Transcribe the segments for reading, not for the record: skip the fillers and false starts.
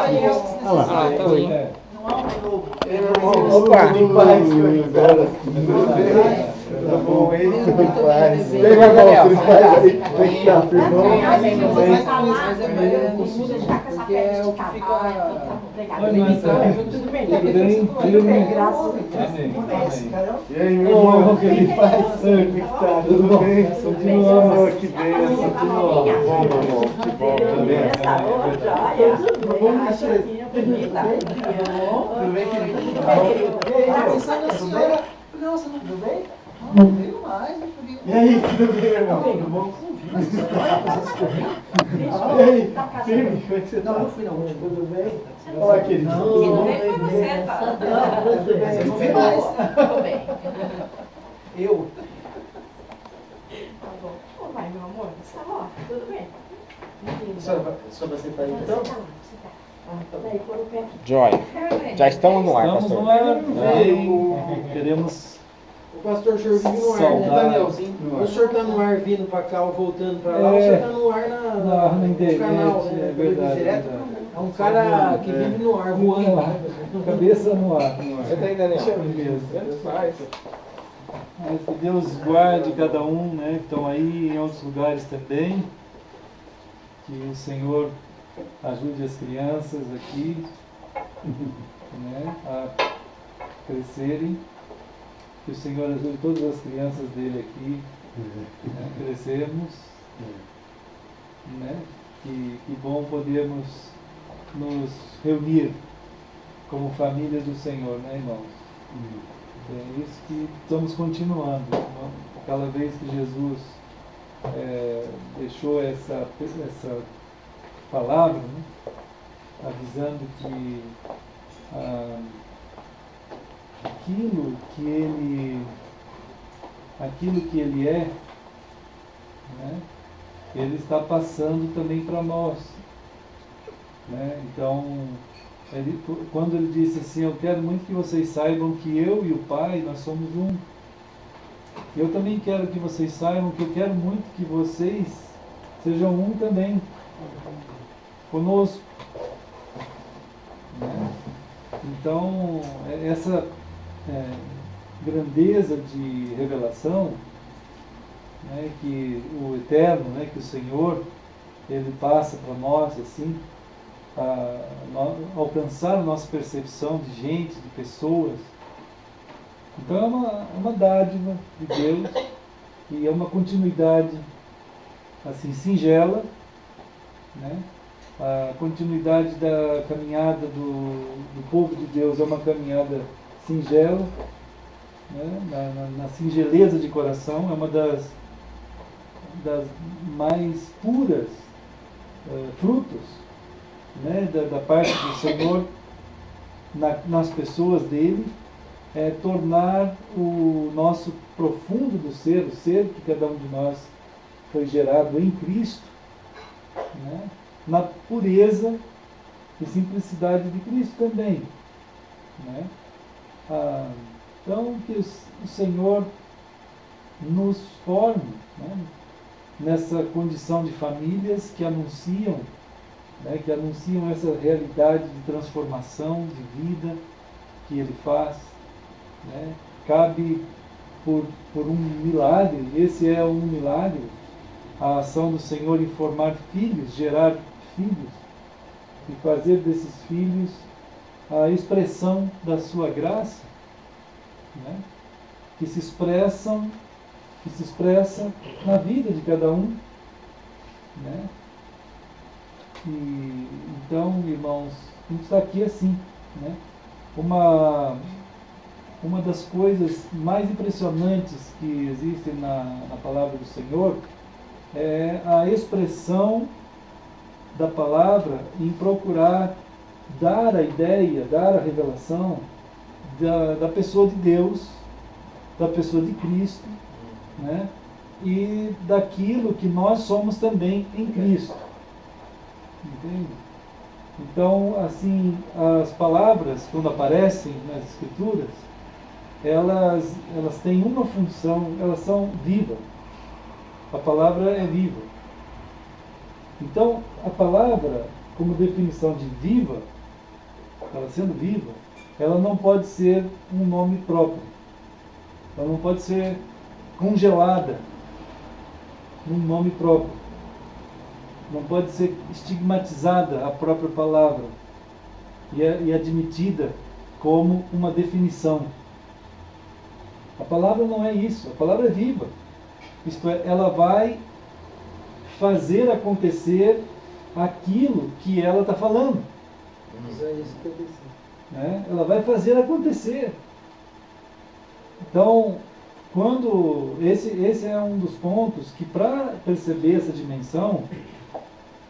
Olha lá. Ah, tá bem. Opa! Tá bom, ele que faz. Vem, vai, Paulo, faz aí. Vem cá, firmão. Porque é o que fica. Oi, Marcelo. Tudo bem? Tudo bem, graças a Deus. E aí, meu irmão, o que ele faz? Como é que tá? Tudo bem? Continua. Que benção. Bom, meu irmão. Que bom, tudo bem? Tudo bem, querido? Tá pensando na senhora. Nossa, não tudo bem? Não veio mais, não podia. E aí, tudo bem, meu irmão? Tudo bom? E aí, firme, como é que você tá? Não, não fui não. Tudo bem? Olá, querido. Tudo bem com você, tá? Tudo bem. Não vem mais. Tudo bem. Eu. Tá bom. Ô, vai, meu amor, você tá bom? Tudo bem? Só vai sentar aí, então? Joia. Já estamos no ar, Estamos pastor. no ar. Queremos O pastor senhor vive no ar, né, Saudade. Daniel? Sim. O senhor tá no ar vindo pra cá ou voltando pra lá, o senhor tá no ar na internet, no canal, né? é verdade, Direto. verdade. É um cara que vive no ar, voando lá. Cabeça no ar. Você tá aí, Daniel? Mesmo. Faz. Mas que Deus guarde cada um, né, que estão aí em outros lugares também. Que o Senhor ajude as crianças aqui, né, a crescerem. Que o Senhor ajude todas as crianças dele aqui, né, crescermos, né, que bom podermos nos reunir como família do Senhor, né, irmãos? É isso que estamos continuando. Cada vez que Jesus deixou essa palavra, né, avisando que aquilo que ele é, né, ele está passando também para nós, né? Então, quando ele disse assim, eu quero muito que vocês saibam que eu e o Pai, nós somos um. Eu também quero que vocês saibam que eu quero muito que vocês sejam um também, conosco, né? Então, essa grandeza de revelação, né, que o Eterno, né, que o Senhor, ele passa para nós, assim, alcançar a nossa percepção de gente, de pessoas. Então é uma dádiva de Deus e é uma continuidade assim singela, né? A continuidade da caminhada do povo de Deus é uma caminhada singela, né? Na singeleza de coração, é uma das mais puras frutos, né, da parte do Senhor nas pessoas dele, tornar o nosso profundo do ser, o ser que cada um de nós foi gerado em Cristo, né, na pureza e simplicidade de Cristo também, né? Então que o Senhor nos forme, né, nessa condição de famílias que anunciam, né, essa realidade de transformação de vida que Ele faz, né? Cabe por um milagre, esse é um milagre, a ação do Senhor em formar filhos, gerar filhos e fazer desses filhos a expressão da sua graça, né? que se expressa na vida de cada um, né? E, então, irmãos, a gente está aqui assim, né? Uma das coisas mais impressionantes que existem na palavra do Senhor é a expressão da palavra em procurar dar a ideia, dar a revelação da pessoa de Deus, da pessoa de Cristo, né? E daquilo que nós somos também em Cristo. Entende? Então, assim, as palavras, quando aparecem nas Escrituras, elas têm uma função, elas são vivas. A palavra é viva. Então, a palavra, como definição de viva, ela sendo viva, ela não pode ser um nome próprio. Ela não pode ser congelada num nome próprio. Não pode ser estigmatizada a própria palavra e admitida como uma definição. A palavra não é isso, a palavra é viva. Isto é, ela vai fazer acontecer aquilo que ela está falando. É isso que eu disse. Né? Ela vai fazer acontecer. Então, quando esse é um dos pontos que, para perceber essa dimensão,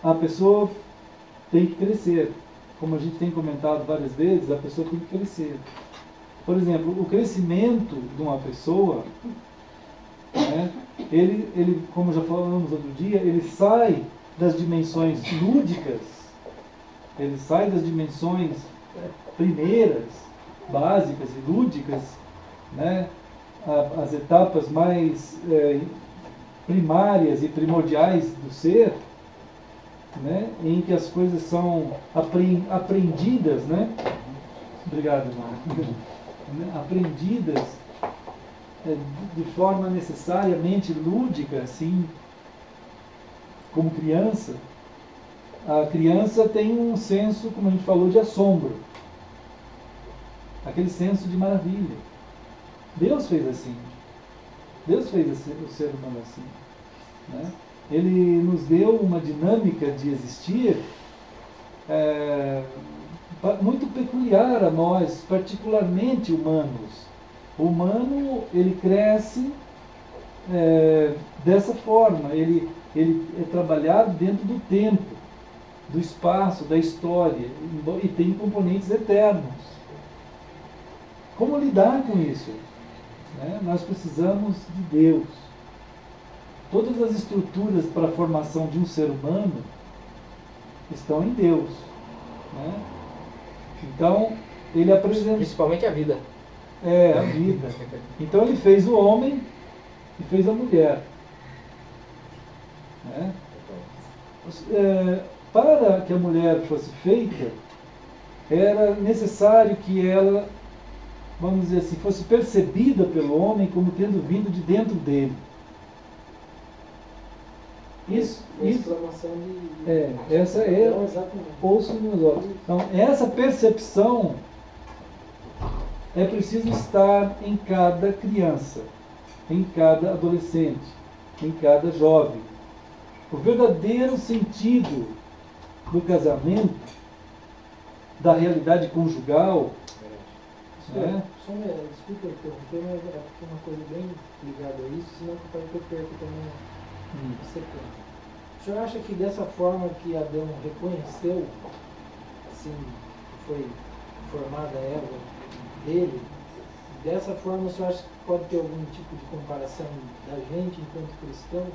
a pessoa tem que crescer. Como a gente tem comentado várias vezes, a pessoa tem que crescer. Por exemplo, o crescimento de uma pessoa, né, ele, como já falamos outro dia, ele sai das dimensões lúdicas, ele sai das dimensões primeiras, básicas e lúdicas, né, as etapas mais primárias e primordiais do ser, né, em que as coisas são aprendidas, né? Obrigado, irmão. Aprendidas de forma necessariamente lúdica, assim, como criança. A criança tem um senso, como a gente falou, de assombro, aquele senso de maravilha. Deus fez assim. Deus fez o ser humano assim, né? Ele nos deu uma dinâmica de existir muito peculiar a nós, particularmente humanos. O humano, ele cresce dessa forma, ele é trabalhado dentro do tempo, do espaço, da história, e tem componentes eternos. Como lidar com isso? Né? Nós precisamos de Deus. Todas as estruturas para a formação de um ser humano estão em Deus. Né? Então, ele apresenta... Principalmente a vida. A vida. Então ele fez o homem e fez a mulher. Né? Para que a mulher fosse feita, era necessário que ela, vamos dizer assim, fosse percebida pelo homem como tendo vindo de dentro dele. Essa é, ouço meus olhos. Então, essa percepção é preciso estar em cada criança, em cada adolescente, em cada jovem. O verdadeiro sentido do casamento, da realidade conjugal, né? Desculpa interromper, mas é uma coisa bem ligada a isso, senão que eu perco também a sequência. O senhor acha que dessa forma que Adão reconheceu, assim, que foi formada a Eva dele, dessa forma o senhor acha que pode ter algum tipo de comparação da gente enquanto cristão,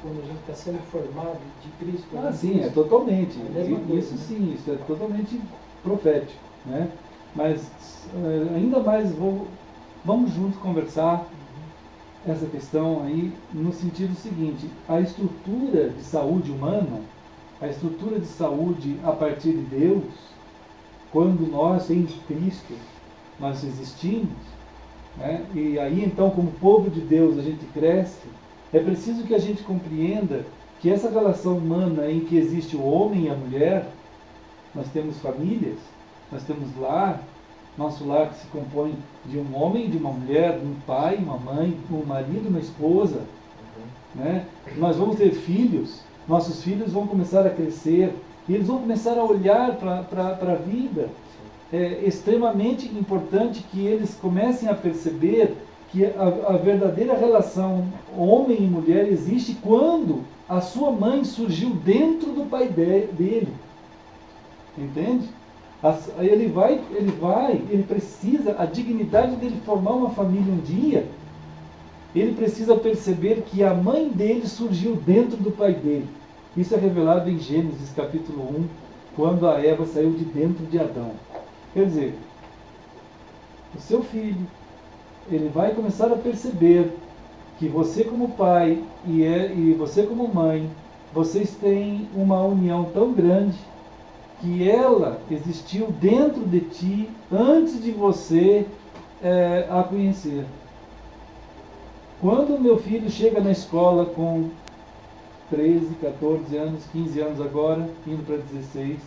quando a gente está sendo formado de Cristo? Sim, é totalmente. Coisa, isso sim, isso é totalmente profético, né? Mas ainda mais vamos juntos conversar essa questão aí no sentido seguinte: a estrutura de saúde humana, a estrutura de saúde a partir de Deus, quando nós em Cristo nós existimos, né? E aí então, como povo de Deus, a gente cresce. É preciso que a gente compreenda que essa relação humana em que existe o homem e a mulher, nós temos famílias, nós temos lar, nosso lar que se compõe de um homem, de uma mulher, um pai, uma mãe, um marido, uma esposa, né? Nós vamos ter filhos, nossos filhos vão começar a crescer, e eles vão começar a olhar para a vida. É extremamente importante que eles comecem a perceber que a verdadeira relação homem e mulher existe quando a sua mãe surgiu dentro do pai dele. Entende? Ele precisa, a dignidade dele formar uma família um dia, ele precisa perceber que a mãe dele surgiu dentro do pai dele. Isso é revelado em Gênesis capítulo 1, quando a Eva saiu de dentro de Adão. Quer dizer, o seu filho, ele vai começar a perceber que você como pai e você como mãe, vocês têm uma união tão grande que ela existiu dentro de ti antes de você a conhecer. Quando meu filho chega na escola com 13, 14 anos, 15 anos agora, indo para 16,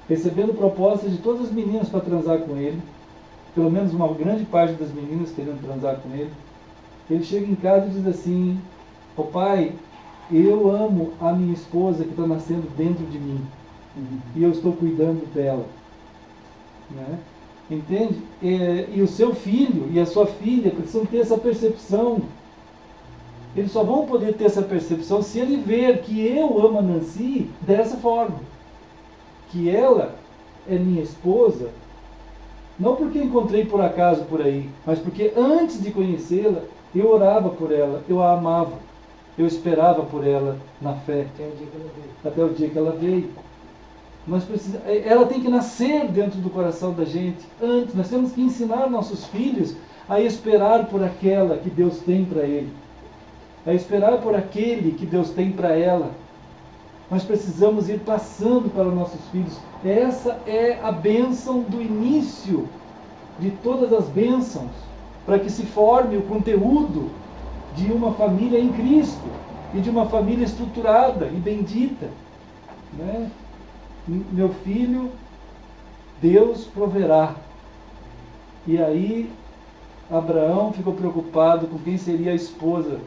recebendo propostas de todas as meninas para transar com ele, pelo menos uma grande parte das meninas querendo transar com ele, ele chega em casa e diz assim: "Ô pai, eu amo a minha esposa que está nascendo dentro de mim, e eu estou cuidando dela." Né? Entende? E o seu filho e a sua filha precisam ter essa percepção. Eles só vão poder ter essa percepção se ele ver que eu amo a Nancy dessa forma. Que ela é minha esposa, não porque encontrei por acaso por aí, mas porque antes de conhecê-la, eu orava por ela, eu a amava, eu esperava por ela na fé. Até o dia que ela veio. Ela tem que nascer dentro do coração da gente antes. Nós temos que ensinar nossos filhos a esperar por aquela que Deus tem para ele, a esperar por aquele que Deus tem para ela. Nós precisamos ir passando para os nossos filhos. Essa é a bênção do início de todas as bênçãos, para que se forme o conteúdo de uma família em Cristo e de uma família estruturada e bendita. Né? Meu filho, Deus proverá. E aí Abraão ficou preocupado com quem seria a esposa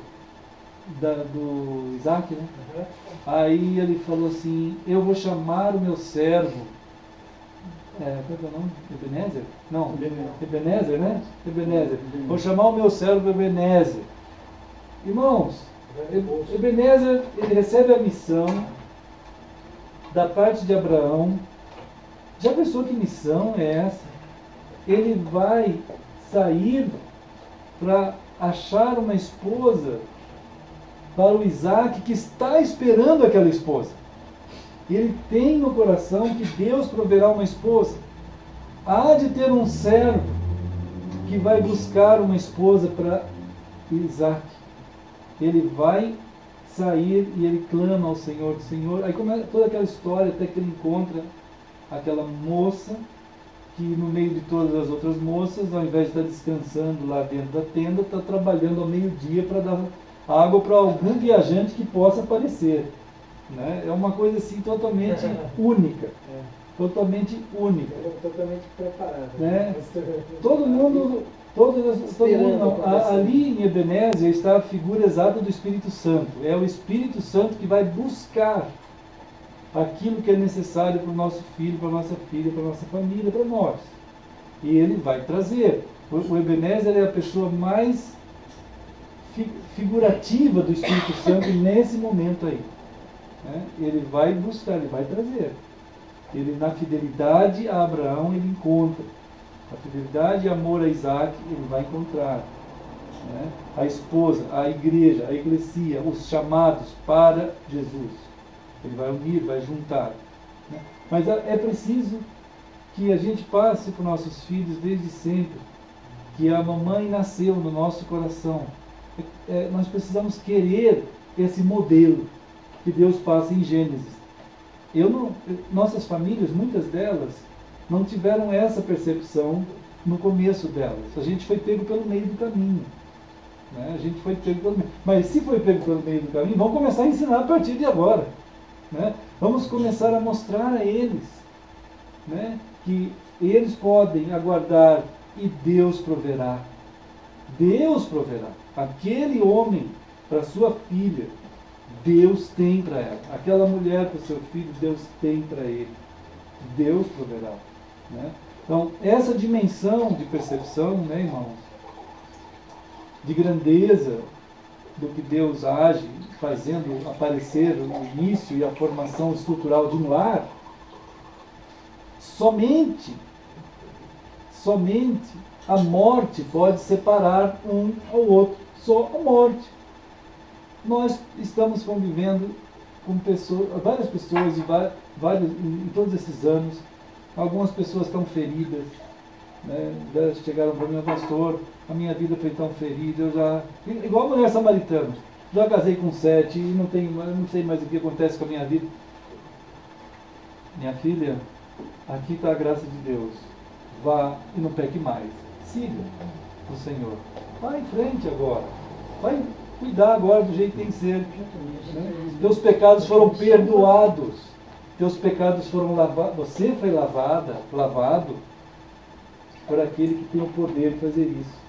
do Isaac, né? Aí ele falou assim: "Eu vou chamar o meu servo." Qual é o nome? Ebenezer? Não, Ebenezer, né? Ebenezer. "Vou chamar o meu servo Ebenezer." Irmãos, Ebenezer, ele recebe a missão da parte de Abraão. Já pensou que missão é essa? Ele vai sair para achar uma esposa para o Isaac, que está esperando aquela esposa. Ele tem no coração que Deus proverá uma esposa. Há de ter um servo que vai buscar uma esposa para Isaac. Ele vai sair e ele clama ao Senhor, Senhor. Aí começa toda aquela história até que ele encontra aquela moça que, no meio de todas as outras moças, ao invés de estar descansando lá dentro da tenda, está trabalhando ao meio-dia para dar água para algum viajante que possa aparecer. Né? É uma coisa assim totalmente única. Totalmente única. Totalmente preparado. Né? Todo mundo não. Ali em Ebenezer está a figura exata do Espírito Santo. É o Espírito Santo que vai buscar aquilo que é necessário para o nosso filho, para a nossa filha, para a nossa família, para nós. E ele vai trazer. O Ebenezer é a pessoa mais figurativa do Espírito Santo nesse momento aí. Né? Ele vai buscar, ele vai trazer. Ele, na fidelidade a Abraão, ele encontra. A fidelidade e amor a Isaac, ele vai encontrar. Né? A esposa, a igreja, a eclesia, os chamados para Jesus. Ele vai unir, vai juntar. Né? Mas é preciso que a gente passe para os nossos filhos desde sempre que a mamãe nasceu no nosso coração. Nós precisamos querer esse modelo que Deus passa em Gênesis. Nossas famílias, muitas delas, não tiveram essa percepção no começo delas. A gente foi pego pelo meio do caminho. Né? A gente foi pego pelo meio. Mas se foi pego pelo meio do caminho, vamos começar a ensinar a partir de agora. Né? Vamos começar a mostrar a eles, né, que eles podem aguardar e Deus proverá. Deus proverá. Aquele homem para sua filha, Deus tem para ela. Aquela mulher para o seu filho, Deus tem para ele. Deus proverá. Né? Então, essa dimensão de percepção, né, irmãos, de grandeza do que Deus age, fazendo aparecer o início e a formação estrutural de um lar, somente a morte pode separar um ao outro. Só a morte. Nós estamos convivendo com várias pessoas em todos esses anos. Algumas pessoas estão feridas. Né? Chegaram para mim: pastor, a minha vida foi tão ferida, igual a mulher samaritana, já casei com 7 e não sei mais o que acontece com a minha vida. Minha filha, aqui está a graça de Deus. Vá e não peque mais. Siga o Senhor. Vá em frente agora. Vai cuidar agora do jeito que tem que ser. Né? Teus pecados foram perdoados. Teus pecados foram lavados. Você foi lavado por aquele que tem o poder de fazer isso.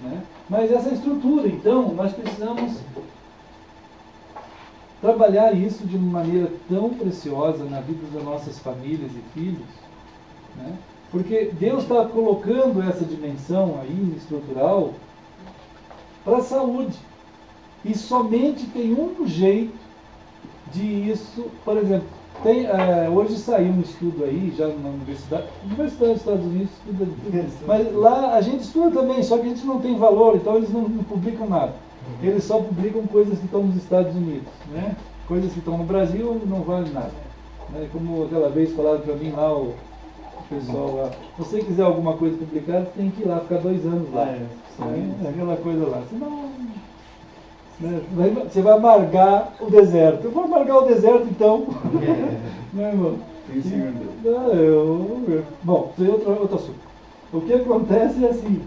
Né? Mas essa estrutura, então, nós precisamos trabalhar isso de uma maneira tão preciosa na vida das nossas famílias e filhos, né? Porque Deus está colocando essa dimensão aí estrutural para a saúde. E somente tem um jeito de isso, por exemplo, hoje saiu um estudo aí, já na universidade dos Estados Unidos, estuda, mas lá a gente estuda também, só que a gente não tem valor, então eles não publicam nada. Eles só publicam coisas que estão nos Estados Unidos, né? Coisas que estão no Brasil não valem nada. Né? Como aquela vez falaram para mim lá, o pessoal lá, se você quiser alguma coisa publicada, você tem que ir lá, ficar 2 anos lá. Aquela coisa lá. Senão, né? Você vai amargar o deserto. Eu vou amargar o deserto então. Né, irmão? Bom, tem outro assunto. O que acontece é assim.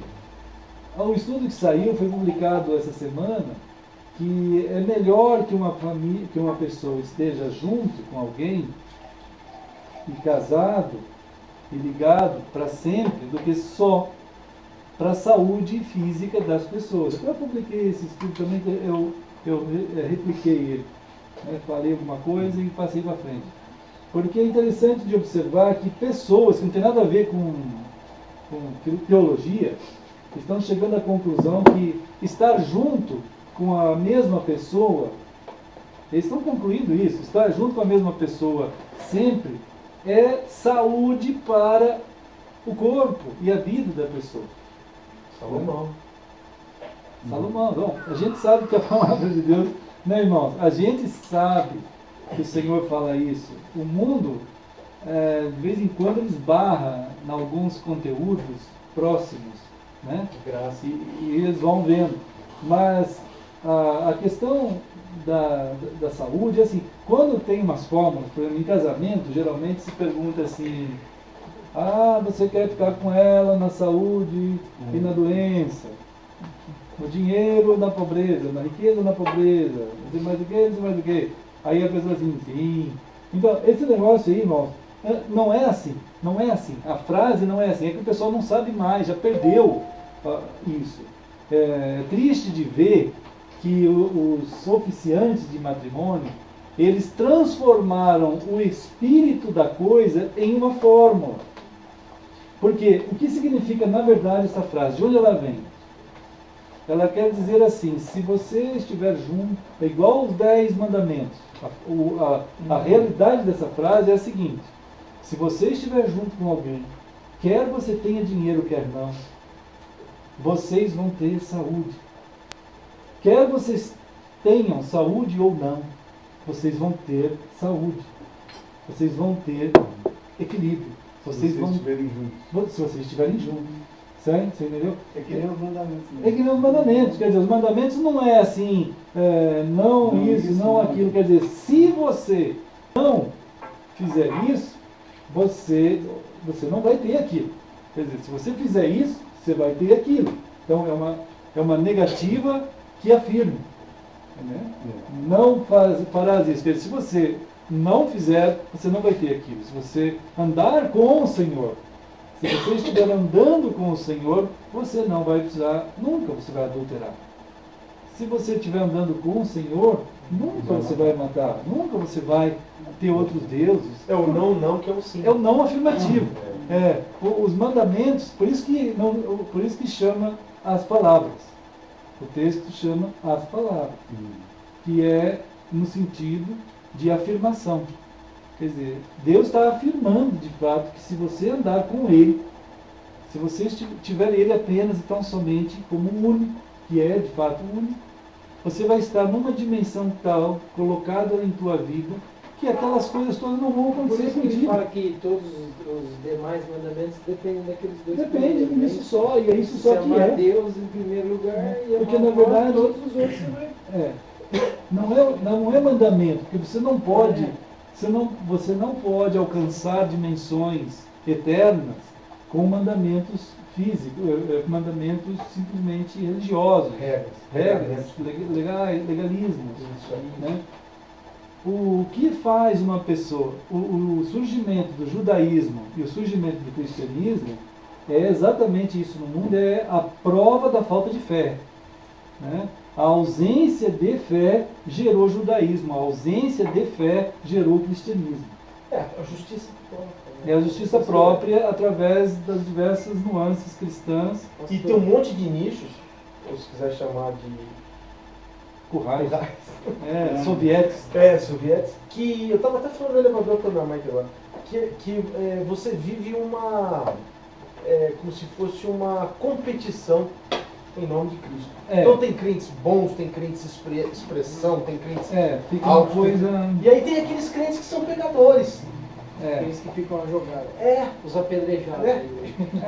O estudo que saiu, foi publicado essa semana, que é melhor que uma pessoa esteja junto com alguém e casado e ligado para sempre do que só para a saúde física das pessoas. Eu publiquei esse estudo também, eu repliquei ele, né? Falei alguma coisa e passei para frente. Porque é interessante de observar que pessoas que não tem nada a ver com teologia estão chegando à conclusão que estar junto com a mesma pessoa, eles estão concluindo isso, estar junto com a mesma pessoa sempre é saúde para o corpo e a vida da pessoa. Salomão. Bom, a gente sabe que a palavra de Deus, né, irmãos? A gente sabe que o Senhor fala isso. O mundo, de vez em quando, ele esbarra em alguns conteúdos próximos, né? E eles vão vendo. Mas a questão da saúde, assim, quando tem umas fórmulas, por exemplo, em casamento, geralmente se pergunta assim: você quer ficar com ela na saúde e na doença, no dinheiro ou na pobreza, na riqueza ou na pobreza, mais do que. Aí a pessoa assim, sim. Então, esse negócio aí, irmãos, não é assim. A frase não é assim. É que o pessoal não sabe mais, já perdeu isso. É triste de ver que os oficiantes de matrimônio, eles transformaram o espírito da coisa em uma fórmula. Porque o que significa, na verdade, essa frase? De onde ela vem? Ela quer dizer assim: se você estiver junto, é igual aos 10 mandamentos. A realidade dessa frase é a seguinte: se você estiver junto com alguém, quer você tenha dinheiro, quer não, vocês vão ter saúde. Quer vocês tenham saúde ou não, vocês vão ter saúde. Vocês vão ter equilíbrio. Vocês vão estiverem juntos. Se vocês estiverem juntos. Certo? Você entendeu? É que nem os mandamentos. É que nem os mandamentos. Quer dizer, os mandamentos não é assim, não isso, não aquilo. Quer dizer, se você não fizer isso, você não vai ter aquilo. Quer dizer, se você fizer isso, você vai ter aquilo. Então é uma negativa que afirma. Né? Não farás isso. Quer dizer, se você não fizer, você não vai ter aquilo. Se você andar com o Senhor, se você estiver andando com o Senhor, você não vai precisar, nunca você vai adulterar. Se você estiver andando com o Senhor, nunca você vai matar, nunca você vai ter outros deuses. É o não que é o sim. É o não afirmativo. Os mandamentos, por isso que chama as palavras. O texto chama as palavras, que é no sentido de afirmação. Quer dizer, Deus está afirmando de fato que se você andar com Ele, se você tiver Ele apenas e tão somente como um único, que é de fato único, você vai estar numa dimensão tal, colocada em tua vida, que aquelas coisas todas não vão Por acontecer isso que ele contigo. fala que todos os demais mandamentos dependem daqueles dois. Depende primeiros, disso só, e é isso Se só que amar é. Deus em primeiro lugar e Porque amar na verdade todos os outros você vai. não é mandamento, porque você não pode Você não pode alcançar dimensões eternas com mandamentos físicos, mandamentos simplesmente religiosos, regras, legalismos. Né? O que faz uma pessoa, o surgimento do judaísmo e o surgimento do cristianismo é exatamente isso no mundo, é a prova da falta de fé. Né? A ausência de fé gerou judaísmo, a ausência de fé gerou cristianismo. A justiça própria. É a justiça própria através das diversas nuances cristãs. E tem um monte de nichos, ou se quiser chamar de Currais. Soviéticos. Soviéticos, que eu estava até falando no elevador com a minha mãe agora, que você vive uma, como se fosse uma competição em nome de Cristo. Então tem crentes bons, tem crentes expressão, tem crentes fica uma altos. coisa... E aí tem aqueles crentes que são pecadores. Aqueles que ficam a jogar. Os apedrejados.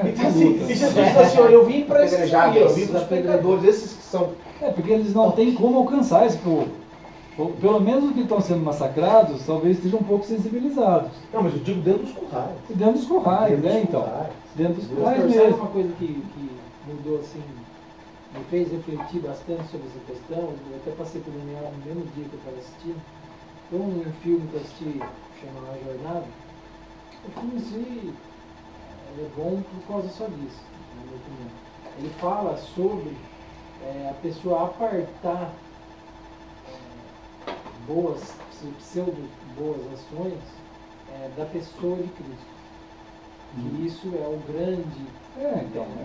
Então assim, e Jesus diz assim, olha, eu vim para esses aqui, eu vim para os pecadores, esses que são... porque eles não têm como alcançar esse povo. Pelo menos os que estão sendo massacrados, talvez estejam um pouco sensibilizados. Não, mas eu digo dentro dos currais. Dentro dos currais, então. Dentro dos currais mesmo. Uma coisa que mudou assim, me fez refletir bastante sobre essa questão, eu até passei por Daniel no mesmo dia que eu estava assistindo. Foi um filme que eu assisti, chama A Jornada. O filme em si é bom por causa só disso, na minha opinião. Ele fala sobre a pessoa apartar pseudo-boas ações da pessoa de Cristo. E isso é o grande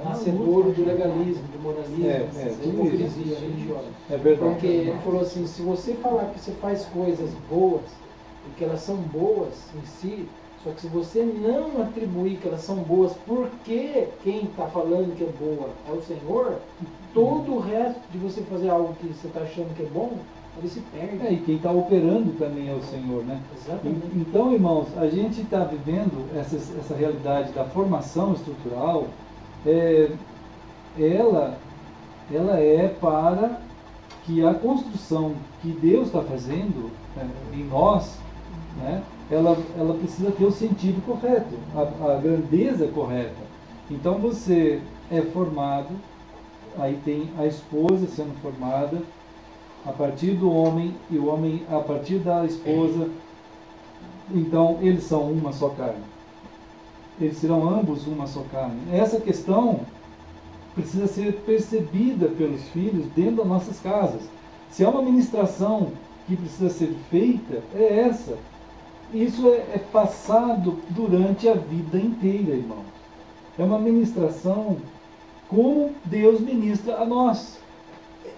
nascedouro do legalismo, do moralismo, da hipocrisia religiosa. É verdade. Porque ele falou assim, se você falar que você faz coisas boas e que elas são boas em si, só que se você não atribuir que elas são boas porque quem está falando que é boa é o Senhor, todo o resto de você fazer algo que você está achando que é bom, ele se perde. E quem está operando também é o Senhor, né? Exatamente. Então, irmãos, a gente está vivendo essa realidade da formação estrutural, ela é para que a construção que Deus está fazendo em nós, né, ela precisa ter o sentido correto, a grandeza correta. Então você é formado, aí tem a esposa sendo formada, a partir do homem, e o homem a partir da esposa. Então eles são uma só carne. Eles serão ambos uma só carne. Essa questão precisa ser percebida pelos filhos dentro das nossas casas. Se há uma ministração que precisa ser feita, é essa. Isso é passado durante a vida inteira, irmãos. É uma ministração como Deus ministra a nós.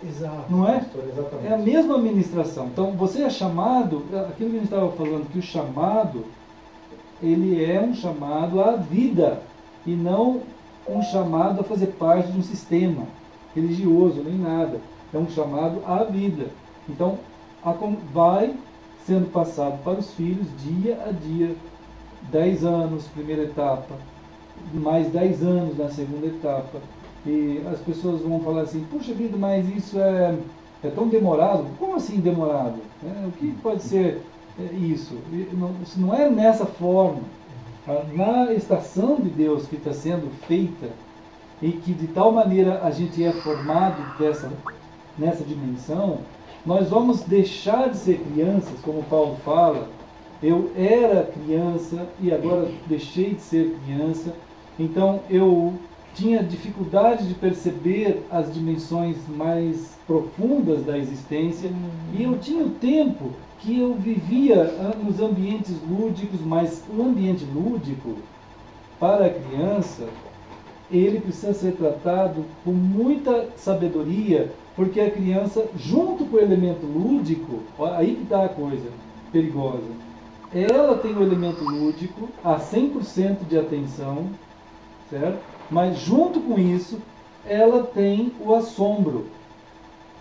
Exato. Não é? Pastor, exatamente. É a mesma ministração. Então, você é chamado, aquilo que a gente estava falando, que o chamado, ele é um chamado à vida, e não um chamado a fazer parte de um sistema religioso, nem nada. É um chamado à vida. Então, vai sendo passado para os filhos, dia a dia, 10 anos, primeira etapa, mais 10 anos na segunda etapa. E as pessoas vão falar assim, puxa vida, mas isso é tão demorado. Como assim demorado? O que pode ser isso? Isso não é nessa forma. Na estação de Deus que está sendo feita, e que de tal maneira a gente é formado nessa dimensão, nós vamos deixar de ser crianças, como Paulo fala. Eu era criança e agora deixei de ser criança. Então eu tinha dificuldade de perceber as dimensões mais profundas da existência, e eu tinha o tempo que eu vivia nos ambientes lúdicos, mas o ambiente lúdico, para a criança, ele precisa ser tratado com muita sabedoria, porque a criança, junto com o elemento lúdico, aí que está a coisa perigosa, ela tem o elemento lúdico a 100% de atenção, certo? Mas junto com isso, ela tem o assombro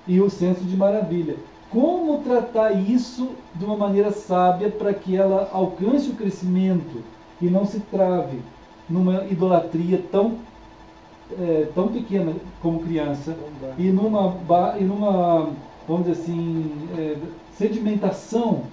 e o senso de maravilha. Como tratar isso de uma maneira sábia para que ela alcance o crescimento e não se trave numa idolatria tão pequena como criança, e numa vamos dizer assim, sedimentação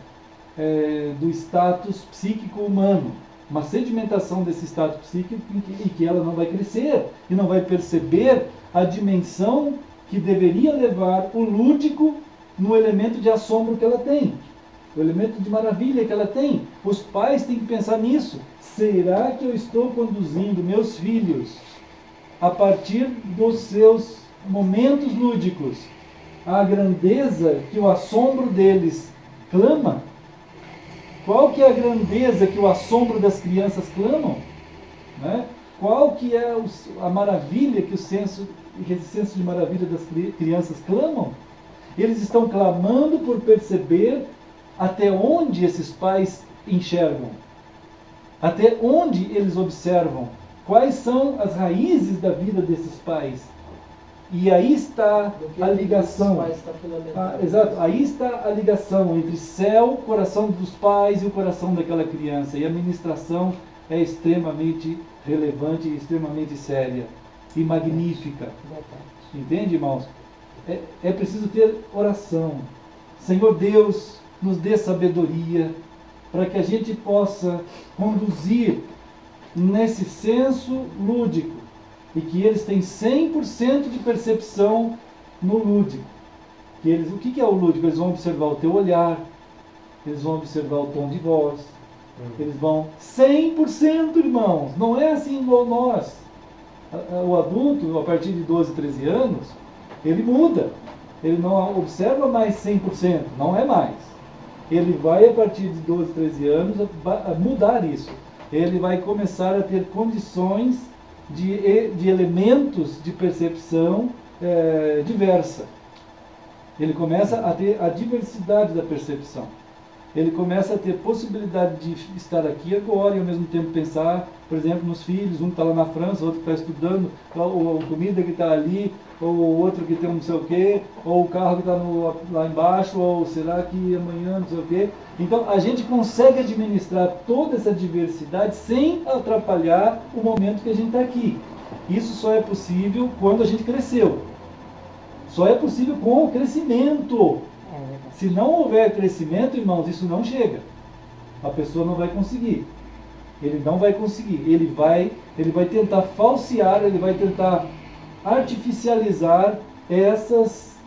do status psíquico humano, uma sedimentação desse status psíquico e que ela não vai crescer e não vai perceber a dimensão que deveria levar o lúdico no elemento de assombro que ela tem, o elemento de maravilha que ela tem. Os pais têm que pensar nisso. Será que eu estou conduzindo meus filhos a partir dos seus momentos lúdicos à grandeza que o assombro deles clama? Qual que é a grandeza que o assombro das crianças clamam? Né? Qual que é a maravilha que esse senso de maravilha das crianças clamam? Eles estão clamando por perceber até onde esses pais enxergam, até onde eles observam, quais são as raízes da vida desses pais. E aí está a ligação. Exato, aí está a ligação entre céu, coração dos pais e o coração daquela criança. E a ministração é extremamente relevante, extremamente séria e magnífica. Entende, irmãos? É preciso ter oração. Senhor Deus, nos dê sabedoria para que a gente possa conduzir nesse senso lúdico e que eles têm 100% de percepção no lúdico. O que é o lúdico? Eles vão observar o teu olhar, eles vão observar o tom de voz, eles vão 100%, irmãos. Não é assim igual nós. O adulto, a partir de 12, 13 anos, ele muda. Ele não observa mais 100%, não é mais. Ele vai, a partir de 12, 13 anos, a mudar isso. Ele vai começar a ter condições de elementos de percepção diversa. Ele começa a ter a diversidade da percepção. Ele começa a ter possibilidade de estar aqui agora e ao mesmo tempo pensar, por exemplo, nos filhos, um que está lá na França, outro que está estudando, ou a comida que está ali, ou o outro que tem um não sei o quê, ou o carro que está lá embaixo, ou será que amanhã não sei o quê. Então a gente consegue administrar toda essa diversidade sem atrapalhar o momento que a gente está aqui. Isso só é possível quando a gente cresceu. Só é possível com o crescimento. Se não houver crescimento, irmãos, isso não chega. A pessoa não vai conseguir. Ele não vai conseguir. Ele vai tentar falsear, ele vai tentar artificializar essas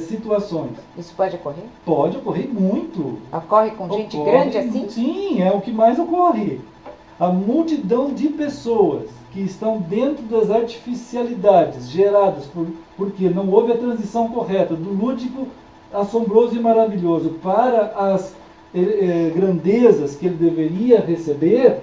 situações. Isso pode ocorrer? Pode ocorrer muito. Ocorre com gente grande assim? Sim, é o que mais ocorre. A multidão de pessoas que estão dentro das artificialidades geradas porque não houve a transição correta do lúdico assombroso e maravilhoso para as grandezas que ele deveria receber.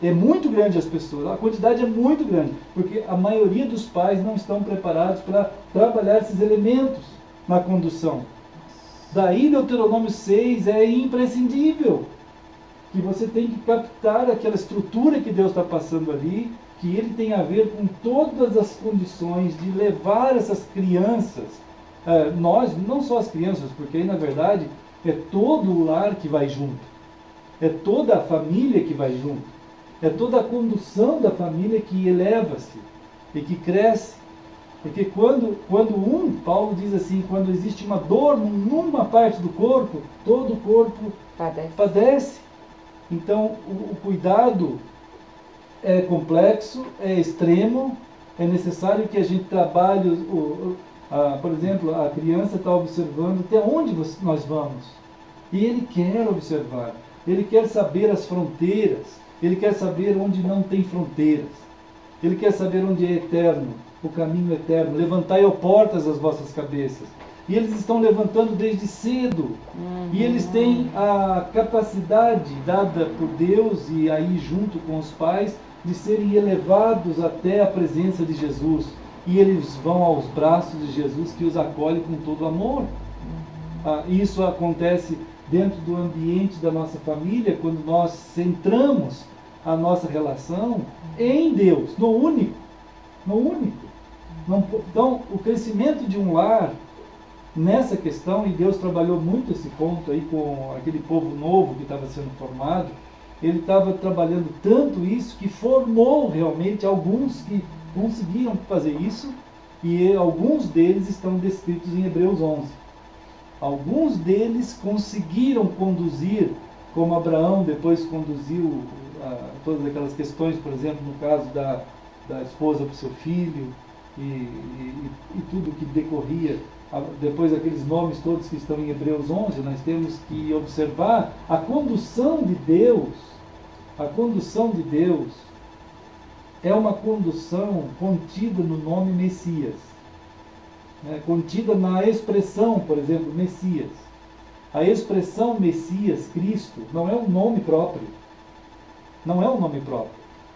É muito grande as pessoas, a quantidade é muito grande, porque a maioria dos pais não estão preparados para trabalhar esses elementos na condução. Daí Deuteronômio 6 é imprescindível, que você tem que captar aquela estrutura que Deus está passando ali, que ele tem a ver com todas as condições de levar essas crianças, nós, não só as crianças, porque aí na verdade é todo o lar que vai junto, é toda a família que vai junto. É toda a condução da família que eleva-se e que cresce. Porque quando Paulo diz assim, quando existe uma dor numa parte do corpo, todo o corpo padece. Então o cuidado é complexo, é extremo, é necessário que a gente trabalhe, por exemplo, a criança está observando até onde nós vamos. E ele quer observar, ele quer saber as fronteiras. Ele quer saber onde não tem fronteiras. Ele quer saber onde é eterno, o caminho eterno. Levantai, ó portas, as vossas cabeças. E eles estão levantando desde cedo. E eles têm a capacidade dada por Deus, e aí junto com os pais, de serem elevados até a presença de Jesus. E eles vão aos braços de Jesus, que os acolhe com todo amor. Isso acontece dentro do ambiente da nossa família, quando nós centramos a nossa relação em Deus, no único. Então, o crescimento de um lar, nessa questão, e Deus trabalhou muito esse ponto aí com aquele povo novo que estava sendo formado, ele estava trabalhando tanto isso, que formou realmente alguns que conseguiram fazer isso, e alguns deles estão descritos em Hebreus 11. Alguns deles conseguiram conduzir, como Abraão depois conduziu todas aquelas questões, por exemplo, no caso da esposa para o seu filho, e tudo que decorria, depois aqueles nomes todos que estão em Hebreus 11, nós temos que observar a condução de Deus. A condução de Deus é uma condução contida no nome Messias, né? Contida na expressão, por exemplo, Messias. A expressão Messias, Cristo, não é um nome próprio. Não é um nome próprio.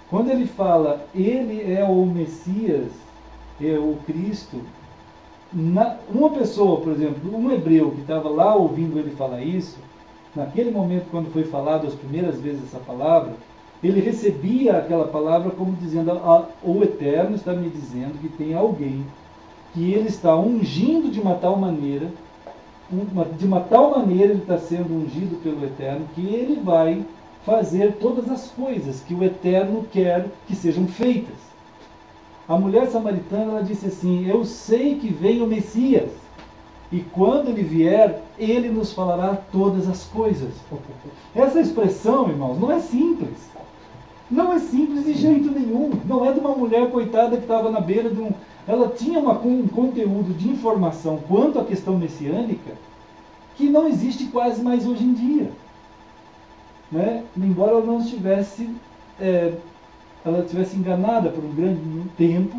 Quando ele fala, ele é o Messias, é o Cristo, uma pessoa, por exemplo, um hebreu que estava lá ouvindo ele falar isso, naquele momento quando foi falado as primeiras vezes essa palavra, ele recebia aquela palavra como dizendo, o Eterno está me dizendo que tem alguém que ele está ungindo de uma tal maneira, ele está sendo ungido pelo Eterno, que ele vai fazer todas as coisas que o Eterno quer que sejam feitas. A mulher samaritana, ela disse assim, eu sei que vem o Messias, e quando ele vier, ele nos falará todas as coisas. Essa expressão, irmãos, não é simples. Não é simples de jeito nenhum. Não é de uma mulher coitada que estava na beira de um... Ela tinha um conteúdo de informação quanto à questão messiânica que não existe quase mais hoje em dia. Né? Embora ela não estivesse... ela estivesse enganada por um grande tempo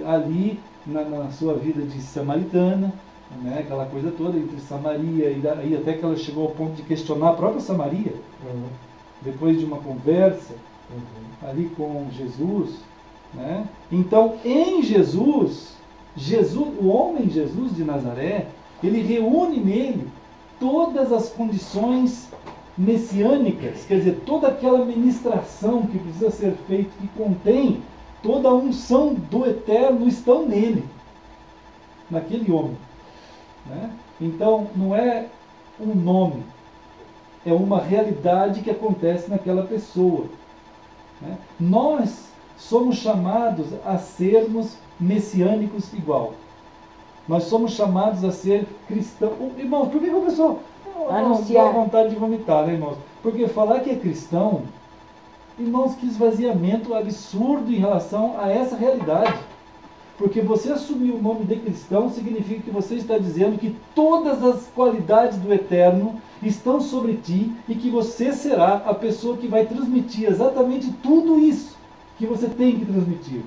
ali na sua vida de samaritana, né? Aquela coisa toda entre Samaria e até que ela chegou ao ponto de questionar a própria Samaria, depois de uma conversa ali com Jesus, né? Então, em Jesus, o homem Jesus de Nazaré, ele reúne nele todas as condições messiânicas, quer dizer, toda aquela ministração que precisa ser feita, que contém toda a unção do Eterno, estão nele, naquele homem, né? Então, não é um nome, é uma realidade que acontece naquela pessoa, né? Nós somos chamados a sermos messiânicos igual. Nós somos chamados a ser cristãos. Irmãos, por que o pessoal Anunciar. dá vontade de vomitar, né, irmãos? Porque falar que é cristão, irmãos, que esvaziamento absurdo em relação a essa realidade. Porque você assumir o nome de cristão significa que você está dizendo que todas as qualidades do Eterno estão sobre ti e que você será a pessoa que vai transmitir exatamente tudo isso que você tem que transmitir.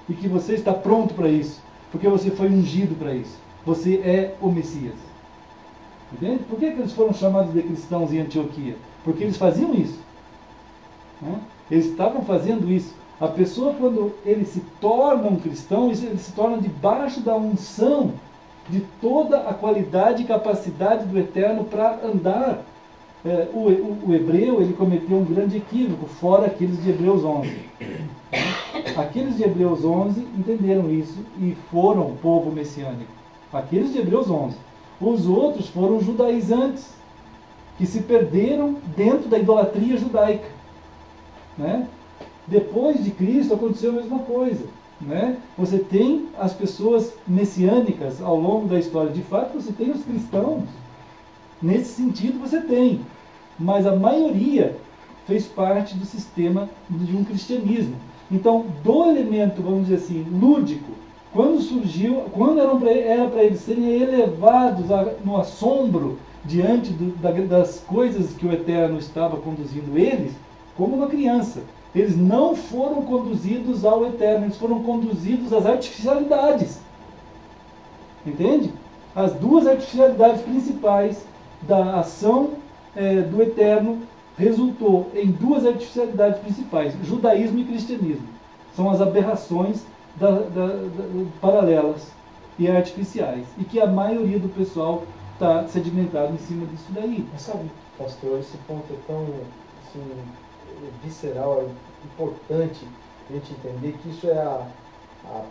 E que você está pronto para isso. Porque você foi ungido para isso. Você é o Messias. Entende? Por que eles foram chamados de cristãos em Antioquia? Porque eles faziam isso. Né? Eles estavam fazendo isso. A pessoa, quando ele se torna um cristão, ele se torna debaixo da unção de toda a qualidade e capacidade do Eterno para andar. O hebreu, ele cometeu um grande equívoco, fora aqueles de Hebreus 11. Aqueles de Hebreus 11 entenderam isso e foram povo messiânico. Aqueles de Hebreus 11. Os outros foram judaizantes, que se perderam dentro da idolatria judaica. Né? Depois de Cristo aconteceu a mesma coisa. Né? Você tem as pessoas messiânicas ao longo da história. De fato, você tem os cristãos. Nesse sentido, você tem. Mas a maioria fez parte do sistema de um cristianismo. Então, do elemento, vamos dizer assim, lúdico, quando surgiu, quando era para eles serem elevados no assombro diante das coisas que o Eterno estava conduzindo eles, como uma criança. Eles não foram conduzidos ao Eterno, eles foram conduzidos às artificialidades. Entende? As duas artificialidades principais da ação do Eterno resultou em duas artificialidades principais, judaísmo e cristianismo. São as aberrações paralelas e artificiais. E que a maioria do pessoal está sedimentado em cima disso daí. Mas sabe, pastor, esse ponto é tão assim, visceral, importante a gente entender que isso é a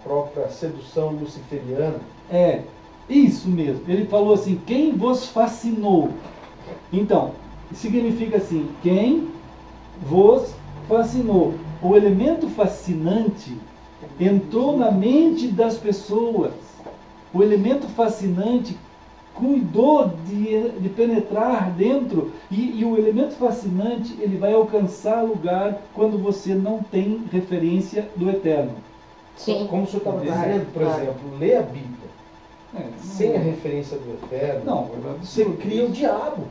própria sedução luciferiana. É, isso mesmo. Ele falou assim, quem vos fascinou? Então, significa assim, quem vos fascinou? O elemento fascinante entrou na mente das pessoas. O elemento fascinante cuidou de penetrar dentro, e o elemento fascinante, ele vai alcançar lugar quando você não tem referência do eterno. Sim. Como o senhor estava Exato. dizendo, por exemplo, ler a Bíblia sem a referência do eterno, Não, você cria o diabo.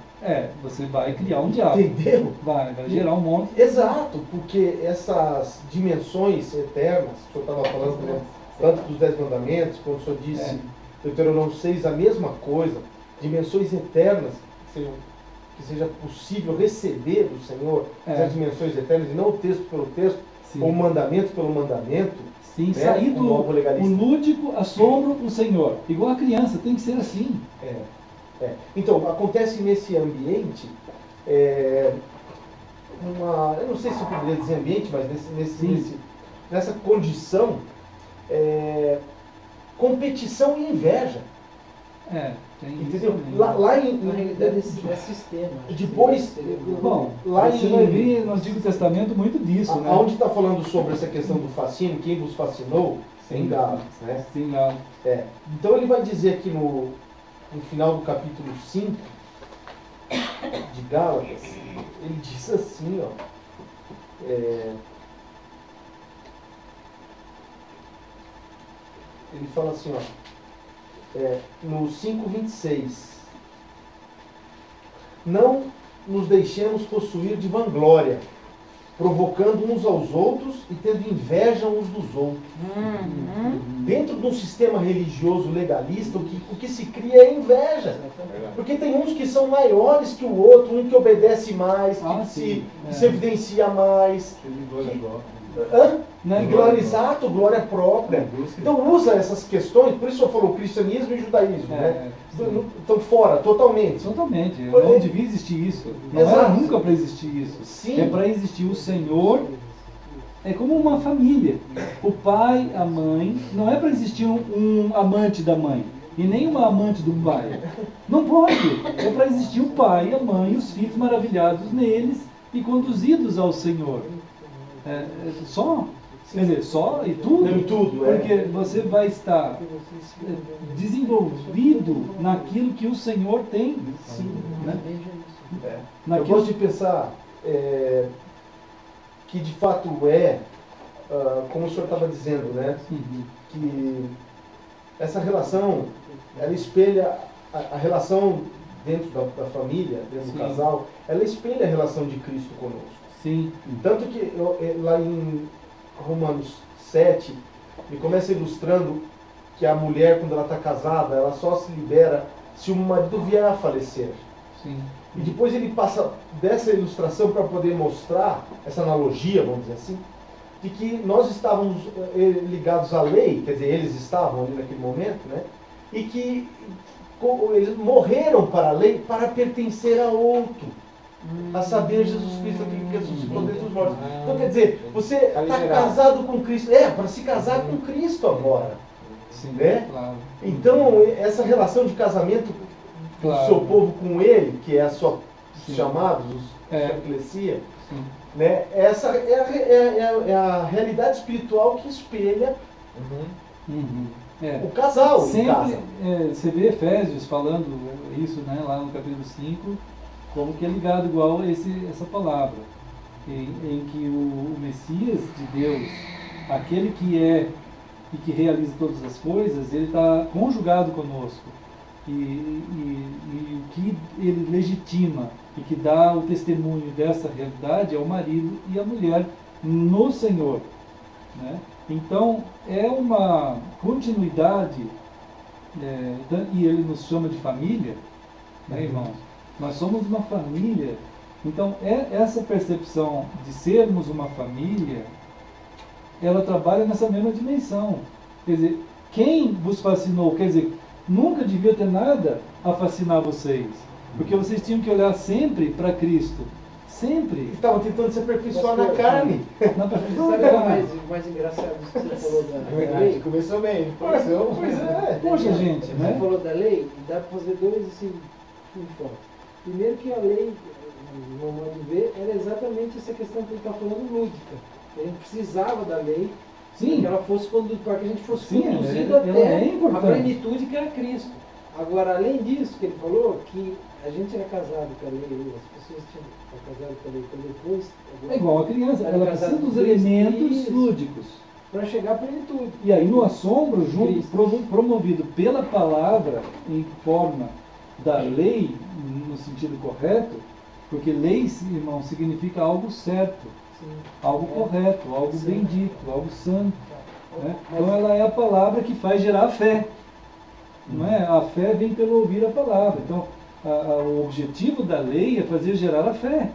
você vai criar um diabo. Entendeu? Vai gerar um monte. Exato, porque essas dimensões eternas, que o senhor estava falando, né, tanto dos 10 mandamentos, quando o senhor disse, Deuteronômio 6, a mesma coisa, dimensões eternas, que seja possível receber do Senhor essas dimensões eternas, e não o texto pelo texto, Sim. ou o mandamento pelo mandamento. Sim, né, sair como algo do legalista. o lúdico assombro do Senhor. Igual a criança, tem que ser assim. Então, acontece nesse ambiente, eu não sei se eu poderia dizer ambiente, mas nessa condição, competição e inveja. Tem Entendeu? isso também. Lá Na realidade, em. é sistema. Depois, Bom, lá você em- vai ver no Antigo Testamento muito disso, né? Onde está falando sobre essa questão do fascínio, quem vos fascinou, em Gálatas, né? Sim, Gálatas. Então ele vai dizer aqui no final do capítulo 5 de Gálatas, ele diz assim, ó. Ele fala assim, ó, no 5:26, não nos deixemos possuir de vanglória, provocando uns aos outros e tendo inveja uns dos outros. Dentro de um sistema religioso legalista, o que se cria é inveja. Porque tem uns que são maiores que o outro, um que obedece mais, que se evidencia mais. Glória, exato, glória própria. Então usa essas questões, por isso eu falo cristianismo e judaísmo, né? Estão fora, totalmente. Totalmente. Não devia existir isso. Não era Exato. nunca para existir isso. Sim. É para existir o Senhor. É como uma família. O pai, a mãe, não é para existir um amante da mãe e nem uma amante do pai. Não pode. É para existir o pai, a mãe, os filhos maravilhados neles e conduzidos ao Senhor. Só. Quer dizer, só e tudo. Não, e tudo, Porque você vai estar desenvolvido naquilo que o Senhor tem. Sim. Né? Eu Naquilo gosto de pensar que de fato como o senhor estava dizendo, né? Que essa relação, ela espelha a relação dentro da família, dentro do casal, ela espelha a relação de Cristo conosco. Sim. Tanto que lá em Romanos 7, ele começa ilustrando que a mulher, quando ela está casada, ela só se libera se o marido vier a falecer. Sim. E depois ele passa dessa ilustração para poder mostrar, essa analogia, vamos dizer assim, de que nós estávamos ligados à lei, quer dizer, eles estavam ali naquele momento, né? E que eles morreram para a lei para pertencer a outro. A saber, Jesus Cristo, aquele que ressuscitou dentre os mortos. Então, quer dizer, você está casado com Cristo. Para se casar com Cristo agora. Sim, né? claro. Então, essa relação de casamento Claro. do seu povo com Ele, que é a sua Sim. chamados, sua eclesia, Sim. né? Essa é a realidade espiritual que espelha Uhum. o casal em Sempre, casa. você vê Efésios falando isso, né, lá no capítulo 5, como que é ligado igual a essa palavra, em que o Messias de Deus, aquele que é e que realiza todas as coisas, ele está conjugado conosco. E o que ele legitima e que dá o testemunho dessa realidade é o marido e a mulher no Senhor, né? Então, é uma continuidade, e ele nos chama de família, né, irmãos? Nós somos uma família. Então, essa percepção de sermos uma família, ela trabalha nessa mesma dimensão. Quer dizer, quem vos fascinou? Quer dizer, nunca devia ter nada a fascinar vocês, porque vocês tinham que olhar sempre para Cristo. Sempre. Estavam tentando se aperfeiçoar na carne. Na perfeição Sabe da o que é carne. mais engraçado disso que você falou da A lei? gente começou bem, Pois é. Poxa, gente, Você né? falou da lei, e dá para fazer dois assim, pontos. Primeiro que a lei, no meu modo de ver, era exatamente essa questão que ele está falando lúdica. A gente precisava da lei Sim. para que ela fosse para que a gente fosse Sim, conduzido ela até é a importante. plenitude que era Cristo. Agora, além disso que ele falou, que a gente era casado com a lei, as pessoas eram casadas com a lei, então depois... É igual a criança, Era ela casado precisa com dos Cristo, elementos isso. lúdicos. Para chegar à plenitude. E aí no assombro, junto, Cristo. promovido pela palavra em forma da lei, no sentido correto, porque lei, irmão, significa algo certo, Sim. algo correto, algo Sim. bendito, algo santo. Né? Mas- Então ela é a palavra que faz gerar a fé. Não é? A fé vem pelo ouvir a palavra. Então o objetivo da lei é fazer gerar a fé.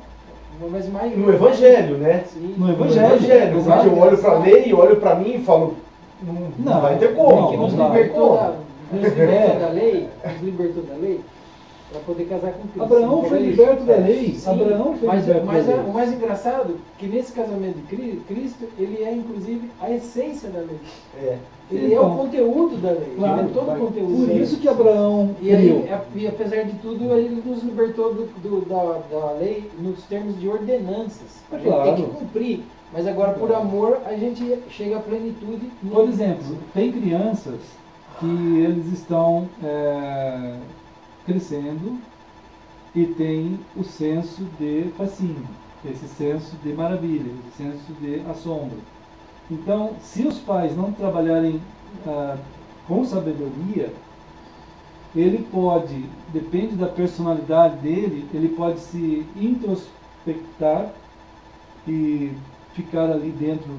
Mas mais No Evangelho, né? Sim. No No Evangelho. Evangelho. Exato. Porque eu olho para a lei, eu olho para mim e falo, não vai ter como. Que Não, nos não dá. libertou, nos libertou É. da lei, nos libertou da lei, para poder casar com Cristo. Abraão Não foi é isso? liberto da lei. Sim, Abraão foi mas, liberto mas da lei. o mais engraçado que nesse casamento de Cristo, ele é inclusive a essência da lei. É. Ele é Então, o conteúdo da lei. claro, Ele é todo o conteúdo. Por isso que Abraão E, aí, criou. e apesar de tudo, ele nos libertou da lei nos termos de ordenanças. A gente Claro. tem que cumprir. Mas agora, por amor, a gente chega à plenitude. Por exemplo, tem crianças que eles estão crescendo e tem o senso de fascínio, esse senso de maravilha, esse senso de assombro. Então, se os pais não trabalharem com sabedoria, ele pode, depende da personalidade dele, ele pode se introspectar e ficar ali dentro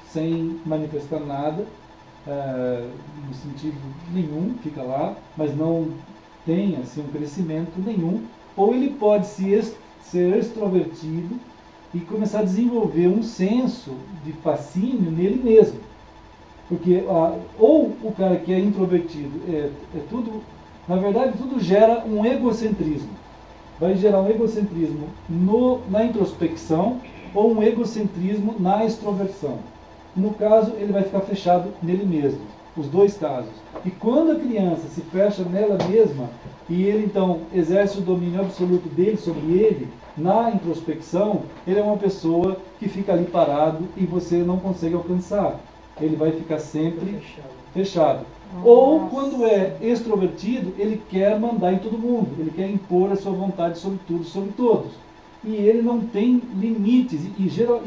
sem manifestar nada, no sentido nenhum, fica lá, mas não tem assim, um crescimento nenhum, ou ele pode ser extrovertido e começar a desenvolver um senso de fascínio nele mesmo. Porque ou o cara que é introvertido, tudo, na verdade tudo gera um egocentrismo. Vai gerar um egocentrismo na introspecção ou um egocentrismo na extroversão. No caso, ele vai ficar fechado nele mesmo. Os dois casos. E quando a criança se fecha nela mesma e ele então exerce o domínio absoluto dele sobre ele, na introspecção, ele é uma pessoa que fica ali parado e você não consegue alcançar. Ele vai ficar sempre fechado. Ou quando é extrovertido, ele quer mandar em todo mundo, ele quer impor a sua vontade sobre tudo, sobre todos. E ele não tem limites, e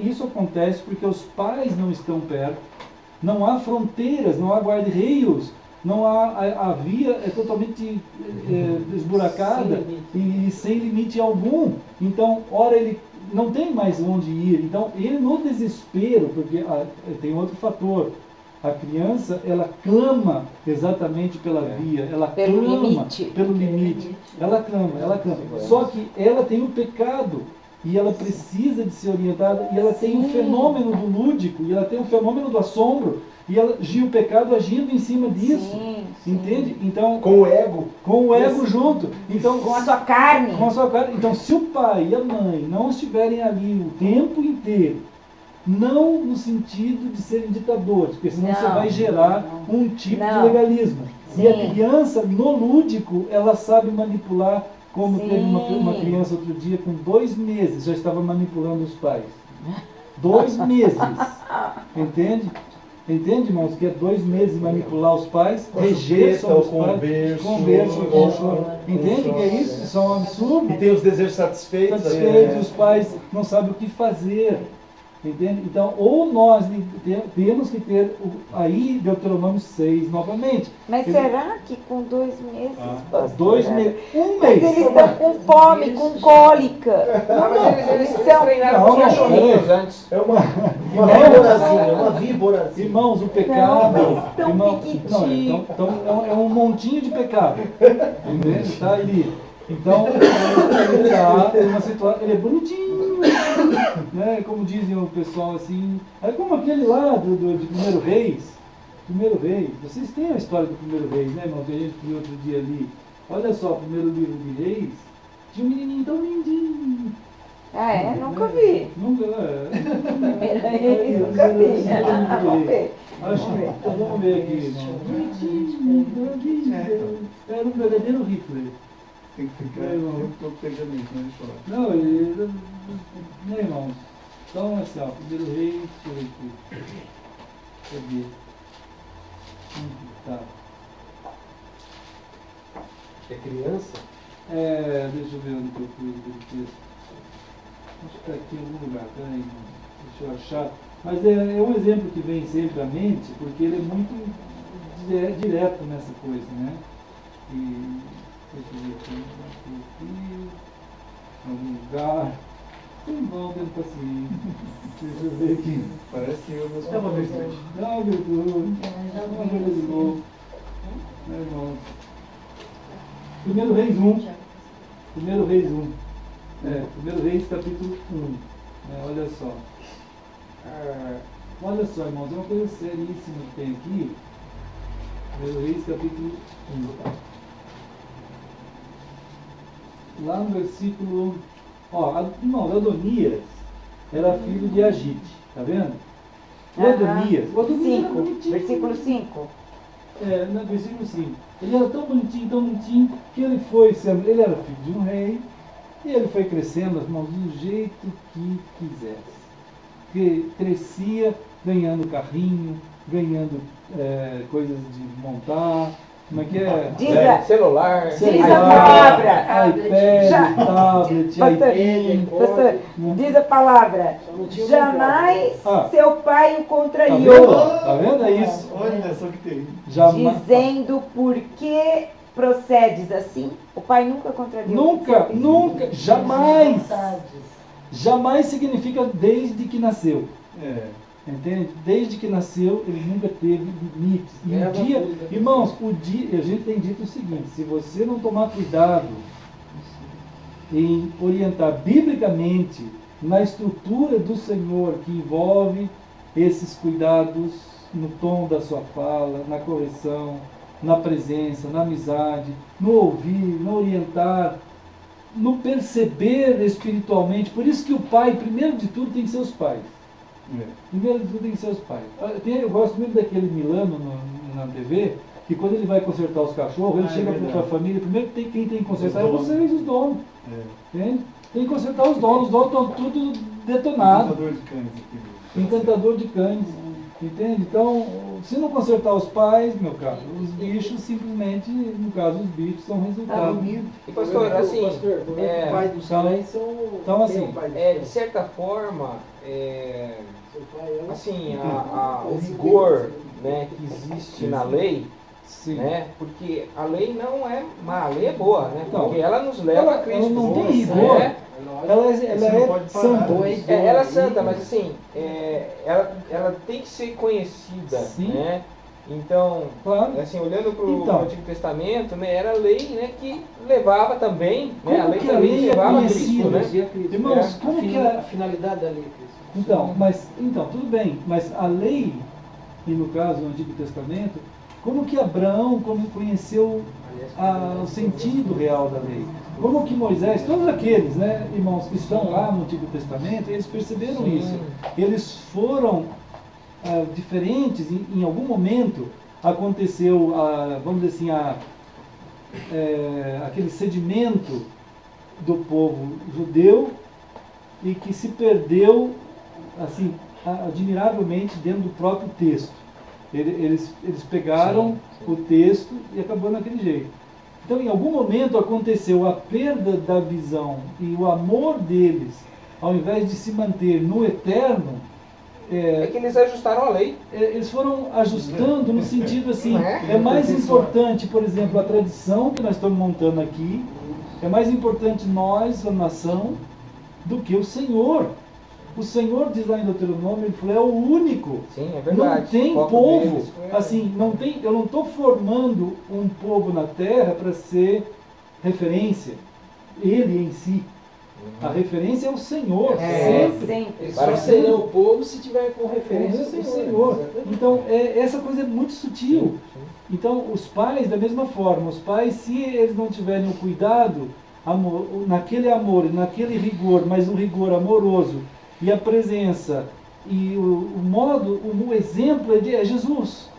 isso acontece porque os pais não estão perto, não há fronteiras, não há guarda-reios, não há, a via é totalmente esburacada e sem limite algum. Então, ora ele não tem mais onde ir. Então, ele no desespero, porque tem outro fator, a criança, ela clama exatamente pela via, ela Pelo clama limite. pelo limite. Ela clama, ela clama. Só que ela tem o pecado e ela precisa de ser orientada e ela tem o fenômeno do lúdico e ela tem o fenômeno do assombro e o pecado agindo em cima disso. Sim. Entende? Então, Com o ego. com o ego junto. Então, Com a sua carne. com a sua cara. Então, se o pai e a mãe não estiverem ali o tempo inteiro, não no sentido de serem ditadores, porque senão Não, você vai gerar um tipo de não. legalismo. E a Sim. criança, no lúdico, ela sabe manipular, como Sim. teve uma criança outro dia, com 2 meses, já estava manipulando os pais. 2 meses. Entende? Entende, irmãos, que é 2 meses manipular os pais, reger sobre os pais, converso, entende que é isso? Isso é um absurdo. E tem os desejos satisfeitos. Satisfeitos, os pais não sabem o que fazer. Entende? Então, ou nós temos que ter aí Deuteronômio 6 novamente. Mas será que com 2 meses? pastor? 2 meses. 1 Mas mês. eles estão com fome, com cólica. Eles são- treinaram Não, com os não, cachorrinhos peraí. antes. É uma víborazinha, uma víborazinha. Irmãos, o pecado. Tão Irmão, pequitinho. não, então, é um montinho de pecado. Entende? Está ali. Então, ele está numa situação. Ele é bonitinho. Né? Como dizem o pessoal assim. É como aquele lá de Primeiro Reis. Primeiro Reis. Vocês têm a história do Primeiro Reis, né, irmão? Que a gente viu outro dia ali. Olha só, o primeiro livro de Reis. Tinha um menininho tão lindinho. Ah, é? Nunca vi. Nunca. Primeira vez, nunca vi. Vamos ver. Acho que vamos ver aqui, irmão. Era um verdadeiro Hitler. Tem que ficar o tempo todo pegando isso, né? Chorar. Não, ele. Né, irmãos? Então, assim, ó, primeiro rei, deixa eu ver aqui. Cadê? Onde tá? que é criança. Deixa eu ver onde que eu pus aquele texto. Acho que está aqui em algum lugar, peraí, deixa eu achar. Mas é um exemplo que vem sempre à mente, porque ele é muito direto nessa coisa, né? E deixa eu ver aqui, em algum lugar. Tem bom, tendo paciência. Deixa eu ver aqui. Parece eu meus É uma virtude. É uma virtude. É uma coisa de louco. Irmão. 1 Reis 1. 1 Reis 1. 1 Reis capítulo 1. Olha só. Olha só, irmãos, é uma coisa seríssima que tem aqui. 1 Reis capítulo 1. Lá no versículo. Irmãos, Adonias era filho de Agite, tá vendo? O Adonias era 5, bonitinho. versículo 5. No versículo 5. Ele era tão bonitinho, que ele era filho de um rei, e ele foi crescendo, irmãos, do jeito que quisesse. Que crescia ganhando carrinho, ganhando coisas de montar. Como é que é? Celular. Diz a palavra. iPad, tablet, Pastor, diz a palavra. Jamais seu pai o contrariou, Tá vendo? É isso. Olha só que tem. dizendo por que procedes assim. O pai nunca contrariou. Nunca, jamais. Jamais significa desde que nasceu. Entende? Desde que nasceu, ele nunca teve limites. E um dia, irmãos, a gente tem dito o seguinte: se você não tomar cuidado em orientar biblicamente na estrutura do Senhor, que envolve esses cuidados no tom da sua fala, na correção, na presença, na amizade, no ouvir, no orientar, no perceber espiritualmente. Por isso que o pai, primeiro de tudo, tem que ser os pais. Primeiro de tudo tem que ser os pais. Eu gosto muito daquele Milano na TV, que quando ele vai consertar os cachorros, ele chega para a família, primeiro quem tem que consertar é vocês, os donos. Entende? Tem que consertar os donos estão tudo detonados. Encantador de cães aqui. Encantador de cães. Entende? Então, se não consertar os pais, meu caro, os bichos simplesmente, no caso, os bichos são resultado. E pastor, assim, O pai dos cães são. Então, assim, tem o pai dos de cães. certa forma, Seu pai é assim, o rigor, né, que existe na lei, sim. né, porque a lei não é má, a lei é boa, né, Então, porque ela nos leva a Cristo. ela não tem né? rigor. Ela Você não é pode parar. santa. Ela é santa, mas assim, ela tem que ser conhecida, Sim. né? Então, Claro. assim, olhando para o Então. Antigo Testamento, né, era a lei, né, que levava também, né, Como a lei que a também lei é levava a Cristo, conhecida? né? Irmãos, como que a finalidade da lei, Cristo? Então, tudo bem, mas a lei, e no caso do Antigo Testamento, como que Abraão conheceu o sentido real da lei? Como que Moisés, todos aqueles, né, irmãos, que estão lá no Antigo Testamento, eles perceberam isso. Eles foram diferentes, em algum momento aconteceu, vamos dizer assim, aquele sedimento do povo judeu e que se perdeu assim admiravelmente dentro do próprio texto. Eles pegaram o texto e acabou naquele jeito. Então, em algum momento aconteceu a perda da visão e o amor deles, ao invés de se manter no eterno, É que eles ajustaram a lei. eles foram ajustando no sentido assim, Não é? é mais importante, por exemplo, a tradição que nós estamos montando aqui, é mais importante nós, a nação, do que o Senhor. O Senhor diz lá em Deuteronômio, ele falou, é o único. Sim, é verdade. Não tem O foco povo, deles foi- assim, eu não estou formando um povo na terra para ser referência, ele em si. A referência é o Senhor, sempre. sempre. Eles Para só serão o povo se tiver com referência É o ao Senhor. Exatamente. Então, essa coisa é muito sutil. Então, os pais, da mesma forma, os pais, se eles não tiverem o cuidado, naquele amor, naquele rigor, mas um rigor amoroso, e a presença, e o exemplo é Jesus.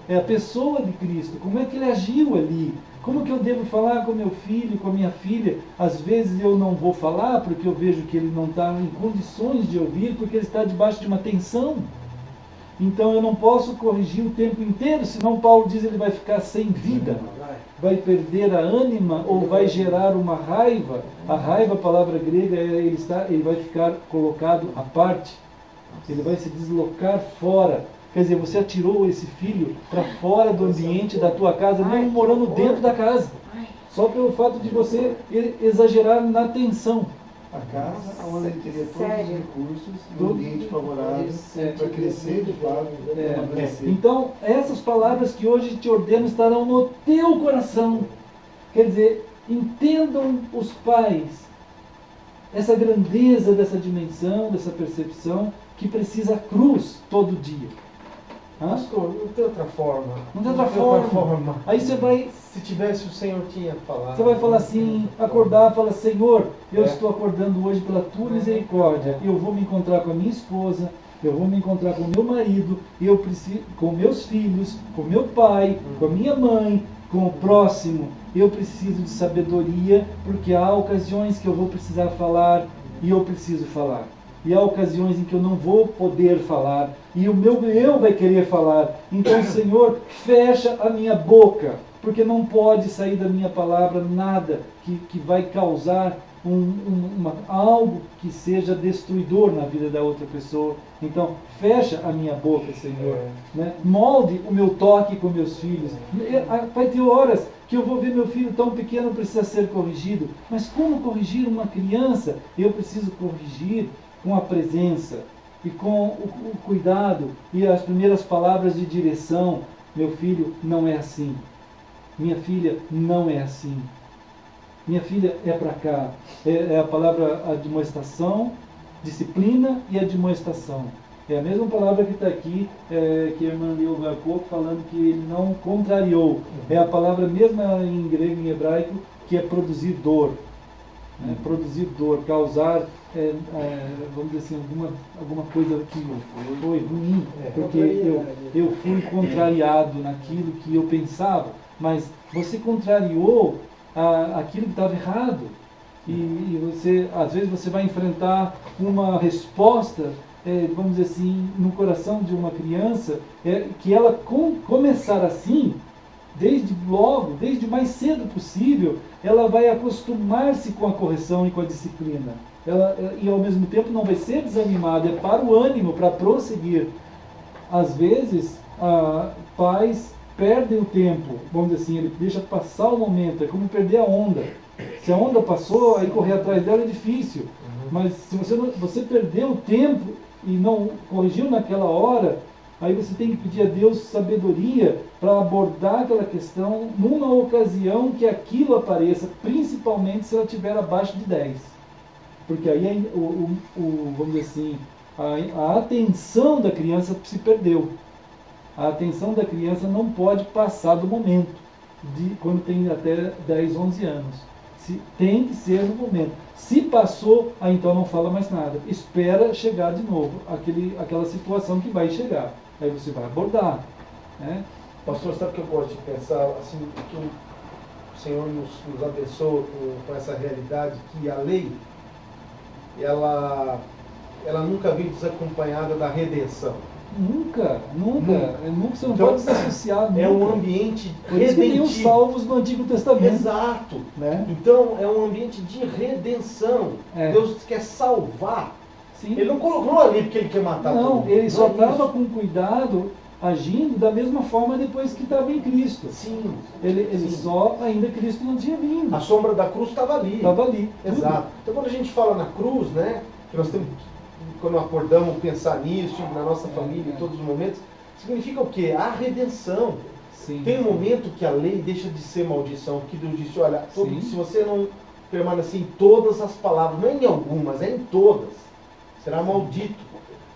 É a pessoa de Cristo. Como é que ele agiu ali? Como que eu devo falar com meu filho, com a minha filha? Às vezes eu não vou falar porque eu vejo que ele não está em condições de ouvir, porque ele está debaixo de uma tensão. Então eu não posso corrigir o tempo inteiro, senão Paulo diz que ele vai ficar sem vida, vai perder a ânima ou vai gerar uma raiva. A raiva, a palavra grega, ele vai ficar colocado à parte, ele vai se deslocar fora. Quer dizer, você atirou esse filho para fora do ambiente da tua casa, mesmo morando dentro da casa, só pelo fato de você exagerar na tensão. A casa onde ele teria todos os Sério? recursos, um ambiente favorável para crescer de fato, amadurecer. Então, essas palavras que hoje te ordeno estarão no teu coração. Quer dizer, entendam os pais essa grandeza dessa dimensão, dessa percepção, que precisa a cruz todo dia. Hã? Pastor, não tem outra forma. Não tem outra forma. Aí você vai Se tivesse, o Senhor tinha falado. Você vai falar assim, acordar, fala, Senhor, eu É. estou acordando hoje pela tua misericórdia. Eu vou me encontrar com a minha esposa, eu vou me encontrar com o meu marido, eu preciso, com meus filhos, com meu pai, com a minha mãe, com o próximo. Eu preciso de sabedoria, porque há ocasiões que eu vou precisar falar e eu preciso falar. E há ocasiões em que eu não vou poder falar, e o meu eu vai querer falar. Então, Senhor, fecha a minha boca, porque não pode sair da minha palavra nada que vai causar algo que seja destruidor na vida da outra pessoa. Então, fecha a minha boca, Senhor. Né? Molde o meu toque com meus filhos. Vai ter horas que eu vou ver meu filho tão pequeno, precisa ser corrigido. Mas como corrigir uma criança? Eu preciso corrigir com a presença e com o cuidado e as primeiras palavras de direção. Meu filho, não é assim. Minha filha, não é assim. Minha filha, é para cá. É a palavra admoestação, disciplina e admoestação. É a mesma palavra que está aqui, que a irmã leu há pouco, falando que ele não contrariou. É a palavra mesma em grego e em hebraico, que é produzir dor. Produzir dor, causar, vamos dizer assim, alguma coisa que foi ruim, porque eu fui contrariado naquilo que eu pensava, mas você contrariou aquilo que estava errado, e você, às vezes você vai enfrentar uma resposta, vamos dizer assim, no coração de uma criança, que ela começar assim, desde o mais cedo possível, ela vai acostumar-se com a correção e com a disciplina. E ao mesmo tempo não vai ser desanimada, é para o ânimo, para prosseguir. Às vezes, pais perdem o tempo, vamos dizer assim, ele deixa passar o momento, é como perder a onda. Se a onda passou, aí correr atrás dela é difícil. Mas se você perdeu o tempo e não corrigiu naquela hora, aí você tem que pedir a Deus sabedoria para abordar aquela questão numa ocasião que aquilo apareça, principalmente se ela estiver abaixo de 10. Porque aí, vamos dizer assim, a atenção da criança se perdeu. A atenção da criança não pode passar do momento, quando tem até 10, 11 anos. Tem que ser no momento. Se passou, aí então não fala mais nada. Espera chegar de novo aquela situação que vai chegar. Aí você vai abordar. Né? Pastor, sabe o que eu gosto de pensar? Assim, que o Senhor nos abençoa com essa realidade, que a lei, ela nunca vem desacompanhada da redenção. Nunca você não Então, pode desassociar. É nunca. um ambiente Por isso que tem os redentivo. salvos no Antigo Testamento. Exato. Né? Então, é um ambiente de redenção. Deus quer salvar. Sim. Ele não colocou ali porque ele quer matar todo Não, mundo. ele só é estava isso. com cuidado, agindo da mesma forma depois que estava em Cristo. Sim. Ele Sim. só, ainda Cristo não tinha vindo. A sombra da cruz estava ali. Estava ali. Exato. Então, quando a gente fala na cruz, né, que nós temos, quando acordamos, pensar nisso, na nossa família, em todos os momentos, significa o quê? A redenção. Sim. Tem um momento que a lei deixa de ser maldição, que Deus disse, olha, Sim. se você não permanecer em todas as palavras, não é em algumas, é em todas, será maldito.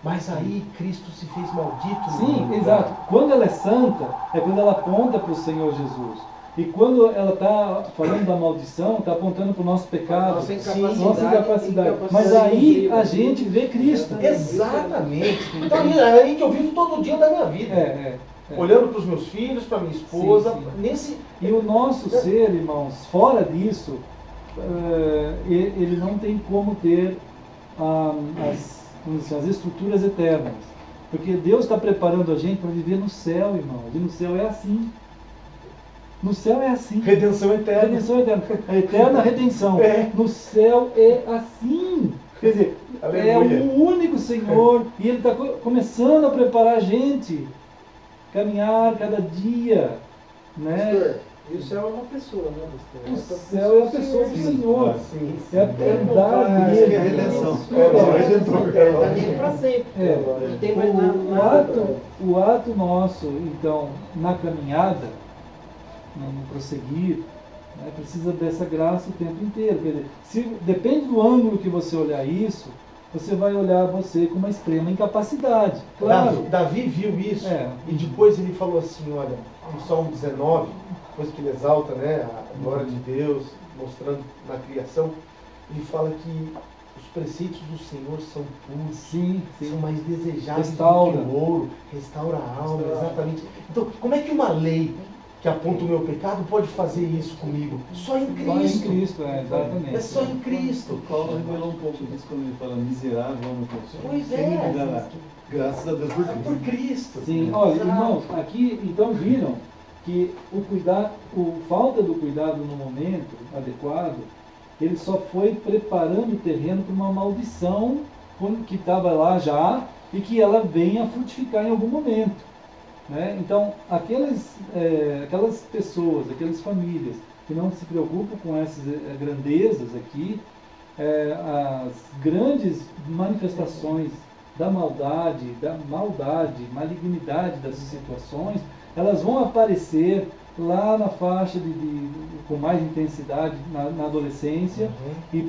Mas aí Cristo se fez maldito. no Sim, lugar. exato. Quando ela é santa, é quando ela aponta para o Senhor Jesus. E quando ela está falando da maldição, está apontando para o nosso pecado, Nossa incapacidade, nossa incapacidade. incapacidade Mas de aí cumprir, a gente vê Cristo. Exatamente. Então é aí que eu vivo todo dia da minha vida. É. Olhando para os meus filhos, para minha esposa, Sim, sim. nesse. E o nosso ser, irmãos, fora disso, ele não tem como ter as estruturas eternas. Porque Deus está preparando a gente para viver no céu, irmãos. E no céu é assim. No céu é assim. Redenção eterna. Redenção eterna. A eterna redenção. É. No céu é assim. Quer dizer, é Aleluia. um único Senhor. E Ele está começando a preparar a gente. Caminhar cada dia. Né? Pastor, e o céu é uma pessoa, né, pastor? O céu é a pessoa do Senhor. Sim, É a verdade Isso que dele. é redenção. É, Redentor. Está vindo para sempre. É. Não tem mais nada. O ato nosso, então, na caminhada, no prosseguir, né, precisa dessa graça o tempo inteiro. Quer dizer, depende do ângulo que você olhar isso, você vai olhar você com uma extrema incapacidade. Claro. Davi viu isso É. e depois ele falou assim, olha, no Salmo 19, depois que ele exalta, né, a glória de Deus, mostrando na criação, ele fala que os preceitos do Senhor são puros, Sim, são sim. mais desejáveis Restaura. do que o ouro, restaura a alma, exatamente. Então, como é que uma lei que aponta o meu pecado pode fazer isso comigo? Só em Só em Cristo. Cristo, exatamente. É só em Cristo. Paulo revelou um pouco disso quando ele fala miserável homem que eu sou. Pois Quem me é. dará? Graças a Deus por É Cristo. por Cristo. Sim, olha, irmãos, aqui então viram que falta do cuidado no momento adequado, ele só foi preparando o terreno para uma maldição que estava lá já e que ela venha a frutificar em algum momento. Né? Então, aquelas pessoas, aquelas famílias que não se preocupam com essas grandezas aqui, as grandes manifestações da maldade, malignidade das situações, elas vão aparecer lá na faixa com mais intensidade na adolescência e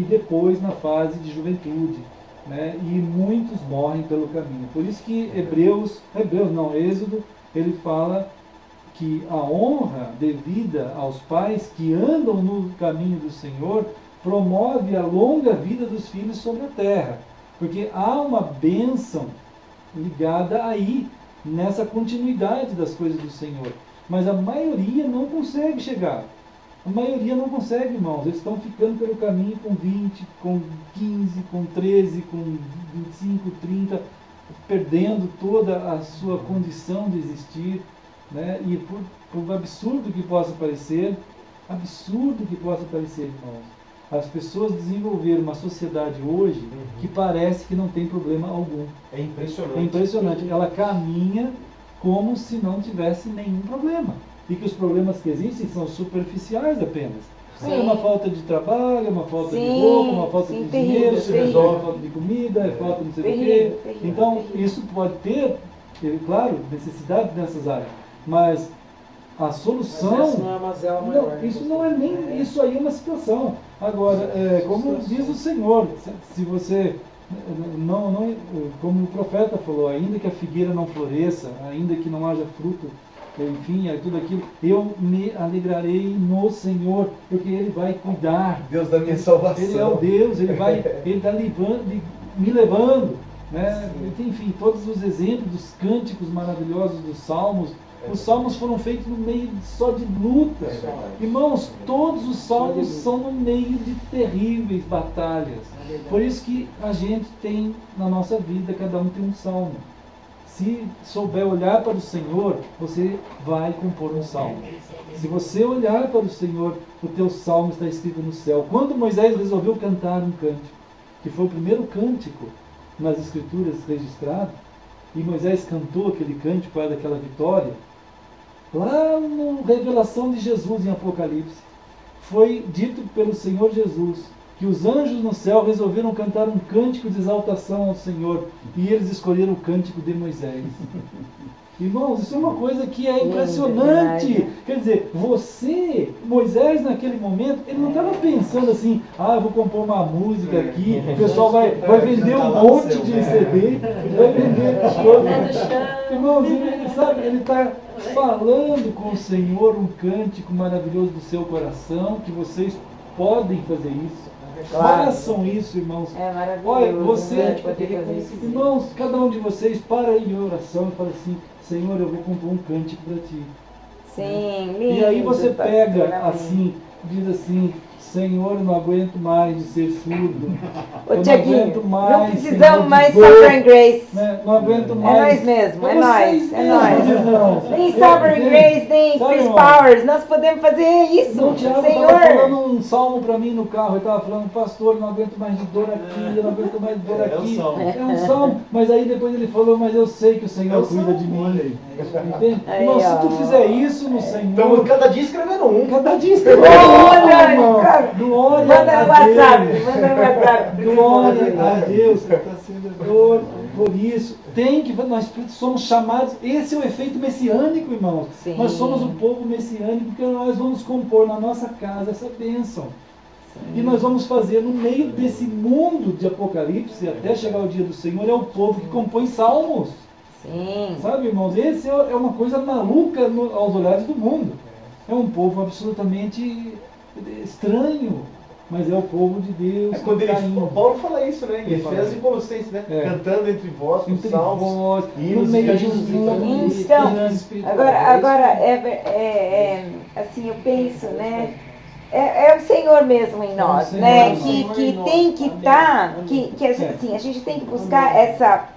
depois na fase de juventude. Né? E muitos morrem pelo caminho. Por isso que Êxodo, ele fala que a honra devida aos pais que andam no caminho do Senhor promove a longa vida dos filhos sobre a terra. Porque há uma bênção ligada aí, nessa continuidade das coisas do Senhor. Mas a maioria não consegue chegar. A maioria não consegue, irmãos. Eles estão ficando pelo caminho com 20, com 15, com 13, com 25, 30, perdendo toda a sua condição de existir. Né? E por absurdo que possa parecer, irmãos, as pessoas desenvolveram uma sociedade hoje que parece que não tem problema algum. É impressionante. É impressionante. Ela caminha como se não tivesse nenhum problema. E que os problemas que existem são superficiais apenas. É uma falta de trabalho, é uma falta de roupa, uma falta de dinheiro, é uma falta de comida, é falta de não sei o quê. Então, isso pode ter, claro, necessidade nessas áreas. Mas a solução... Mas essa não é uma zela maior. Não, isso não é nem... Isso aí é uma situação. Agora, como diz o Senhor, se você... como o profeta falou, ainda que a figueira não floresça, ainda que não haja fruto, enfim, tudo aquilo, eu me alegrarei no Senhor, porque Ele vai cuidar. Deus da minha salvação. Ele é o Deus, Ele está me levando. Né? Enfim, todos os exemplos dos cânticos maravilhosos dos Salmos. Os Salmos foram feitos no meio só de luta. Irmãos, todos os Salmos são no meio de terríveis batalhas. Por isso que a gente tem na nossa vida, cada um tem um Salmo. Se souber olhar para o Senhor, você vai compor um salmo. Se você olhar para o Senhor, o teu salmo está escrito no céu. Quando Moisés resolveu cantar um cântico, que foi o primeiro cântico nas Escrituras registrado, e Moisés cantou aquele cântico daquela vitória, lá na revelação de Jesus em Apocalipse, foi dito pelo Senhor Jesus que os anjos no céu resolveram cantar um cântico de exaltação ao Senhor, e eles escolheram o cântico de Moisés. Irmãos, isso é uma coisa que é impressionante. Quer dizer, Moisés naquele momento, ele não estava pensando assim, eu vou compor uma música aqui, o pessoal vai vender um monte de CD, vai vender todo. Irmãos, ele está falando com o Senhor um cântico maravilhoso do seu coração, que vocês podem fazer isso. Façam isso, irmãos. É maravilhoso. Olha, Irmãos, cada um de vocês para em oração e fala assim, Senhor, eu vou compor um cântico para ti. sim, lindo, E aí você pega pastor, assim, diz assim, Senhor, eu não aguento mais de ser surdo. Ô Eu não Tiaguinho, aguento mais, não Senhor, precisamos de mais dor, Sovereign Grace. né? Não aguento É mais. nós mesmo, é Vocês nós, é mesmos, nós. irmãos. Nem Sovereign Grace, nem Sabe, Chris irmão? Powers, nós podemos fazer isso, O Tiago estava falando Senhor. um salmo para mim no carro, ele estava falando, pastor, eu não aguento mais de dor aqui, eu não aguento mais de dor É aqui. um salmo. É um salmo, mas aí depois ele falou, mas eu sei que o Senhor cuida de mim. Entende? Aí, Irmão, se tu ó. fizer isso no Senhor, Então, cada dia escrevendo um. cada dia Ô, Dani, irmão, cara, glória manda a no WhatsApp, Deus. manda no WhatsApp. Glória a Deus. Está sendo Por isso, nós somos chamados, esse é o efeito messiânico, irmãos. Sim. Nós somos o povo messiânico, porque nós vamos compor na nossa casa essa bênção. E nós vamos fazer no meio desse mundo de Apocalipse, até chegar o dia do Senhor, é o povo que compõe salmos. Sim. Sabe, irmãos? Esse é uma coisa maluca aos olhares do mundo. É um povo absolutamente estranho, mas é o povo de Deus. É quando que ele, tá indo. o Paulo fala isso, né? Em Ele fala. Efésios e Colossenses, né? É. Cantando entre vós, com Entre salmos, vós, no hinos e meio de cantos espirituais. Então, agora assim, eu penso, né? É o Senhor mesmo em nós, Senhor, né? é o Que tem que estar, assim, a gente tem que buscar essa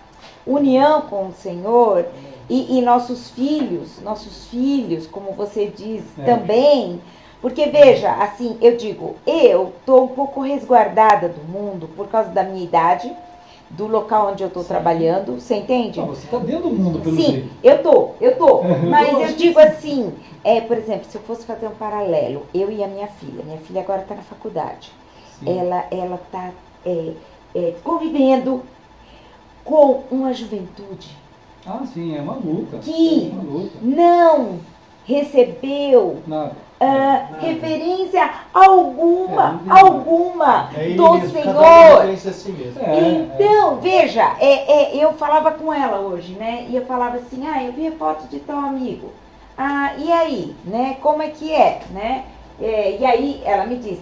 união com o Senhor e nossos filhos, como você diz, também. Porque veja, assim, eu digo, eu estou um pouco resguardada do mundo por causa da minha idade, do local onde eu estou trabalhando, você entende? Não, você está dentro do mundo, pelo Sim, jeito. eu tô. Mas Eu eu acho que digo assim, por exemplo, se eu fosse fazer um paralelo, eu e a minha filha agora está na faculdade. Sim. Ela está convivendo com uma juventude Ah, sim, é uma luta. que É uma luta. não recebeu Nada. referência alguma É ele do mesmo, cada um Senhor. referência a si mesmo. Então, veja, eu falava com ela hoje, né? E eu falava assim, eu vi a foto de tal amigo. E aí, né? Como é que é, né? E aí ela me diz,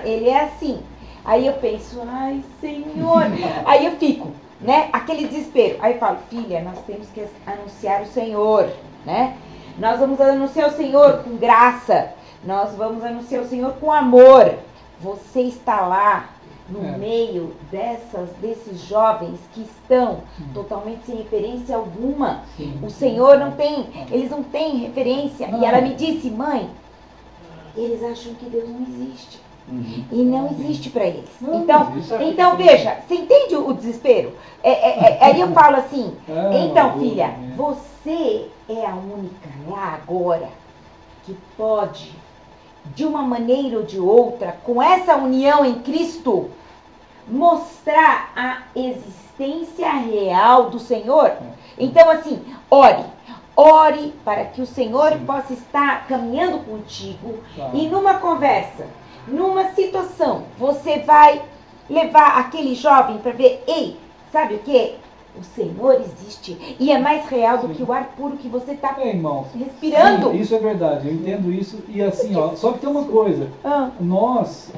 ele é assim. Aí eu penso, ai, Senhor. Aí eu fico, né? Aquele desespero. Aí eu falo, filha, nós temos que anunciar o Senhor, né? Nós vamos anunciar o Senhor com graça. Nós vamos anunciar o Senhor com amor. Você está lá no meio desses jovens que estão totalmente sem referência alguma. Sim. O Senhor eles não têm referência. E ela me disse, mãe, eles acham que Deus não existe. E não existe para eles. Não existe. Então veja, você entende o desespero? Aí eu falo assim, então uma filha, boa, né? você é a única lá agora que pode, de uma maneira ou de outra, com essa união em Cristo, mostrar a existência real do Senhor. Então assim, ore para que o Senhor possa estar caminhando contigo e numa conversa, numa situação, você vai levar aquele jovem para ver, ei, sabe o que? O Senhor existe e é mais real do que o ar puro que você está Irmãos, respirando. sim, isso é verdade, eu entendo isso. E assim, só que tem uma coisa, nós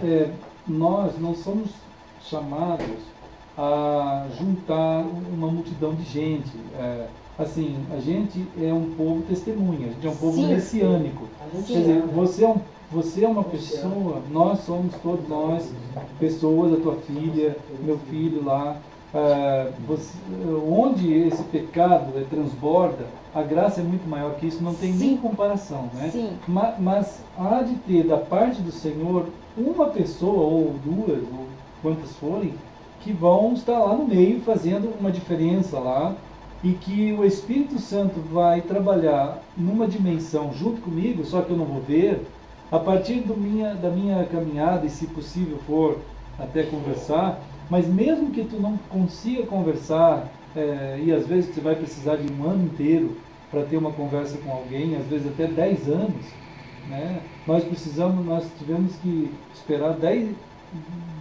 não somos chamados a juntar uma multidão de gente. Assim, a gente é um povo testemunha, a gente é um povo messiânico. Quer dizer, você é uma pessoa, nós somos todos nós, pessoas, a tua filha, meu filho lá. Onde esse pecado transborda, a graça é muito maior que isso, não tem nem comparação, né? Sim. Mas há de ter da parte do Senhor uma pessoa ou duas, ou quantas forem, que vão estar lá no meio fazendo uma diferença lá, e que o Espírito Santo vai trabalhar numa dimensão junto comigo, só que eu não vou ver, a partir da minha caminhada, e se possível for até conversar, mas mesmo que tu não consiga conversar, e às vezes você vai precisar de um ano inteiro para ter uma conversa com alguém, às vezes até 10 anos, né? Nós tivemos que esperar desde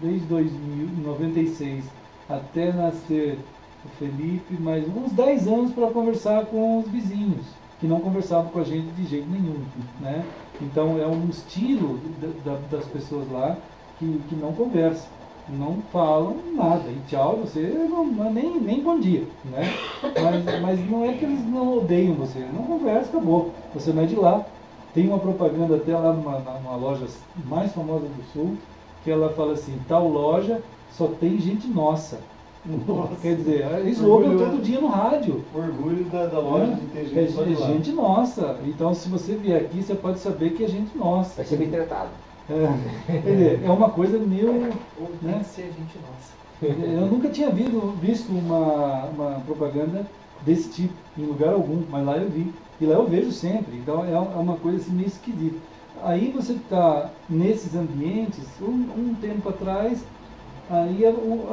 1996 até nascer o Felipe, mais uns 10 anos para conversar com os vizinhos, que não conversavam com a gente de jeito nenhum, né? Então é um estilo das pessoas lá que não conversam, não falam nada, e tchau, você não nem bom dia, né? Mas não é que eles não odeiam você, não conversa, acabou, você não é de lá, Tem uma propaganda até lá numa loja mais famosa do Sul, que ela fala assim, tal loja só tem gente nossa. Nossa. Quer dizer, eles ouvem Orgulho, todo dia no rádio. Orgulho da loja de ter gente só de lá. Gente nossa. Então, se você vier aqui, você pode saber que é gente nossa. Vai ser bem tratado. Quer dizer, é uma coisa meio... Ou né? tem que ser gente nossa. Eu nunca tinha visto uma propaganda desse tipo, em lugar algum, mas lá eu vi. E lá eu vejo sempre. Então, é uma coisa assim, meio esquisita. Aí você está nesses ambientes, um tempo atrás, aí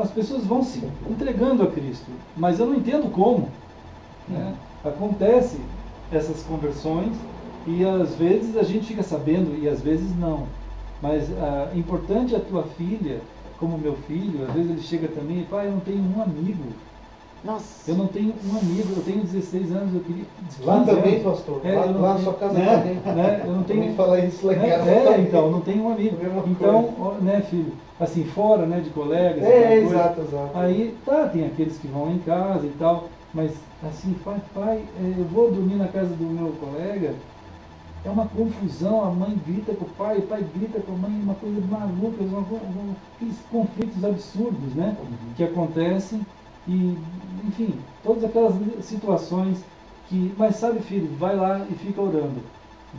as pessoas vão se entregando a Cristo. Mas eu não entendo como. Né? Acontece essas conversões e às vezes a gente fica sabendo e às vezes não. Mas importante a tua filha, como meu filho, às vezes ele chega também e pai, eu não tenho um amigo. Nossa. Eu não tenho um amigo, eu tenho 16 anos, eu queria... 15 Lá também, anos. pastor. É, Lá eu não na tenho- sua casa né? também. Né? Eu não tenho... Me fala isso lá em casa É, também. então, não tenho um amigo. Mesma Então, coisa. ó, né, filho, assim, fora, né, de colegas, É, aquela coisa. exato. Aí, tá, tem aqueles que vão em casa e tal, mas, assim, pai, eu vou dormir na casa do meu colega, é uma confusão, a mãe grita com o pai grita com a mãe, uma coisa maluca, aqueles conflitos absurdos, né, que acontecem, e, enfim, todas aquelas situações que, mas sabe, filho, vai lá e fica orando,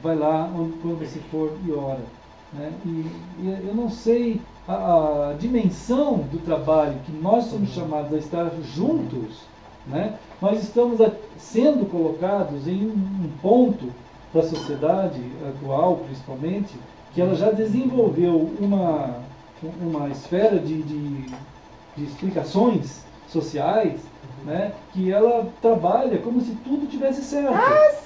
vai lá quando você for e ora. Né? E eu não sei a dimensão do trabalho que nós somos chamados a estar juntos, né? Nós estamos sendo colocados em um ponto da sociedade atual, principalmente, que ela já desenvolveu uma esfera de explicações sociais, né? Que ela trabalha como se tudo tivesse certo.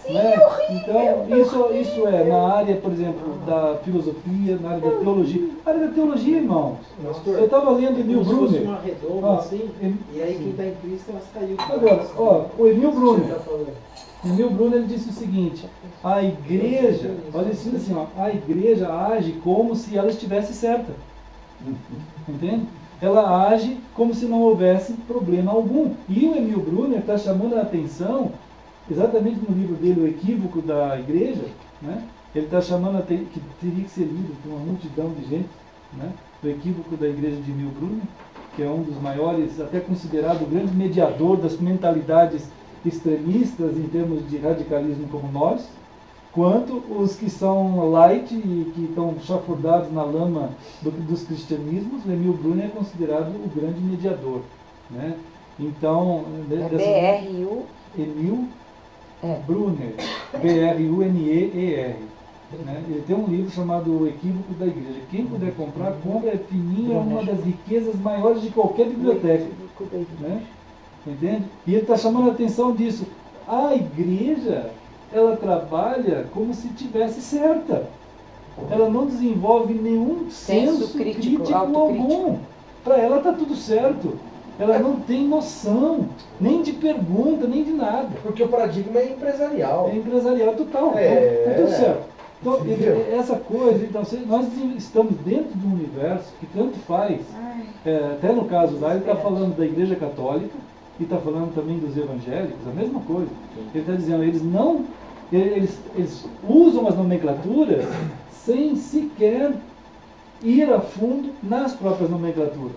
Sim, né? horrível, Então, isso é na área, por exemplo, da filosofia, na área da teologia. Na área da teologia, irmãos. Pastor, Eu estava lendo Emil como se fosse Brunner. uma redoma Ó, assim, e aí quem está em Cristo, ela saiu. Agora, ó, o Emil Brunner. Você tá falando. Emil Brunner ele disse o seguinte: a igreja, olha isso assim, ó, a igreja age como se ela estivesse certa. Entende? Ela age como se não houvesse problema algum. E o Emil Brunner está chamando a atenção, exatamente no livro dele, O Equívoco da Igreja, né? Ele está chamando a atenção, que teria que ser lido por uma multidão de gente, né? O Equívoco da Igreja de Emil Brunner, que é um dos maiores, até considerado o grande mediador das mentalidades extremistas em termos de radicalismo como nós, quanto os que são light e que estão chafurdados na lama dos cristianismos. O Emil Brunner é considerado o grande mediador. Né? Então, BRU. Emil É. Brunner, Brunner. Né? Ele tem um livro chamado O Equívoco da Igreja. Quem puder comprar, compra, é fininho, é uma das riquezas maiores de qualquer biblioteca. Né? Entende? E ele está chamando a atenção disso. A igreja, ela trabalha como se tivesse certa. Ela não desenvolve nenhum senso crítico algum. Para ela está tudo certo. Ela não tem noção, nem de pergunta, nem de nada. Porque o paradigma é empresarial. É empresarial total. É. Então, tudo certo. Então, Entendeu? essa coisa, então, nós estamos dentro de um universo que tanto faz. Até no caso lá, ele está falando da Igreja Católica e está falando também dos evangélicos, a mesma coisa. Ele está dizendo, eles usam as nomenclaturas sem sequer ir a fundo nas próprias nomenclaturas.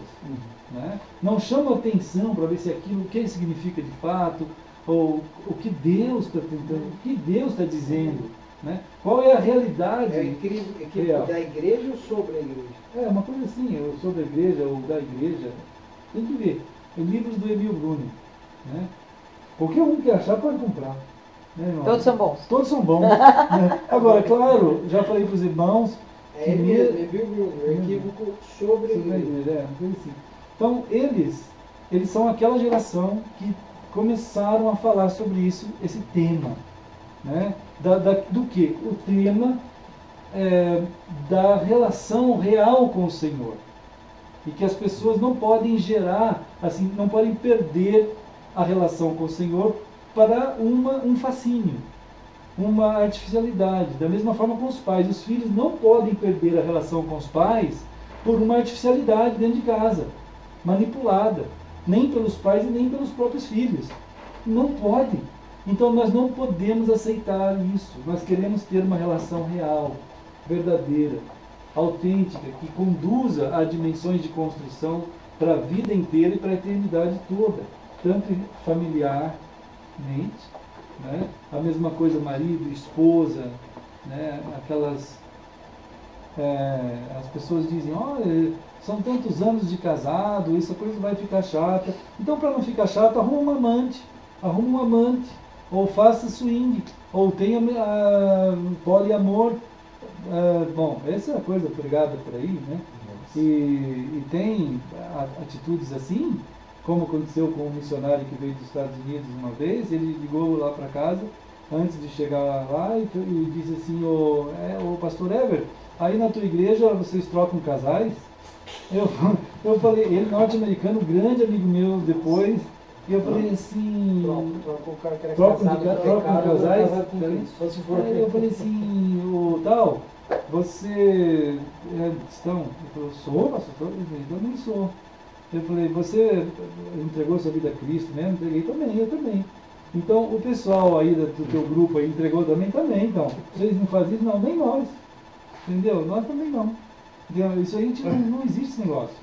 Né? Não chamam atenção para ver se aquilo, o que significa de fato, ou o que Deus está tentando, o que Deus está dizendo. Né? Qual é a realidade? É equívoco real? da igreja ou sobre a igreja? É uma coisa assim, ou sobre a igreja, ou da igreja. Tem que ver. Livros do Emil Brunner. Né? Qualquer um que achar pode comprar. Né, irmão? Todos são bons. Todos são bons. Né? Agora, claro, já falei para os irmãos. É ele mesmo, é Bill Brunner, equívoco sobre a Sobre a igreja. igreja, uma coisa assim. Então, eles são aquela geração que começaram a falar sobre isso, esse tema. Né? Do que? O tema da relação real com o Senhor. E que as pessoas não podem gerar, assim, não podem perder a relação com o Senhor para um fascínio, uma artificialidade. Da mesma forma com os pais. Os filhos não podem perder a relação com os pais por uma artificialidade dentro de casa, manipulada, nem pelos pais e nem pelos próprios filhos. Não pode. Então nós não podemos aceitar isso. Nós queremos ter uma relação real, verdadeira, autêntica, que conduza a dimensões de construção para a vida inteira e para a eternidade toda, tanto familiarmente, né? A mesma coisa marido, esposa, né? Aquelas as pessoas dizem, olha, são tantos anos de casado, essa coisa vai ficar chata. Então, para não ficar chato, arruma um amante, ou faça swing, ou tenha poliamor. Bom, essa é a coisa pregada por aí, né? E tem atitudes assim, como aconteceu com um missionário que veio dos Estados Unidos uma vez. Ele ligou lá para casa, antes de chegar lá, e disse assim, o pastor Ever, aí na tua igreja vocês trocam casais? Eu falei, ele norte-americano, grande amigo meu depois, e eu falei assim, Troca o cara que era troca casado, de casais? Só se for. Aí eu falei assim, o tal, você é cristão? Ele falou, sou, pastor? Eu também sou. Eu falei, você entregou sua vida a Cristo mesmo? Entreguei também, eu também. Então, o pessoal aí do teu grupo aí entregou também? Também, então. Vocês não fazem isso? Não, nem nós. Entendeu? Nós também não. Entendeu? Isso aí não existe esse negócio.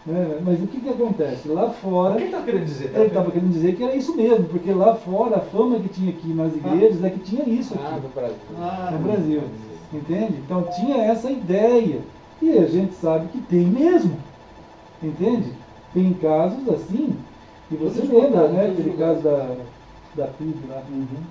Né? Mas o que acontece? Lá fora... O que ele está querendo dizer? Ele estava querendo dizer que era isso mesmo, porque lá fora a fama que tinha aqui nas igrejas é que tinha isso aqui. do Brasil. No Brasil. Entende? Então tinha essa ideia. E a gente sabe que tem mesmo. Entende? Tem casos assim, e você lembra, né? Aquele caso da PIB lá.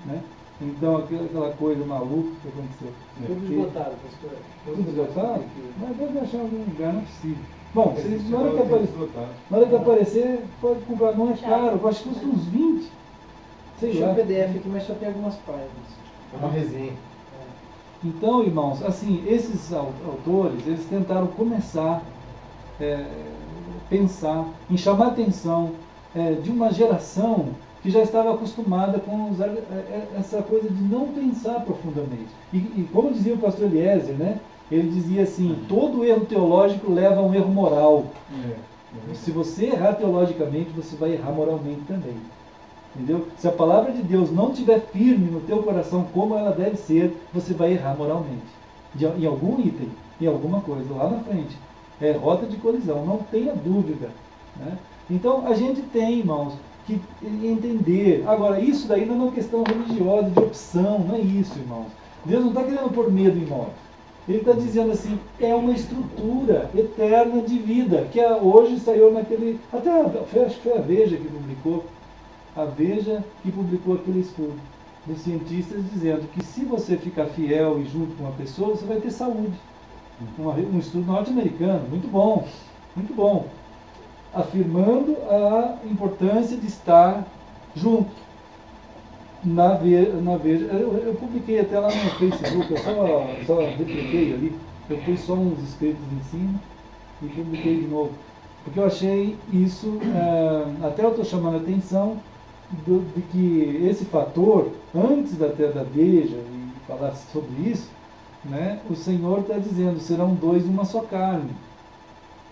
Né? Então aquela coisa maluca que aconteceu. Tudo esgotado, pastor. Tudo esgotado? Mas deve achar algum lugar, não é possível. Bom, vocês, na hora que aparecer, pode comprar, não é caro, eu acho que custa uns 20. Sei Deixa lá. o PDF aqui, mas só tem algumas páginas. É uma resenha. Então, irmãos, assim, esses autores, eles tentaram começar pensar, em chamar a atenção de uma geração que já estava acostumada com essa coisa de não pensar profundamente. E como dizia o pastor Eliezer, né? Ele dizia assim, todo erro teológico leva a um erro moral. Se você errar teologicamente, você vai errar moralmente também. Entendeu? Se a palavra de Deus não estiver firme no teu coração como ela deve ser, você vai errar moralmente. Em algum item, em alguma coisa, lá na frente. É rota de colisão, não tenha dúvida. Né? Então, a gente tem, irmãos, que entender. Agora, isso daí não é uma questão religiosa, de opção, não é isso, irmãos. Deus não está querendo pôr medo em nós. Ele está dizendo assim, é uma estrutura eterna de vida, que hoje saiu naquele... Até acho que foi a Veja que publicou. A Veja que publicou aquele estudo dos cientistas dizendo que se você ficar fiel e junto com uma pessoa, você vai ter saúde. Um estudo norte-americano, muito bom, afirmando a importância de estar junto. Na Veja, eu publiquei até lá no Facebook, eu só repliquei ali, eu pus só uns escritos em cima e publiquei de novo. Porque eu achei isso, até eu estou chamando a atenção de que esse fator, antes até da Veja e falar sobre isso, né, o Senhor está dizendo, serão dois uma só carne.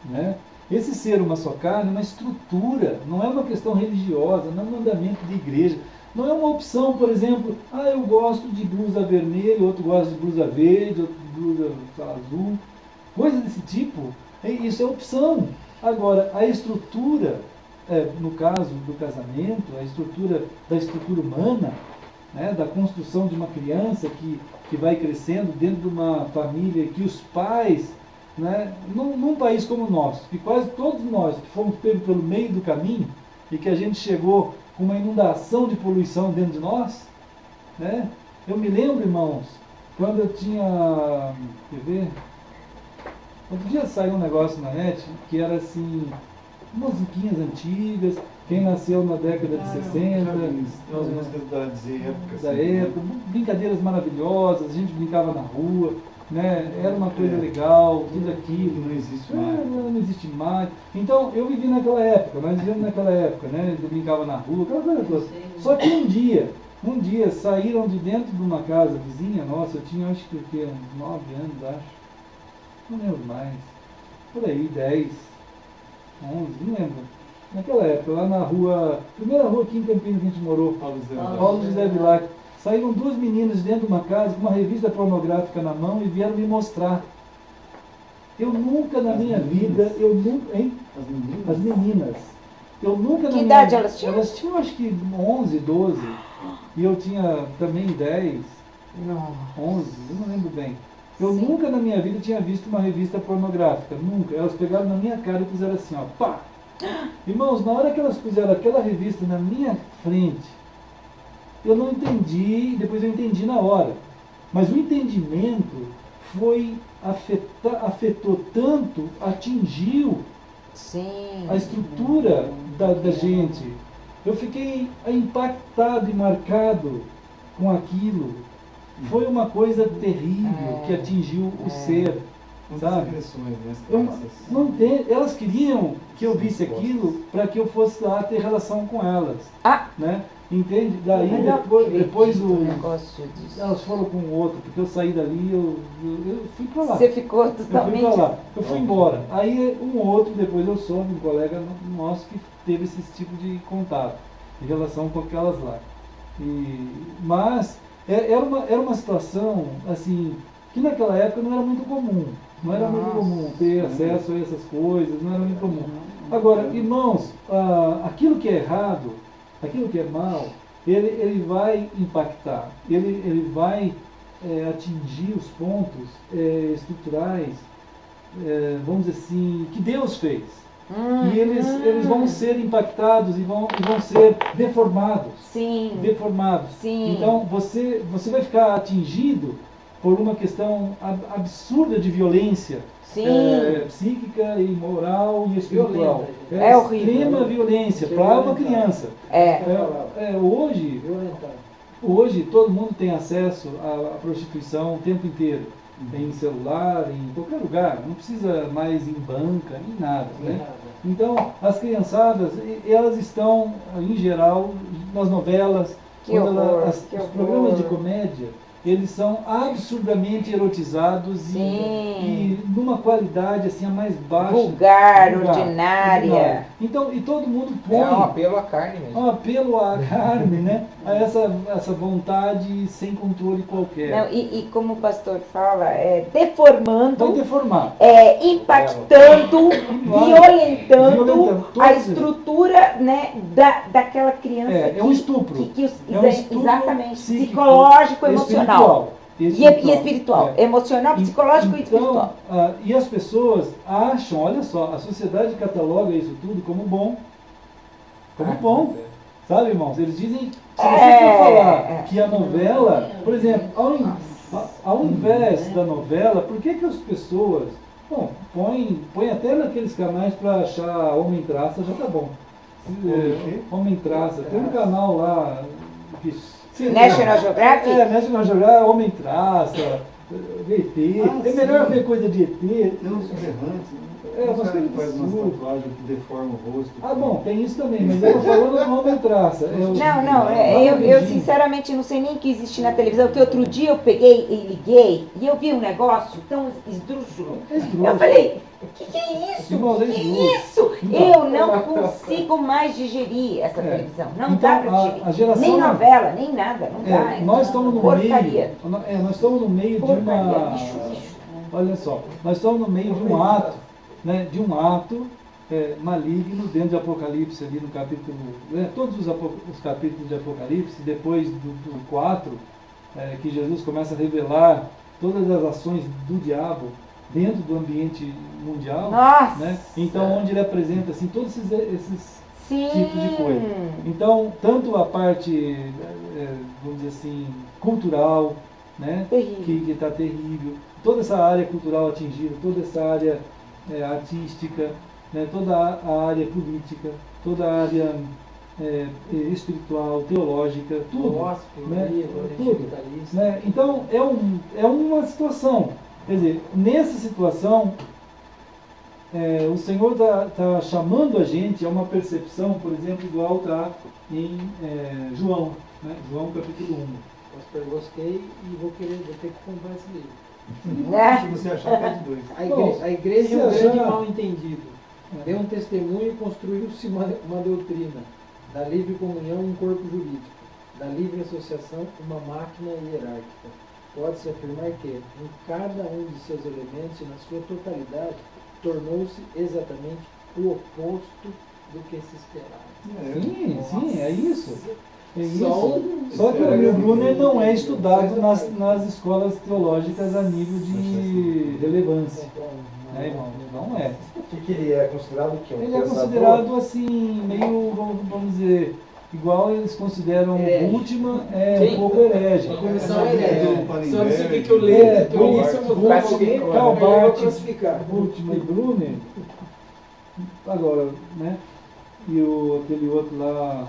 Né? Esse ser uma só carne é uma estrutura, não é uma questão religiosa, não é um mandamento de igreja. Não é uma opção, por exemplo, eu gosto de blusa vermelha, outro gosta de blusa verde, outro de blusa azul. Coisa desse tipo, isso é opção. Agora, a estrutura, no caso do casamento, a estrutura da estrutura humana, né, da construção de uma criança que vai crescendo dentro de uma família que os pais, né, num país como o nosso, que quase todos nós que fomos pegos pelo meio do caminho e que a gente chegou com uma inundação de poluição dentro de nós, né? Eu me lembro, irmãos, quando eu tinha, quer ver? Outro dia saiu um negócio na net que era assim, musiquinhas antigas, quem nasceu na década de 60, Tem umas músicas da época, brincadeiras maravilhosas, a gente brincava na rua, né? Era uma coisa legal, tudo aquilo. Não existe mais. Não existe mais. Então, eu vivi naquela época, nós vivemos naquela época, né? Eu brincava na rua, aquela coisa toda. Só que um dia saíram de dentro de uma casa vizinha nossa, eu tinha acho que uns 9 anos, acho. Não lembro mais. Por aí, 10, 11, não lembro. naquela época, lá na rua, primeira rua aqui em Campinas que a gente morou, Paulo José Vilac. Saíram duas meninas de dentro de uma casa com uma revista pornográfica na mão e vieram me mostrar. Eu nunca na minha vida, hein? As meninas. Eu nunca Que na idade minha, elas tinham? Elas tinham acho que 11, 12. E eu tinha também 10, Não. 11, eu não lembro bem. Eu nunca na minha vida tinha visto uma revista pornográfica, nunca. Elas pegaram na minha cara e puseram assim, ó, pá! Irmãos, na hora que elas puseram aquela revista na minha frente, eu não entendi, depois eu entendi na hora. Mas o entendimento foi, afetou tanto, atingiu Sim. a estrutura da gente. Eu fiquei impactado e marcado com aquilo. Foi uma coisa terrível que atingiu o ser, sabe? Não tem, elas queriam que eu visse aquilo para que eu fosse lá ter relação com elas, né? Entende? Daí depois negócio disso. elas foram com o outro, porque eu saí dali, eu fui para lá. Você ficou Eu fui totalmente. pra lá, eu fui embora. Aí um outro, depois eu soube, um colega nosso que teve esse tipo de contato em relação com aquelas lá. Mas era uma situação assim que naquela época não era muito comum. Não era muito comum ter acesso a essas coisas, não era muito comum. Agora, irmãos, aquilo que é errado, aquilo que é mal, ele vai impactar, ele vai atingir os pontos estruturais, vamos dizer assim, que Deus fez. E eles vão ser impactados e vão ser deformados. Sim. Deformados. Sim. Então você vai ficar atingido por uma questão absurda de violência. Sim. Psíquica e moral e espiritual. Violenta, É horrível. Extrema violência para uma criança. Hoje todo mundo tem acesso à prostituição o tempo inteiro. Em celular, em qualquer lugar. Não precisa mais em banca, nem nada. Né? Então, as criançadas, elas estão, em geral, nas novelas, os programas de comédia, eles são absurdamente erotizados e numa qualidade assim a mais baixa. Vulgar, ordinária. Então, e todo mundo põe. É um apelo à carne mesmo. Um apelo à carne, né? A essa vontade sem controle qualquer. Não, e como o pastor fala, deformando. Vai deformar. Impactando, violentando todos a estrutura, né, daquela criança. É um estupro. É um estupro exatamente. psíquico, Psicológico, emocional. E espiritual. Emocional, psicológico e espiritual. E as pessoas acham, olha só, a sociedade cataloga isso tudo como bom. Como bom. Sabe, irmãos? Eles dizem, se você for falar que a novela, por exemplo, ao invés da novela, por que as pessoas, põe até naqueles canais para achar homem traça, já tá bom. Homem traça. Tem um canal lá que... National Geographic? National Geographic, homem traça, ET. É melhor ver coisa de ET. Tem uns berrantes, né? Umas coisas que faz umas absurdas. tatuagens que deformam o rosto. Bom, tem isso também, mas eu tô falando do homem traça. Eu sinceramente não sei nem que existe na televisão, que outro dia eu peguei e liguei e eu vi um negócio tão esdrúxulo. Eu falei, que é isso? Que isso? Eu não consigo mais digerir essa televisão. Não dá para digerir. Nem novela, nem nada. Não dá. Nós estamos no porcaria. meio. Nós estamos no meio de uma. Olha só, nós estamos no meio de um ato, né? De um ato maligno dentro de Apocalipse, ali no capítulo. Todos os capítulos de Apocalipse, depois do 4, que Jesus começa a revelar todas as ações do diabo dentro do ambiente mundial. Nossa. Né? Então, onde ele apresenta assim, todos esses Sim. tipos de coisa. Então, tanto a parte, vamos dizer assim, cultural, né? Que está terrível, toda essa área cultural atingida, toda essa área artística, né? Toda a área política, toda a área espiritual, teológica, tudo. Né? Tudo, né? Então, é uma situação. Quer dizer, nessa situação, o Senhor está chamando a gente a uma percepção, por exemplo, igual está em João, né? João capítulo 1. Pastor, gostei e vou ter que comprar esse livro. Se você achar, pede 2. A igreja é um grande mal entendido. Deu um testemunho e construiu-se uma doutrina. Da livre comunhão, um corpo jurídico. Da livre associação, uma máquina hierárquica. Pode-se afirmar que, em cada um de seus elementos e na sua totalidade, tornou-se exatamente o oposto do que se esperava. Sim, é isso. É isso. Só Só que o Brunner não é estudado nas escolas teológicas a nível de relevância. Né, irmão? Não é. O que ele é considerado o quê? Um Ele é pensador? considerado assim, meio, vamos dizer, igual eles consideram Herege. Bultmann, Sim. um pouco herege. A comissão É, herege. é, Só não sei o que eu É, leio, que eu li, se eu Bultmann, mostrar pra alguém, eu vou Calbart, classificar. Bultmann e Brunner. Agora, né? E aquele outro lá.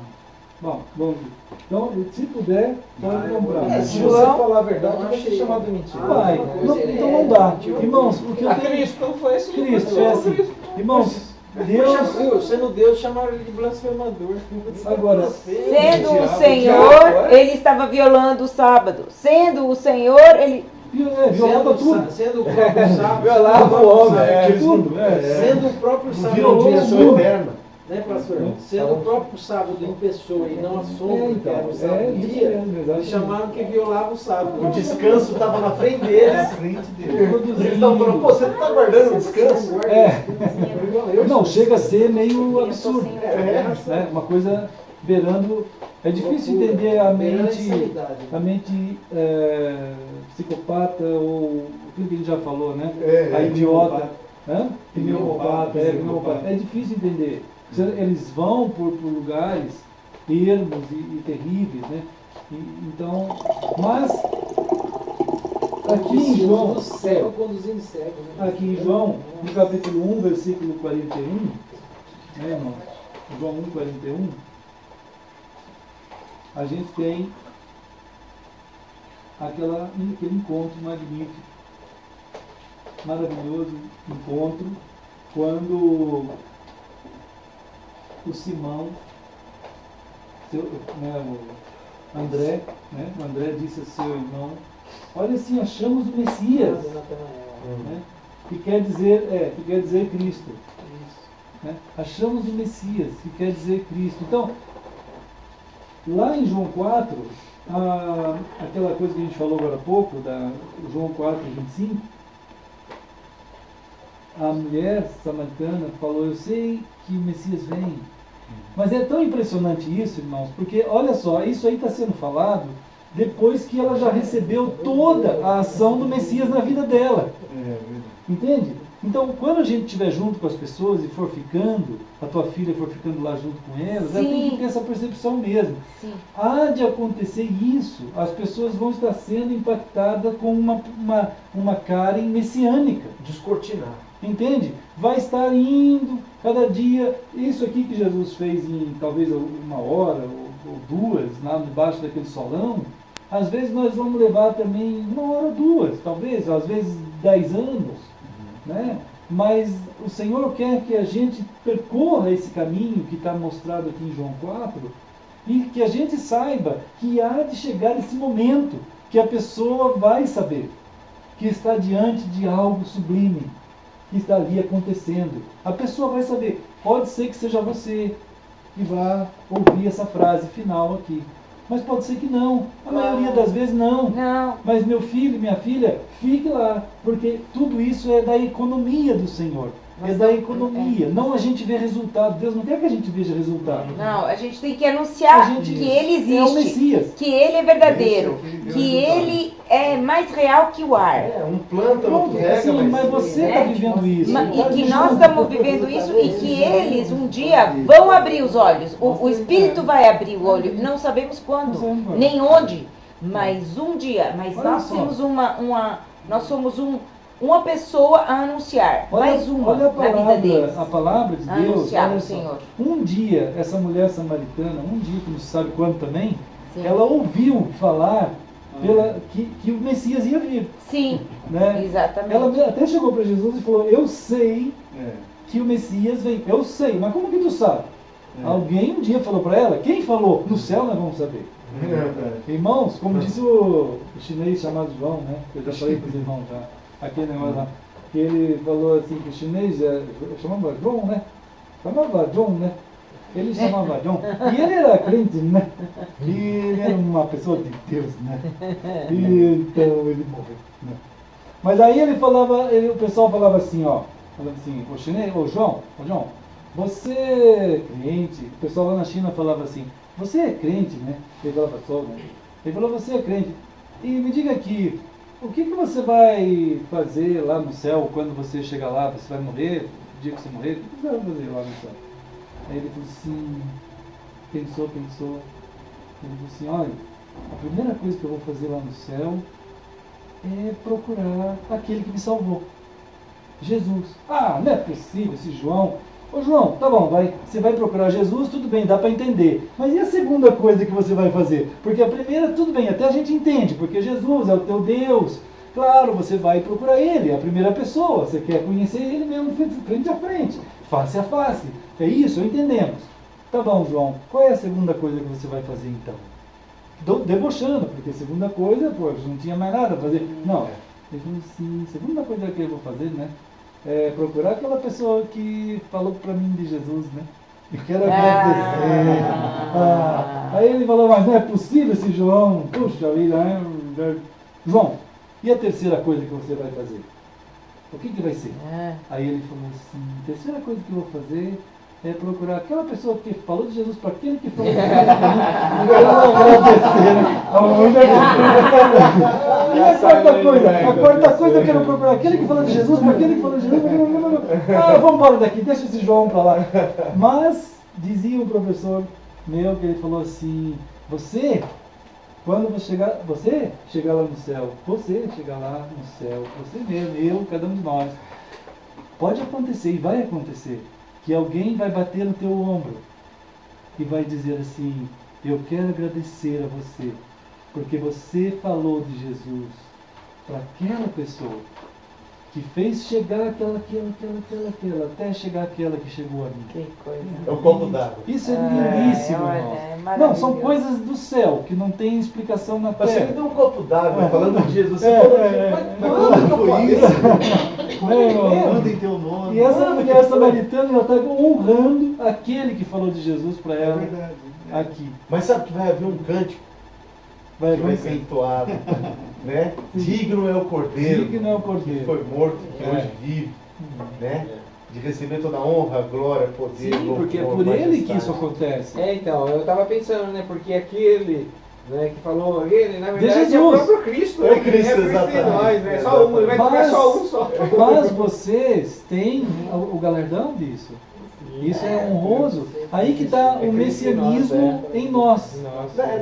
Bom, vamos ver. Então, se puder, pode comprar. Se João, você falar a verdade, eu vai ser achei. chamado de mentira. Vai. Então não dá. Irmãos, o que eu A tenho. Cristo foi assim. Cristo é assim. Irmãos, Deus. Sendo Deus, chamaram ele de blasfemador. Agora, sendo o Senhor, ele estava violando o sábado. Sendo o Senhor, ele. Violava tudo. Sendo o próprio sábado. Violava o homem. Tudo. Sendo o próprio sábado. Violou direção tudo. eterna. Né, pastor? Sendo o próprio sábado em pessoa e não a sombra, que era o É sábado isso dia, mesmo, eles exatamente. chamaram que violava o sábado. O descanso estava na frente deles. Na frente dele. Eles estão falando, pô, você não está guardando o descanso? Não, chega a ser meio absurdo. É. Né? Uma coisa beirando. É difícil entender a mente psicopata ou aquilo que a gente já falou, né? A idiota. Pneumopata. É difícil entender. Eles vão por lugares ermos e terríveis, né? Então, mas aqui em João, Cego conduzindo cego. Né? aqui em João, no capítulo 1, versículo 41, né, irmão? João 1, 41, a gente tem aquele encontro magnífico, maravilhoso encontro, quando o Simão, o André disse a seu irmão, olha assim, achamos o Messias, né? que quer dizer Cristo. Né? Achamos o Messias, que quer dizer Cristo. Então, lá em João 4, aquela coisa que a gente falou agora há pouco, João 4, 25, a mulher samaritana falou, eu sei que o Messias vem. Mas é tão impressionante isso, irmãos, porque olha só, isso aí está sendo falado depois que ela já recebeu toda a ação do Messias na vida dela. Entende? Então, quando a gente estiver junto com as pessoas e for ficando, a tua filha for ficando lá junto com elas, ela tem que ter essa percepção mesmo. Sim. Há de acontecer isso, as pessoas vão estar sendo impactadas com uma Karen messiânica. Descortinar. Entende? Vai estar indo cada dia. Isso aqui que Jesus fez em talvez uma hora ou duas, lá debaixo daquele solão, às vezes nós vamos levar também uma hora ou duas, talvez, às vezes 10 anos. Né? Mas o Senhor quer que a gente percorra esse caminho que está mostrado aqui em João 4 e que a gente saiba que há de chegar esse momento que a pessoa vai saber que está diante de algo sublime que está ali acontecendo. A pessoa vai saber. Pode ser que seja você que vá ouvir essa frase final aqui. Mas pode ser que não. A maioria das vezes não. Não. Mas meu filho, minha filha, fique lá. Porque tudo isso é da economia do Senhor. É da economia. Não a gente vê resultado. Deus não quer que a gente veja resultado. Não, a gente tem que anunciar A gente- que ele É o existe, Messias. que ele é verdadeiro, Esse é aquele que grande ele é mais real que o ar. Um planta, outro rega, Sim, mas você está vivendo isso. E Tá que junto. nós estamos vivendo isso e que eles um dia vão abrir os olhos. O Espírito vai abrir o olho. Não sabemos quando, nem onde, mas um dia. Mas Olha nós só. temos nós somos uma pessoa a anunciar. Mais uma olha a na vida deles. palavra de A Deus. anunciar Olha o só. Senhor. Um dia, essa mulher samaritana, que não se sabe quando também, Sim. ela ouviu falar que o Messias ia vir. Sim, Né? exatamente. Ela até chegou para Jesus e falou, eu sei que o Messias vem. Eu sei, mas como que tu sabe? Alguém um dia falou para ela. Quem falou? No céu nós vamos saber. Irmãos, como disse o chinês chamado João, né? Eu já falei para os irmãos já. Aquele negócio lá. Que ele falou assim, que o chinês chamava João, né? Chamava John, né? Ele chamava John. E ele era crente, né? E ele era uma pessoa de Deus, né? E então ele morreu, né? Mas aí ele falava, o pessoal falava assim, ó. Falando assim, ô João, você é crente? O pessoal lá na China falava assim, você é crente, né? Ele falava só, né? Ele falou, você é crente. E me diga aqui, o que você vai fazer lá no céu quando você chegar lá? Você vai morrer? No dia que você morrer? O que você vai fazer lá no céu? Aí ele falou assim, pensou. Ele falou assim, olha, a primeira coisa que eu vou fazer lá no céu é procurar aquele que me salvou. Jesus. Ah, não é possível esse João. Ô João, tá bom, você vai procurar Jesus, tudo bem, dá para entender. Mas e a segunda coisa que você vai fazer? Porque a primeira, tudo bem, até a gente entende, porque Jesus é o teu Deus. Claro, você vai procurar Ele, a primeira pessoa, você quer conhecer Ele mesmo frente a frente, face a face. É isso, entendemos. Tá bom, João, qual é a segunda coisa que você vai fazer então? Debochando, porque a segunda coisa, pô, não tinha mais nada a fazer. Não, ele falou assim, a segunda coisa que eu vou fazer, né? É procurar aquela pessoa que falou para mim de Jesus, né? Eu quero agradecer. Aí ele falou, mas não é possível esse João. Puxa vida, né? João, e a terceira coisa que você vai fazer? O que vai ser? Aí ele falou assim, a terceira coisa que eu vou fazer é procurar aquela pessoa que falou de Jesus para aquele que falou de Jesus para mim. Eu quero agradecer, né? E a quarta coisa eu quero procurar aquele que falou de Jesus para aquele que falou de Jesus. Vamos embora daqui, deixa esse João para lá. Mas dizia o professor meu que ele falou assim, quando você chegar lá no céu, você mesmo, eu, cada um de nós, pode acontecer e vai acontecer que alguém vai bater no teu ombro e vai dizer assim, eu quero agradecer a você, porque você falou de Jesus para aquela pessoa que fez chegar aquela, até chegar aquela que chegou a mim. Que coisa. É o copo d'água. Isso é lindíssimo, irmão. Não, são coisas do céu, que não tem explicação na Mas você me terra. deu um copo d'água falando de Jesus. Você falou mas quando foi isso? Manda em teu nome. E essa mulher samaritana, ela está honrando aquele que falou de Jesus para É ela verdade. aqui. Mas sabe que vai haver um cântico Vai que vai ser entoado, né? Digno é o Cordeiro, Digno é o que Cordeiro. foi morto, que hoje vive, né? De receber toda a honra, glória, poder, Sim, porque é por ele que isso acontece. Então, eu estava pensando, né? Porque aquele, né, que falou ele, na verdade, Jesus. é o próprio Cristo. É Cristo, Cristo de exatamente. nós, né? Só um, ele vai tocar só um só. Mas vocês têm o galardão disso. Isso é honroso. Aí que está o messianismo em nós.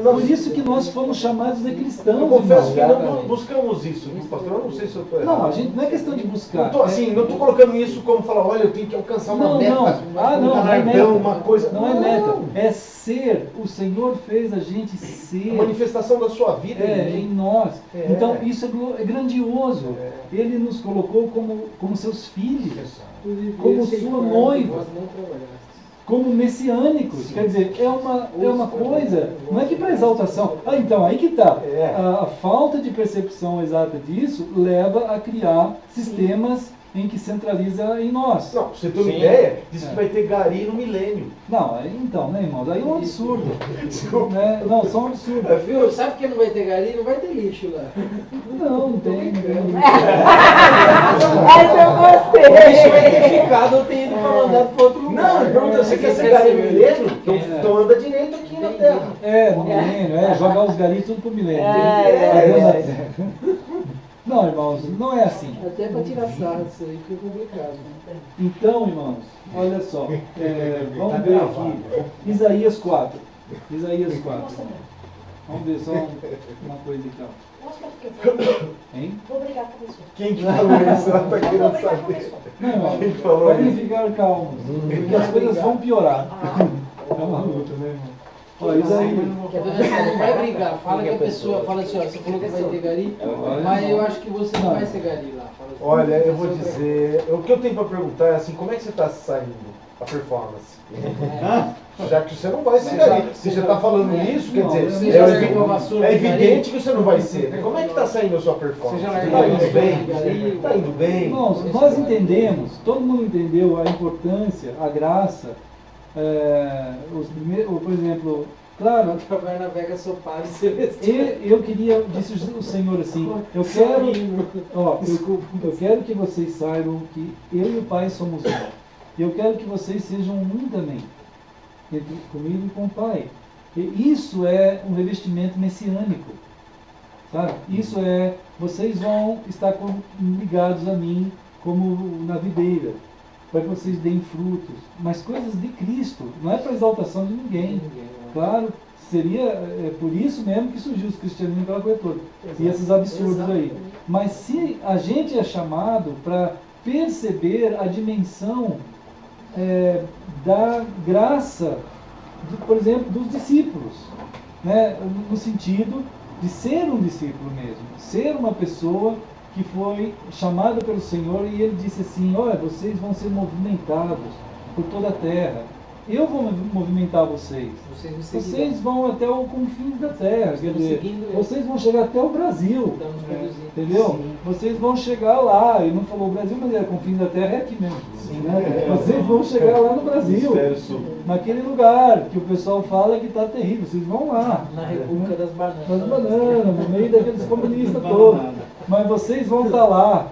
Por isso que nós fomos chamados de cristãos. Eu confesso irmão. que não buscamos isso, viu, pastor? Eu não sei se eu estou errado. Não, a gente não é questão de buscar. Não estou colocando isso como falar, olha, eu tenho que alcançar uma meta. Não é meta. galardão, uma coisa. Não é meta. É ser. O Senhor fez a gente ser. A manifestação da sua vida Em nós. É. Então isso é grandioso. Ele nos colocou como seus filhos, como sua noiva, como messiânicos. Quer dizer, é uma coisa, não é que para exaltação. Então, aí que está. A falta de percepção exata disso leva a criar sistemas em que centraliza em nós. Não, pra você ter uma ideia, diz que vai ter gari no milênio. Não, então, né, irmãos? Aí é um absurdo. Né? Não, só um absurdo. Viu? Sabe que não vai ter gari? Não vai ter lixo lá. Não tem. Essa eu gostei. Isso é edificado, eu tenho ido para mandar para outro lugar. Não, pergunta, você quer ser gari no milênio? Então anda direito aqui na terra. No milênio, jogar os garis tudo pro milênio. Não, irmãos, não é assim. Até para tirar sarro isso aí fica complicado. Então, irmãos, olha só, vamos ver aqui, Isaías 4. Vamos ver só uma coisa aqui, ó. Nossa, eu fiquei. Hein? Vou brigar com você. Quem que falou isso? Ela tá querendo saber. Não, irmão, Quem falou podem isso? ficar calmos, porque as coisas vão piorar. É uma luta, né, irmão? Ó, Isaías. Quer ver? Não vai brigar. Fala que a pessoa fala assim, ó, você falou que vai ter gari, mas eu acho que você não vai ser gari lá. Fala assim, Olha, eu vou dizer, o que eu tenho para perguntar é assim, como é que você está se saindo a performance. Já que você não vai ser ali. Se você está falando isso, quer dizer, é evidente que você não vai ser. Né? Como é que está saindo a sua performance? Está indo bem? Está indo bem? Irmãos, nós entendemos, todo mundo entendeu a importância, a graça, por exemplo, claro, Trabalhar na Vega Sopar e Celestino. eu queria, disse o Senhor assim, eu quero que vocês saibam que eu e o Pai somos um. Eu quero que vocês sejam um também, comigo e com o Pai. E isso é um revestimento messiânico, sabe? Isso é, vocês vão estar ligados a mim como na videira, para que vocês deem frutos, mas coisas de Cristo, não é para exaltação de ninguém. Claro, seria por isso mesmo que surgiu os cristianismos, aquela coisa toda, e esses absurdos aí. Mas se a gente é chamado para perceber a dimensão da graça, por exemplo, dos discípulos, né? No sentido de ser um discípulo mesmo, ser uma pessoa que foi chamada pelo Senhor e ele disse assim, olha, vocês vão ser movimentados por toda a terra. Eu vou movimentar vocês. Vocês vão até o confins da terra. Quer dizer, vocês vão chegar até o Brasil. Entendeu? Sim. Vocês vão chegar lá. Ele não falou o Brasil, mas confins da terra é aqui mesmo. Sim, né? Vocês vão chegar lá no Brasil. Naquele lugar que o pessoal fala que está terrível. Vocês vão lá. Na República das Bananas. Das bananas, no meio daqueles comunistas todos. Mas vocês vão estar lá.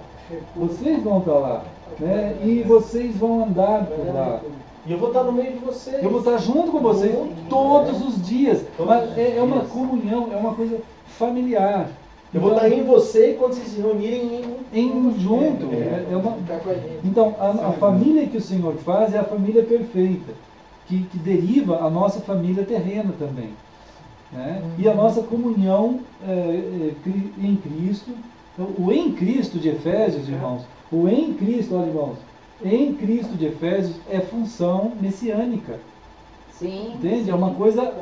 Vocês vão estar lá. Né? E vocês vão andar por lá. E eu vou estar no meio de vocês. Eu vou estar junto com vocês todos os dias. Mas é uma comunhão, é uma coisa familiar. Eu vou estar em você quando vocês se reunirem junto. Então, a família que o Senhor faz é a família perfeita, que deriva a nossa família terrena também. Né? E a nossa comunhão em Cristo. O em Cristo de Efésios, irmãos, o em Cristo, olha, irmãos, em Cristo de Efésios é função messiânica. Sim. Entende? Sim. É uma coisa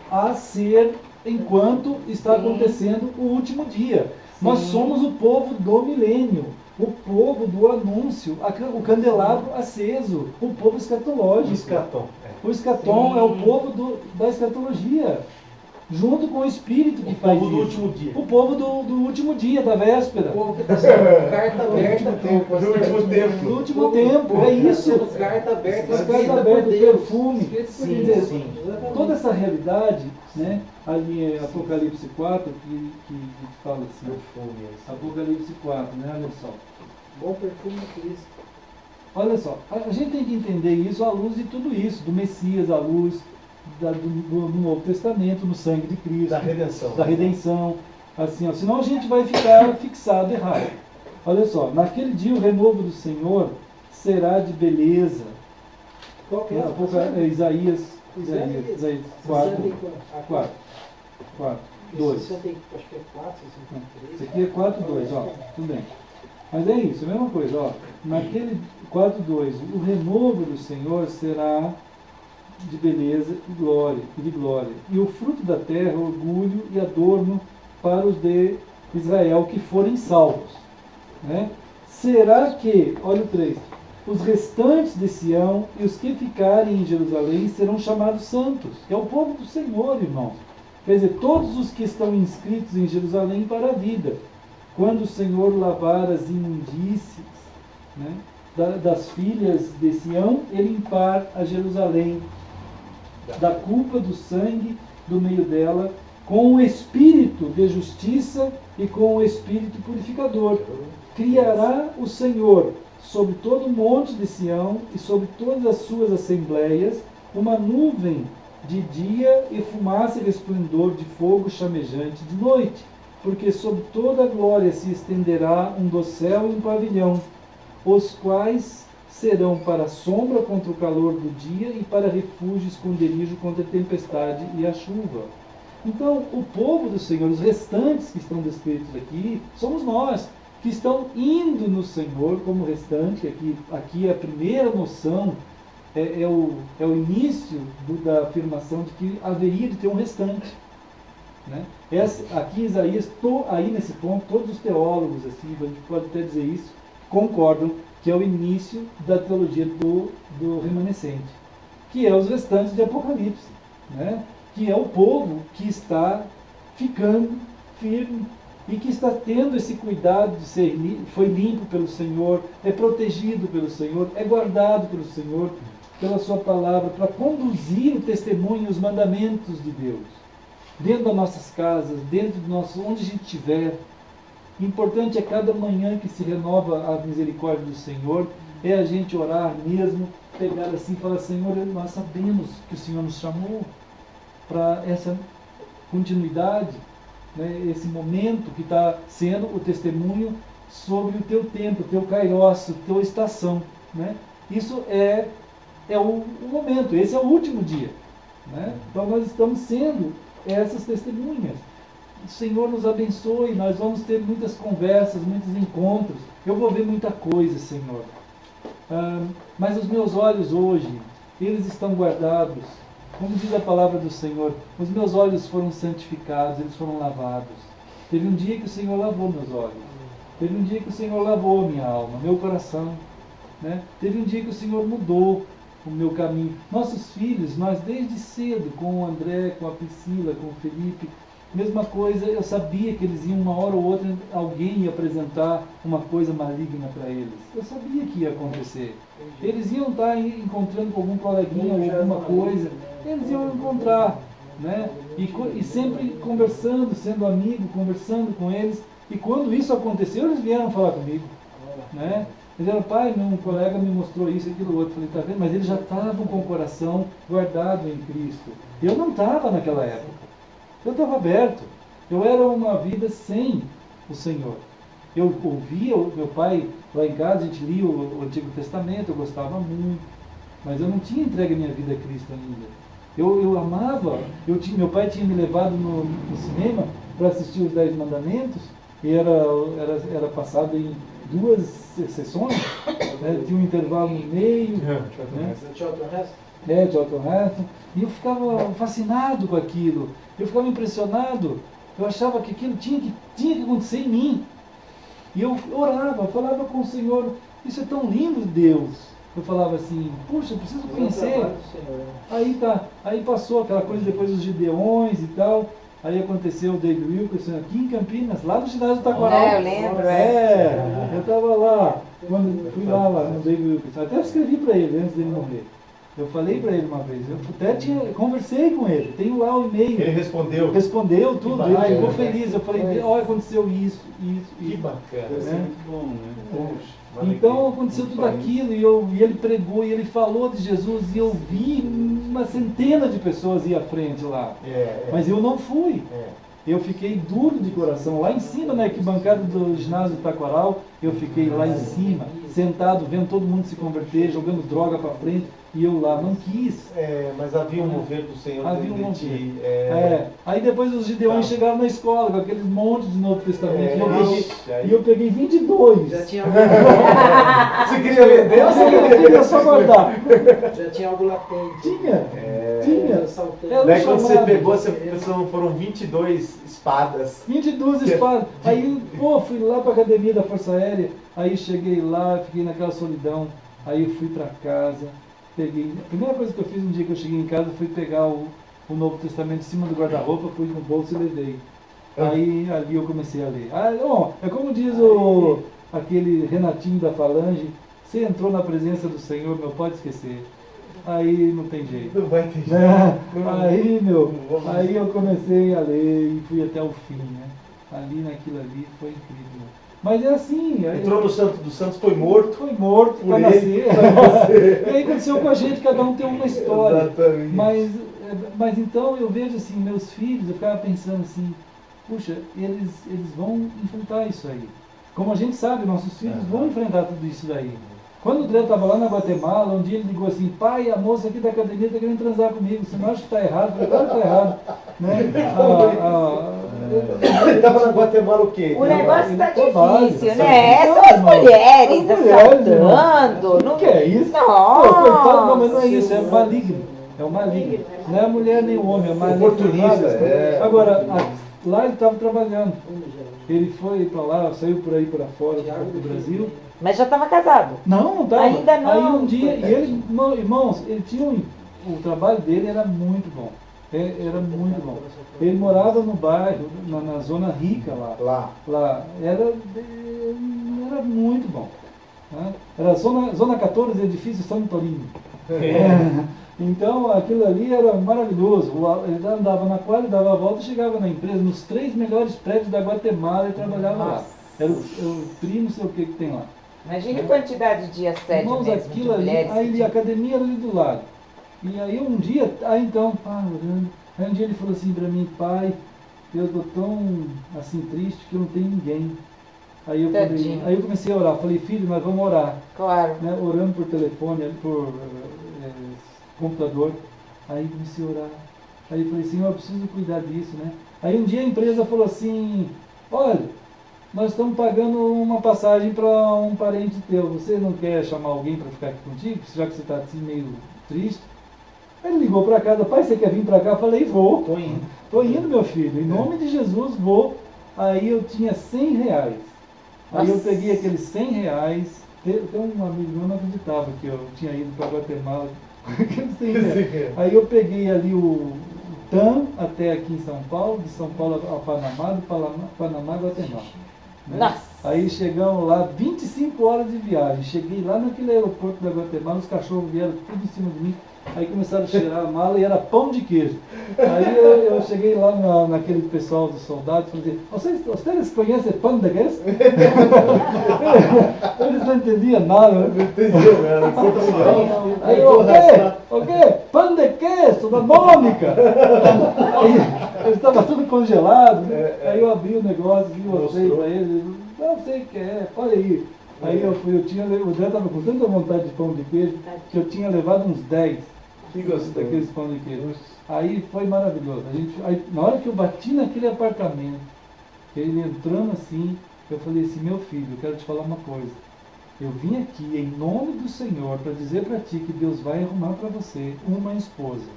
a ser enquanto está acontecendo o último dia. Sim. Nós somos o povo do milênio, o povo do anúncio, o candelabro aceso, o povo escatológico. O escatom é o povo da escatologia. Junto com o Espírito que faz isso. O povo do último dia. O povo do último dia, da véspera. O povo que está sendo carta aberta. Do último tempo. É isso. Carta aberta. As cartas abertas, perfume. Sim. Toda essa realidade, né? Ali é Apocalipse 4, que fala assim. Apocalipse 4, né? Olha só. Bom perfume de Cristo. Olha só. A gente tem que entender isso à luz de tudo isso. Do Messias, à luz do Novo Testamento, no sangue de Cristo, da redenção, assim, ó, senão a gente vai ficar fixado errado. Olha só, naquele dia o renovo do Senhor será de beleza. Qual que é? Isaías 4, 2. Acho que é 4, 63. Esse aqui é 4, 2, ó, tudo bem. Mas é isso, a mesma coisa, ó. Naquele 4, 2, o renovo do Senhor será de beleza e de glória. E o fruto da terra, orgulho e adorno para os de Israel que forem salvos. Né? Será que, olha o 3, os restantes de Sião e os que ficarem em Jerusalém serão chamados santos. É o povo do Senhor, irmãos. Quer dizer, todos os que estão inscritos em Jerusalém para a vida. Quando o Senhor lavar as imundícies, né, das filhas de Sião e limpar a Jerusalém da culpa do sangue do meio dela, com o espírito de justiça e com o espírito purificador. Criará o Senhor sobre todo o monte de Sião e sobre todas as suas assembleias uma nuvem de dia e fumaça e resplendor de fogo chamejante de noite, porque sobre toda a glória se estenderá um dossel e um pavilhão, os quais serão para sombra contra o calor do dia e para refúgio e esconderijo contra a tempestade e a chuva. Então, o povo do Senhor, os restantes que estão descritos aqui, somos nós, que estão indo no Senhor como restante. Aqui é a primeira noção, é o início da afirmação de que haveria de ter um restante. Né? Aqui em Isaías, aí nesse ponto, todos os teólogos, assim, a gente pode até dizer isso, concordam que é o início da teologia do remanescente, que é os restantes de Apocalipse, né? Que é o povo que está ficando firme e que está tendo esse cuidado de ser foi limpo pelo Senhor, é protegido pelo Senhor, é guardado pelo Senhor, pela sua palavra, para conduzir o testemunho e os mandamentos de Deus, dentro das nossas casas, dentro do nosso, onde a gente estiver. Importante é cada manhã que se renova a misericórdia do Senhor, é a gente orar mesmo, pegar assim e falar: Senhor, nós sabemos que o Senhor nos chamou para essa continuidade, né, esse momento que está sendo o testemunho sobre o teu tempo, o teu kairos, a tua estação, né? Isso é o momento, esse é o último dia, né? Então nós estamos sendo essas testemunhas. O Senhor nos abençoe, nós vamos ter muitas conversas, muitos encontros, eu vou ver muita coisa, Senhor. Mas os meus olhos hoje, eles estão guardados. Como diz a palavra do Senhor, os meus olhos foram santificados, eles foram lavados. Teve um dia que o Senhor lavou meus olhos. Teve um dia que o Senhor lavou minha alma, meu coração, né? Teve um dia que o Senhor mudou o meu caminho. Nossos filhos, nós desde cedo, com o André, com a Priscila, com o Felipe, mesma coisa, eu sabia que eles iam uma hora ou outra, alguém ia apresentar uma coisa maligna para eles. Eu sabia que ia acontecer. Eles iam estar encontrando com algum coleguinha ou alguma coisa, eles iam encontrar, né? E sempre conversando, sendo amigo, conversando com eles. E quando isso aconteceu, eles vieram falar comigo, né? Eles disseram: pai, meu colega me mostrou isso, aquilo, outro. Eu falei: tá vendo? Mas eles já estavam com o coração guardado em Cristo. Eu não estava naquela época. Eu estava aberto. Eu era uma vida sem o Senhor. Eu ouvia meu pai lá em casa, a gente lia o Antigo Testamento, eu gostava muito, mas eu não tinha entregue a minha vida a Cristo ainda. Eu amava, meu pai tinha me levado no cinema para assistir os 10 Mandamentos, e era passado em 2 sessões, né? Tinha um intervalo no meio, né? Charlton Heston, e eu ficava fascinado com aquilo, eu ficava impressionado, eu achava que aquilo tinha que acontecer em mim. E eu orava, eu falava com o Senhor: isso é tão lindo, Deus. Eu falava assim: puxa, eu preciso conhecer. Aí passou aquela coisa, depois dos Gideões e tal. Aí aconteceu o David Wilkerson aqui em Campinas, lá no ginásio do Taquaral. Eu lembro, eu estava lá, quando fui lá no David Wilkerson. Até escrevi para ele antes dele morrer. Eu falei para ele uma vez, eu até conversei com ele, tenho lá o e-mail. Ele respondeu? Respondeu tudo, bacana, ele ficou feliz. Eu falei: olha, aconteceu isso. Que bacana. Né? Isso é muito bom, né? Então aconteceu tudo aquilo, e ele pregou, e ele falou de Jesus, e eu vi uma centena de pessoas ir à frente lá. Mas eu não fui. Eu fiquei duro de coração, lá em cima, na arquibancada do ginásio do Taquaral, eu fiquei lá em cima, sentado, vendo todo mundo se converter, jogando droga para frente, e eu lá não quis. Mas havia um mover do Senhor. Havia um mover. Aí depois os Gideões chegaram na escola, com aquele monte de Novo Testamento, e eu peguei 22. Já tinha Você queria vender? Eu queria só guardar. Já tinha algo latente. Tinha. Daí quando você pegou, foram 22 espadas. 22 espadas. Aí, fui lá para a academia da Força Aérea. Aí cheguei lá, fiquei naquela solidão. Aí eu fui para casa, peguei. A primeira coisa que eu fiz no dia que eu cheguei em casa foi pegar o Novo Testamento em cima do guarda-roupa, pus no bolso e levei. Aí ali eu comecei a ler. É como diz aquele Renatinho da Falange: você entrou na presença do Senhor, não pode esquecer. Aí não tem jeito. Não vai ter jeito. Aí eu comecei a ler e fui até o fim, né? Naquilo ali foi incrível. Mas é assim. Entrou no Santo dos Santos, foi morto. Foi morto para nascer. E aí aconteceu com a gente, cada um tem uma história. Exatamente. Mas então eu vejo assim, meus filhos, eu ficava pensando assim: puxa, eles vão enfrentar isso aí. Como a gente sabe, nossos filhos vão enfrentar tudo isso daí. Quando o André estava lá na Guatemala, um dia ele ligou assim: pai, a moça aqui da academia está querendo transar comigo, você não acha que está errado? Eu falei: claro que está errado. Né? Ele estava na Guatemala o quê? O negócio está trabalho, difícil, sabe? né? São as mulheres assaltando. O que é isso? Nossa. Não, mas não é isso, é maligno. É o maligno. Não é a mulher nem o homem, é o maligno. Oportunista. Agora, lá ele estava trabalhando. Como já? Ele foi para lá, saiu por aí para fora do Brasil. Mas já estava casado. Não estava. Ainda não. Aí um dia, e ele, irmãos, ele tinha o trabalho dele era muito bom. Era muito bom. Ele morava no bairro, na zona rica lá. Era muito bom. Né? Era zona 14, edifício São Torino. Então aquilo ali era maravilhoso. Ele andava na quadra, dava a volta e chegava na empresa, nos 3 melhores prédios da Guatemala e trabalhava lá. Era o tri, não sei o que tem lá. Imagina a quantidade de assédio Irmãos, mesmo, de aquilo ali, mulheres. aí a academia era ali do lado. E aí um dia, orando, aí um dia ele falou assim para mim, pai, eu estou tão assim triste que eu não tenho ninguém. Aí eu comecei a orar, falei, filho, nós vamos orar. Claro. Né, orando por telefone, por computador. Aí comecei a orar. Aí eu falei, Senhor, eu preciso cuidar disso, né? Aí um dia a empresa falou assim, olha, nós estamos pagando uma passagem para um parente teu. Você não quer chamar alguém para ficar aqui contigo, já que você está assim meio triste? Ele ligou para casa, pai, você quer vir para cá? Eu falei, vou. Tô indo, meu filho. Em nome de Jesus, vou. Aí eu tinha 100 reais. Aí eu peguei aqueles 100 reais. Tem um amigo meu não acreditava que eu tinha ido para Guatemala com aqueles 100 reais. Aí eu peguei ali o TAM até aqui em São Paulo, de São Paulo a Panamá, do Panamá a Guatemala. Né? Nossa. Aí chegamos lá, 25 horas de viagem. Cheguei lá naquele aeroporto da Guatemala, os cachorros vieram tudo em cima de mim. Aí começaram a cheirar a mala e era pão de queijo. Aí eu cheguei lá naquele pessoal dos soldados e falei, vocês conhecem pão de queijo? Eles não entendiam nada. Não entendiam nada. Aí o quê? Pão de queijo, da Mônica. Aí eles estavam tudo congelados. Aí eu abri o negócio e mostrei para eles. Não sei o que é, pode ir. Aí o Zé estava com tanta vontade de pão de queijo que eu tinha levado uns 10 daqueles pão de queijo. Aí foi maravilhoso. Aí, na hora que eu bati naquele apartamento, ele entrando assim, eu falei assim, meu filho, eu quero te falar uma coisa. Eu vim aqui em nome do Senhor para dizer para ti que Deus vai arrumar para você uma esposa.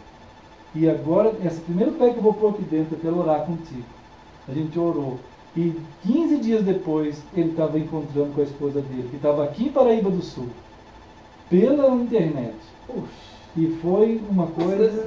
E agora, esse primeiro pé que eu vou pôr aqui dentro, eu quero orar contigo. A gente orou. E 15 dias depois, ele estava encontrando com a esposa dele, que estava aqui em Paraíba do Sul, pela internet. Puxa. E foi uma coisa... Coisas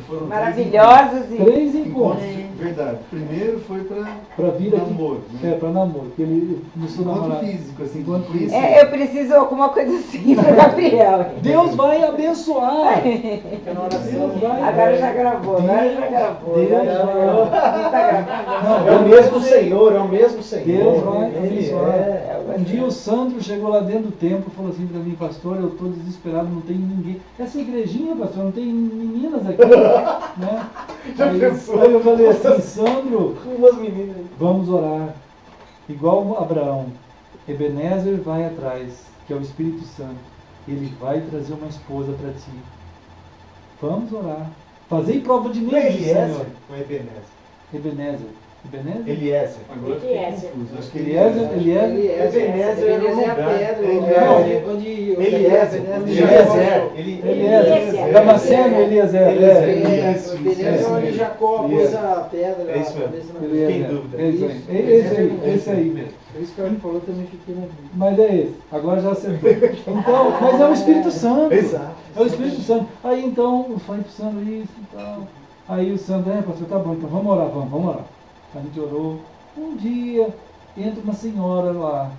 Foram maravilhosas e... 3 encontros. Verdade. Primeiro foi para vir aqui. namoro, né? Para namoro. Que ele começou a Encontro namorar. físico, assim, Encontro conhecer. eu preciso alguma coisa assim para Gabriel. Deus vai abençoar. Deus vai. Agora já gravou, agora já gravou. Deus Agora já vai. gravou. Quem tá gravando? É o mesmo Senhor, Deus vai Ele abençoar. Um dia o Sandro chegou lá dentro do templo e falou assim para mim, pastor, eu estou desesperado, não tem ninguém. Essa igrejinha, pastor, não tem meninas aqui. Né? Aí eu falei assim, Sandro, umas meninas. vamos orar. Igual Abraão. Ebenezer vai atrás, que é o Espírito Santo. Ele vai trazer uma esposa para ti. Vamos orar. Fazei prova de mim, Senhor. Ou Ebenezer? Ebenezer. Eliezer. Agora eu fiquei confuso. Acho que Eliezer Ebenezer é Ebenezer é a lugar. pedra. Eliezer. Damasceno, Eliezer. Ebenezer é onde Jacó pôs a pedra. É isso mesmo. Cabeça Fiquei em dúvida. Esse aí mesmo. Por isso que ele falou também, fiquei na dúvida. Mas é esse. Agora já acertou. Então, mas é o Espírito Santo. Exato. É o Espírito Santo. Aí então, eu falei pro Sandro isso e tal. Aí o Sandro, pastor, tá bom, então vamos orar, vamos orar. A gente orou. Um dia, entra uma senhora lá.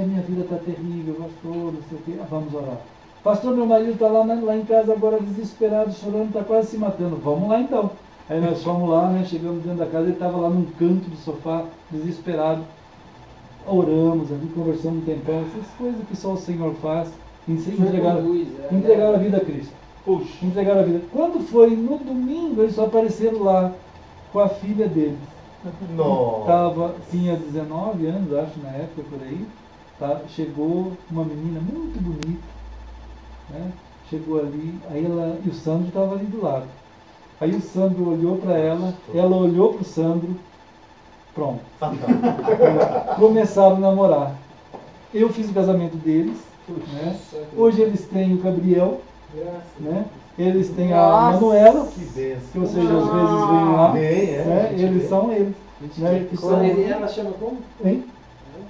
Minha vida está terrível, pastor, não sei o quê. Vamos orar. Pastor, meu marido está lá em casa agora desesperado, chorando, está quase se matando. Vamos lá então. Aí nós fomos lá, né, chegamos dentro da casa, ele estava lá num canto do sofá, desesperado. Oramos ali, conversamos um tempão, essas coisas que só o Senhor faz. Entregaram a vida a Cristo. Puxa. Entregaram a vida. Quando foi no domingo, eles só apareceram lá com a filha deles. Tinha 19 anos, acho, na época, por aí. Tá? Chegou uma menina muito bonita, né? Chegou ali, e o Sandro estava ali do lado. Aí o Sandro olhou para ela olhou para o Sandro, pronto. Começaram a namorar. Eu fiz o casamento deles, né? Hoje eles têm o Gabriel, né? Eles têm a Nossa. Manuela, Que benção. que vocês às vezes veem lá. Bem, Né? Eles são eles. Né? Que são, E ela chama como? hein?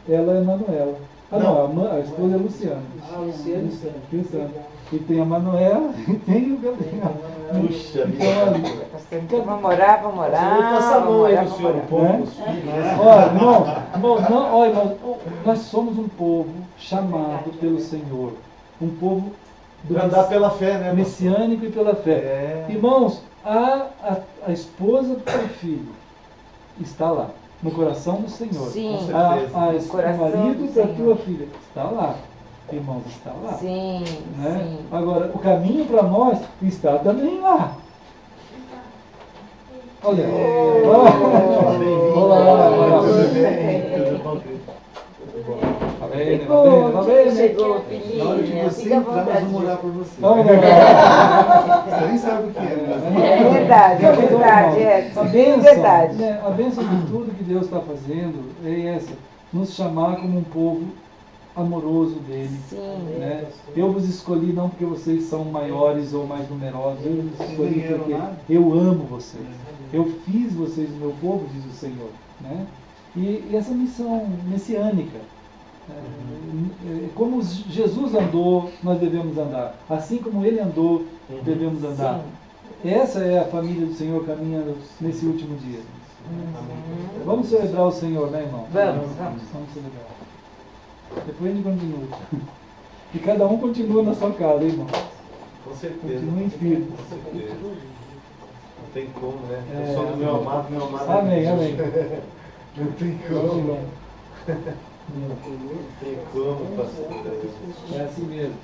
Ela é Manuela. Ah não, a esposa é Luciana. Ah, Luciano Santos. Luciana. E tem a Manuela e tem o Gabriel. Puxa vida. Então, Vamos morar, vamos morar. Vamos passar a mão aí no vamos senhor, morar. um pouco, Né? os filhos, né? olha, irmão, nós somos um povo chamado pelo Senhor. Um povo do Andar pela fé, né? messiânico e pela fé. É. Irmãos, a esposa do teu filho está lá, no coração do Senhor. Sim. Com certeza. O Coração marido do da Senhor. tua filha está lá. Irmãos, está lá. Sim, Né? sim. Agora, o caminho para nós está também lá. Olha. Olá. Tudo bem? Tudo bom, Tá bem, tá bem. Chegou, Na hora que filhinha. você Fica à entrar, nós vontade. vamos orar por você. Olha. Você nem sabe o que é, mas É verdade, A é bênção, verdade. né, a bênção de tudo que Deus está fazendo é essa, nos chamar como um povo amoroso dele. Sim. Né? Eu vos escolhi não porque vocês são maiores ou mais numerosos, eu vos escolhi Ninguém porque era nada. eu amo vocês. Eu fiz vocês o meu povo, diz o Senhor. Né? E essa missão messiânica, como Jesus andou, nós devemos andar. Assim como ele andou, devemos andar. Essa é a família do Senhor caminhando nesse último dia. Vamos celebrar o Senhor, né, irmão? Vamos. Vamos celebrar. Depois a gente continua. E cada um continua na sua casa, hein, irmão? Com certeza. Continuem firmes. Com certeza. Não tem como, né? É, Eu sou do meu amado. Amém, amém. Não tem como. Não tem como, pastor. É assim mesmo.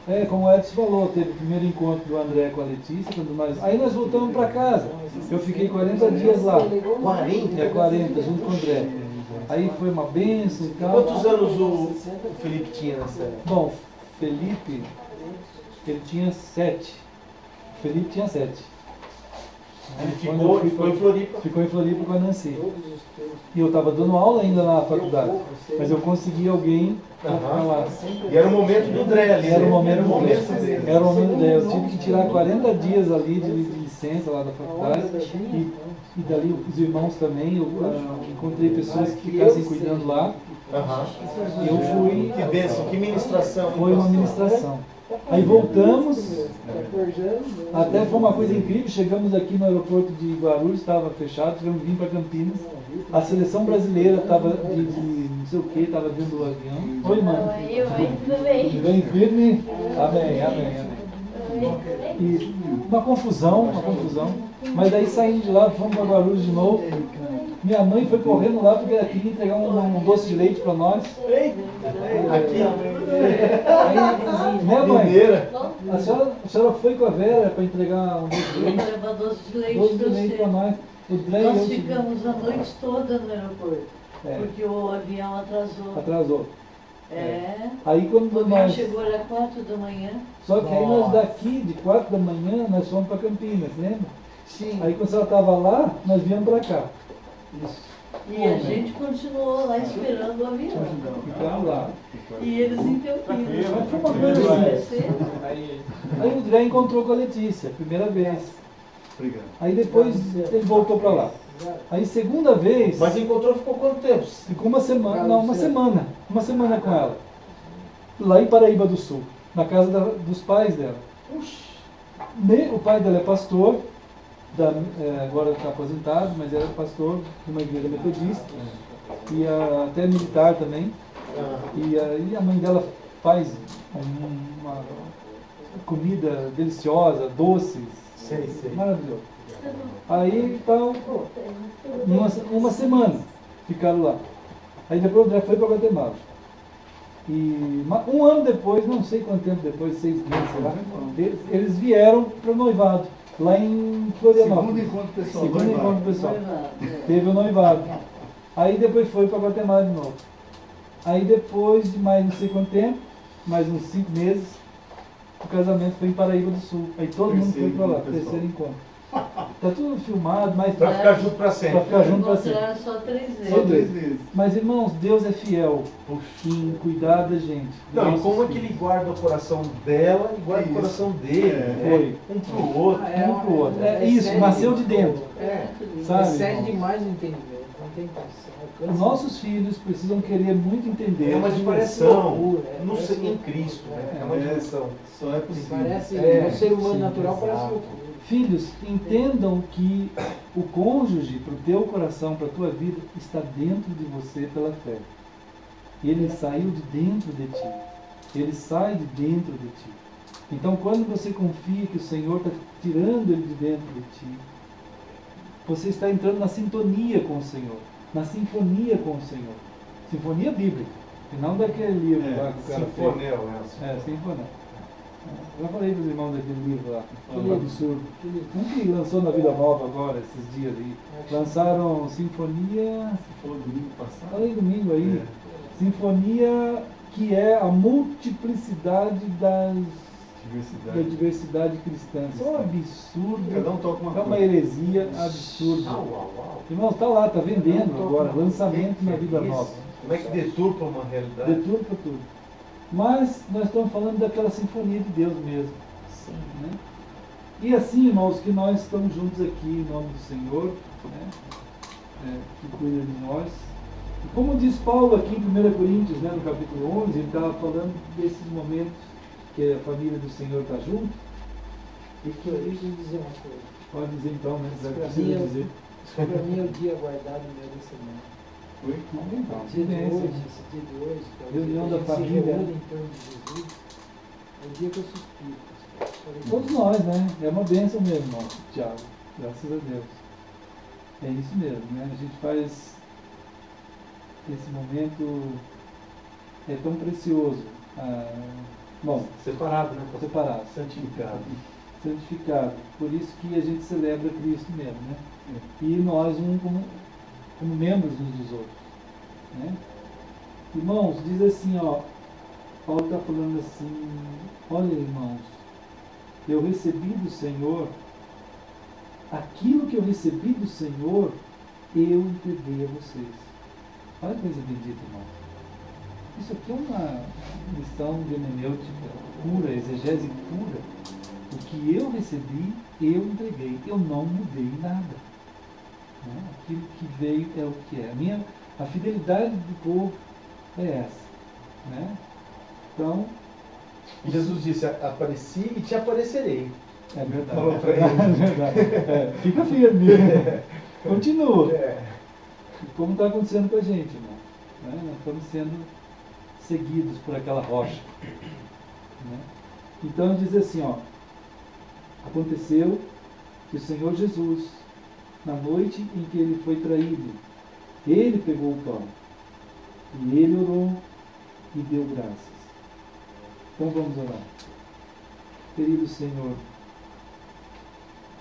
É, como o Edson falou, teve o primeiro encontro do André com a Letícia, aí nós voltamos para casa. Eu fiquei 40 dias lá. 40? É 40, junto com o André. Aí foi uma bênção e tal. Quantos anos o Felipe tinha nessa época? Bom, Felipe, ele tinha 7. O Felipe tinha 7. Ele Quando eu fui ficou em Floripa. Ficou em Floripa com a Nancy. E eu estava dando aula ainda na faculdade. Mas eu consegui alguém para ficar lá. E era o momento do Dré ali. Era o momento Era o momento dele. dele. Era o momento dele. Eu tive que tirar 40 dias ali de licença lá da faculdade. E dali os irmãos também. Eu encontrei pessoas que ficassem cuidando lá. Aham. E eu fui. Que bênção, que ministração. Foi uma ministração. Aí voltamos. Até foi uma coisa incrível. Chegamos aqui no aeroporto de Guarulhos, estava fechado. Tivemos que vir para Campinas. A seleção brasileira estava de não sei o que, estava dentro do avião. Oi, mano. Eu tudo bem. Vem firme. Amém, amém, amém. E uma confusão. Mas daí saímos de lá, fomos para Guarulhos de novo. Minha mãe foi correndo lá porque ela queria entregar um doce de leite para nós. Aqui, Aí, né, mãe? Mineira. A senhora foi com a Vera para entregar um doce de leite? Leva doce de leite Doce de pra leite para você. nós. O Dré e Nós eu ficamos a noite toda no aeroporto, É, porque o avião atrasou. atrasou. É. Aí quando O avião nós. chegou às 4 da manhã. Só que aí nós Nossa. daqui, de 4 da manhã, nós fomos para Campinas, lembra? Sim. Aí quando a senhora estava lá, nós viemos para cá. E a gente continuou lá esperando o avião. Ficamos lá. E eles em Campinas. Mas foi uma coisa assim. Desceram. Aí o Dré encontrou com a Letícia, primeira vez. obrigado. Aí depois ele voltou para lá. Aí segunda vez, Mas encontrou, ficou quanto tempo? ficou uma semana, não, uma semana com ela. Lá em Paraíba do Sul, na casa dos pais dela. O pai dela é pastor, agora está aposentado, mas era pastor de uma igreja metodista, e até militar também. E aí a mãe dela faz uma comida deliciosa, doces, Sei. maravilhoso. Aí então, uma semana ficaram lá. Aí depois o André foi para Guatemala. E um ano depois, não sei quanto tempo depois, 6 meses, sei lá, eles vieram para o noivado, lá em Florianópolis. Segundo encontro pessoal. Segundo noivado. encontro pessoal. Noivado. Teve o noivado. Aí depois foi para Guatemala de novo. Aí depois de mais não sei quanto tempo, mais uns 5 meses, o casamento foi em Paraíba do Sul. Aí todo mundo foi para lá, Terceiro encontro terceiro encontro. Tá tudo filmado, mas Pra ficar junto pra sempre. Pra ficar junto pra sempre. Mostraram só 3 vezes. Só 3 vezes. Mas irmãos, Deus é fiel em cuidar da gente. Não, e Nossos como é que filhos. ele guarda o coração dela e guarda o Isso. coração dele, né? Foi. Um pro outro. Um pro outro. É isso, nasceu de dentro. Sabe, Excede irmão? demais o entendimento, não tem condição. alcança- Os nossos filhos precisam querer muito entender. É uma Parece dimensão loucura, no parece em loucura. Cristo, né? É uma dimensão. Só é possível. Parece, É, o ser humano sim, natural parece exato. loucura. Filhos, entendam que o cônjuge, para o teu coração, para a tua vida, está dentro de você pela fé. Ele saiu de dentro de ti. Ele sai de dentro de ti. Então, quando você confia que o Senhor está tirando ele de dentro de ti, você está entrando na sintonia com o Senhor, na sinfonia com o Senhor. Sinfonia bíblica, e não daquele livro lá que o cara fez. Sinfonel, né? É, sinfonia. Eu já falei para os irmãos daquele livro lá, Que um livro? absurdo. Que livro? Um que lançou na Vida Nova agora, esses dias aí. Lançaram Sinfonia, Você falou domingo passado? falei domingo aí, É. Sinfonia que é a multiplicidade da Diversidade. diversidade cristã. Isso é um absurdo, Cada um toca uma é uma coisa. heresia absurda. Uau. Irmãos, está lá, está vendendo agora, lançamento na Vida Nova. Como é que deturpa uma realidade? Deturpa tudo. Mas nós estamos falando daquela sinfonia de Deus mesmo. Sim. Né? E assim, irmãos, que nós estamos juntos aqui em nome do Senhor, né? Que cuida de nós. E como diz Paulo aqui em 1 Coríntios, né, no capítulo 11, ele estava falando desses momentos que a família do Senhor está junto. E que eu ia dizer uma coisa. Pode dizer então, né? Já Isso pra precisa mim é- dizer. Isso pra mim é o dia guardado meu da semana. Oi? Então, O dia de silêncio. hoje, esse dia de hoje, que é o dia Reunião que da a gente se família. reúne em torno de Jesus, é o dia que eu suspiro. Falei, Todos nós, né? É uma bênção mesmo, irmão, Tiago. Graças a Deus. É isso mesmo, né? A gente faz esse momento é tão precioso. Bom, Separado, né? separado, Santificado. santificado. Por isso que a gente celebra Cristo mesmo, né? E nós como membros uns dos outros, né? Irmãos, diz assim, ó, Paulo está falando assim, olha irmãos, eu recebi do Senhor, aquilo que eu recebi do Senhor, eu entreguei a vocês. Olha que coisa bendita, irmão. Isso aqui é uma lição de hermenêutica pura, exegese pura. O que eu recebi, eu entreguei. Eu não mudei nada. Né? Aquilo que veio é o que é. A fidelidade do povo é essa. Né? Então, E Jesus disse, apareci e te aparecerei. é verdade. Falou pra ele. É verdade. É, fica firme. Continua. É. Como está acontecendo com a gente, irmão. Né? Nós estamos sendo seguidos por aquela rocha. Né? Então diz assim, ó, aconteceu que o Senhor Jesus, na noite em que ele foi traído, ele pegou o pão e ele orou e deu graças. Então vamos orar. Querido Senhor,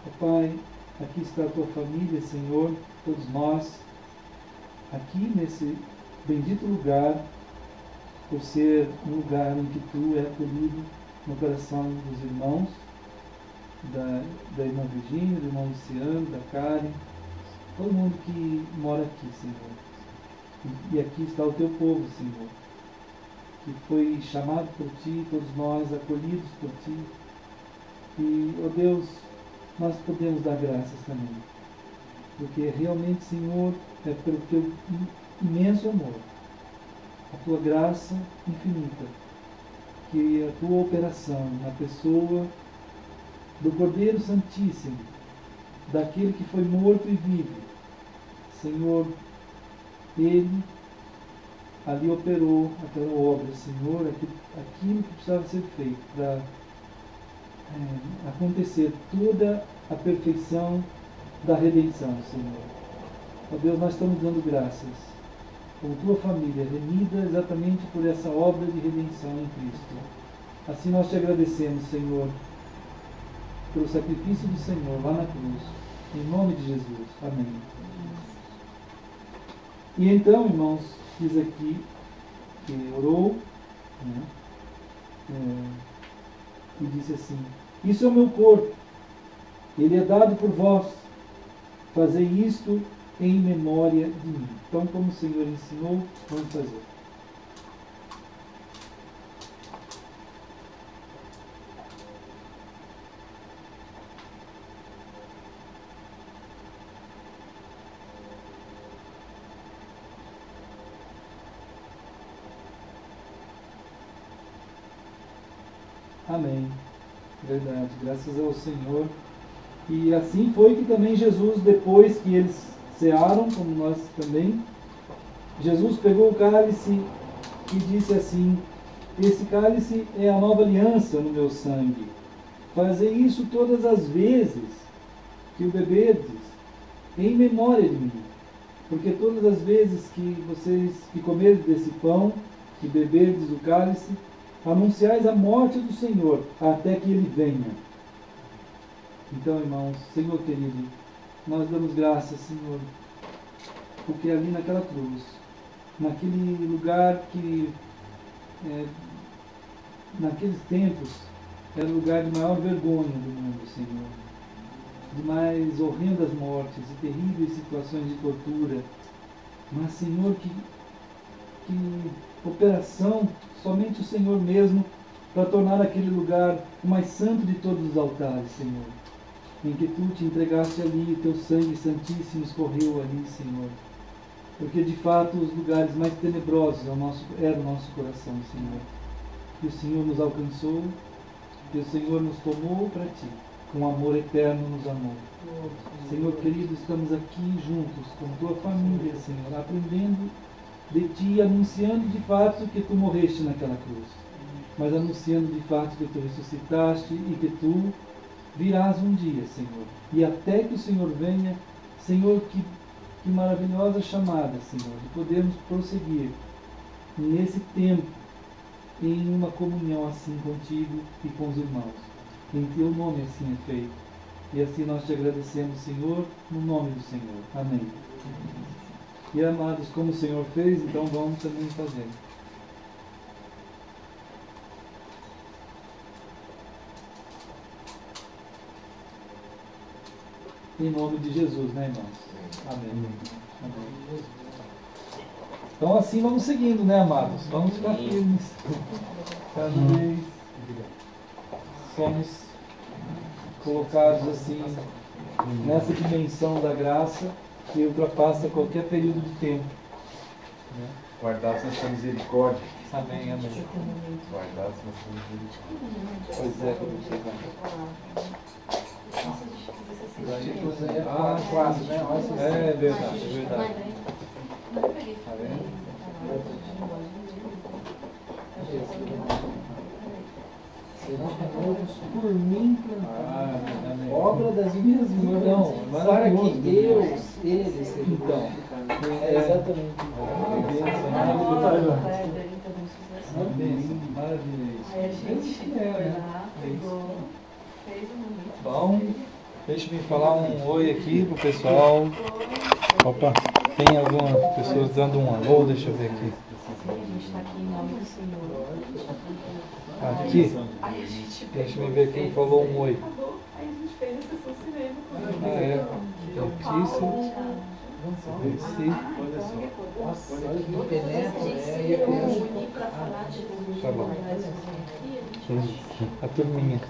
ó Pai, aqui está a tua família, Senhor, todos nós, aqui nesse bendito lugar, por ser um lugar em que tu é acolhido no coração dos irmãos, da irmã Virgínia, do irmão Luciano, da Karen, todo mundo que mora aqui, Senhor. E aqui está o teu povo, Senhor, que foi chamado por ti, todos nós acolhidos por ti. E, ó Deus, nós podemos dar graças também, porque realmente, Senhor, é pelo teu imenso amor, a tua graça infinita, que a tua operação na pessoa do Cordeiro Santíssimo, daquele que foi morto e vive, Senhor, ele ali operou aquela obra, Senhor, aquilo que precisava ser feito para acontecer toda a perfeição da redenção, Senhor. Ó Deus, nós estamos dando graças com tua família, remida exatamente por essa obra de redenção em Cristo. Assim nós te agradecemos, Senhor, pelo sacrifício do Senhor lá na cruz, em nome de Jesus. Amém. E então, irmãos, diz aqui que orou, né, e disse assim: isso é o meu corpo, ele é dado por vós, Fazei isto em memória de mim. Então, como o Senhor ensinou, vamos fazer. Amém. Verdade. Graças ao Senhor. E assim foi que também Jesus, depois que eles cearam, como nós também, Jesus pegou o cálice e disse assim: esse cálice é a nova aliança no meu sangue. Fazei isso todas as vezes que o beberdes, em memória de mim. Porque todas as vezes que vocês que comerdes desse pão, que beberdes o cálice, anunciais a morte do Senhor, até que Ele venha. Então, irmãos, Senhor querido, nós damos graças, Senhor, porque ali naquela cruz, naquele lugar que, naqueles tempos, era o lugar de maior vergonha do mundo, Senhor, de mais horrendas mortes e terríveis situações de tortura, mas, Senhor, que operação somente o Senhor mesmo para tornar aquele lugar o mais santo de todos os altares, Senhor, em que Tu te entregaste ali, Teu sangue santíssimo escorreu ali, Senhor, porque de fato os lugares mais tenebrosos era o nosso coração, Senhor, e o Senhor nos alcançou, e o Senhor nos tomou para Ti, com amor eterno nos amou. Senhor querido, estamos aqui juntos com Tua família, Senhor, aprendendo de Ti, anunciando de fato que Tu morreste naquela cruz, mas anunciando de fato que Tu ressuscitaste e que Tu virás um dia, Senhor. E até que o Senhor venha, Senhor, que maravilhosa chamada, Senhor, de podermos prosseguir nesse tempo em uma comunhão assim contigo e com os irmãos. Em Teu nome assim é feito. E assim nós Te agradecemos, Senhor, no nome do Senhor. Amém. E amados, como o Senhor fez, então vamos também fazer. Em nome de Jesus, né, irmãos? Amém. Amém. Então assim vamos seguindo, né, amados? Vamos ficar firmes. Cada vez somos colocados assim nessa dimensão da graça que ultrapassa qualquer período de tempo. Né? Guardados nessa misericórdia. Amém, amém. Guardados nessa misericórdia. Pois é, como você vai. Ah, quase, né? É verdade, é verdade. Tá vendo? Serão renovos por mim plantados. Amém. Obra das minhas mãos. Então, Para maravilhoso, que eles sejam Então, é exatamente Maravilha isso. Aí a gente É, foi né? lá, pegou, fez um momento. Bom, deixa eu falar um oi aqui pro pessoal. Opa, tem alguma pessoa dando um alô? Deixa eu ver aqui. A gente está aqui em nome do Senhor. Aqui? Aí a gente Deixa eu ver quem falou um oi. acabou, aí a gente fez a sessão cinema. Ah, é. Letícia. Esse. Nossa, olha que penetra, né? E a criança. Tá bom. A turminha.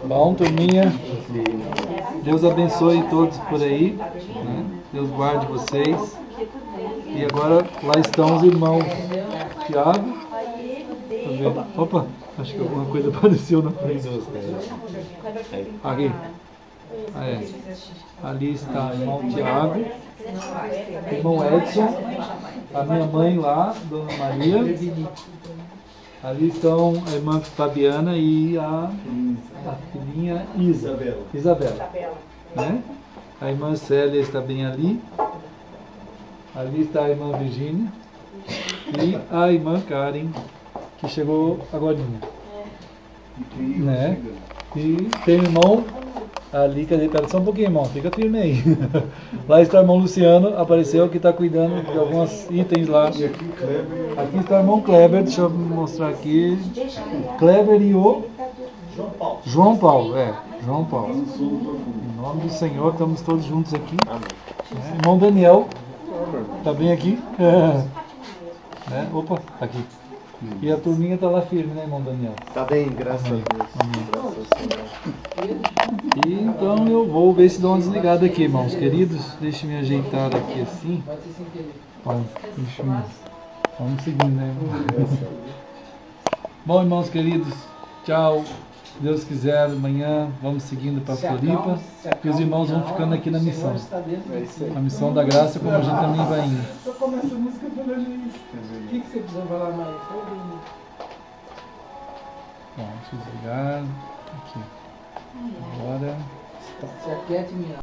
Bom, turminha. Deus abençoe todos por aí. Né? Deus guarde vocês. E agora lá estão os irmãos Tiago. Opa, acho que alguma coisa apareceu na frente. Aqui. Ah, é. Ali está o irmão Tiago, irmão Edson, a minha mãe lá, Dona Maria. Ali estão a irmã Fabiana e a filhinha Isabela. Né? A irmã Célia está bem ali. Ali está a irmã Virgínia e a irmã Karen, que chegou agora. Né? E tem o irmão ali, cadê? Pera só um pouquinho, irmão, fica firme aí. Lá está o irmão Luciano, apareceu, que está cuidando de alguns itens lá. Aqui está o irmão Kleber, deixa eu mostrar aqui. Kleber e o João Paulo, João Paulo. Em Em nome do Senhor, estamos todos juntos aqui. Né? Irmão Daniel, tá bem aqui? Né? Opa, tá aqui. E a turminha tá lá firme, né, irmão Daniel? Tá bem, graças a Deus. Amém. Graças ao Senhor. E então eu vou ver se dou uma desligada aqui, irmãos queridos. Deixa eu me ajeitar aqui assim. Bom, vamos seguindo, né? Bom, irmãos queridos, tchau. Se Deus quiser, amanhã vamos seguindo para Floripa. E os irmãos vão ficando aqui na missão. A missão da graça, como a gente também vai indo. Eu começo a música falando isso. O que você precisa falar mais? Bom, deixa eu desligar. Aqui. Agora. Se aquiete, minha.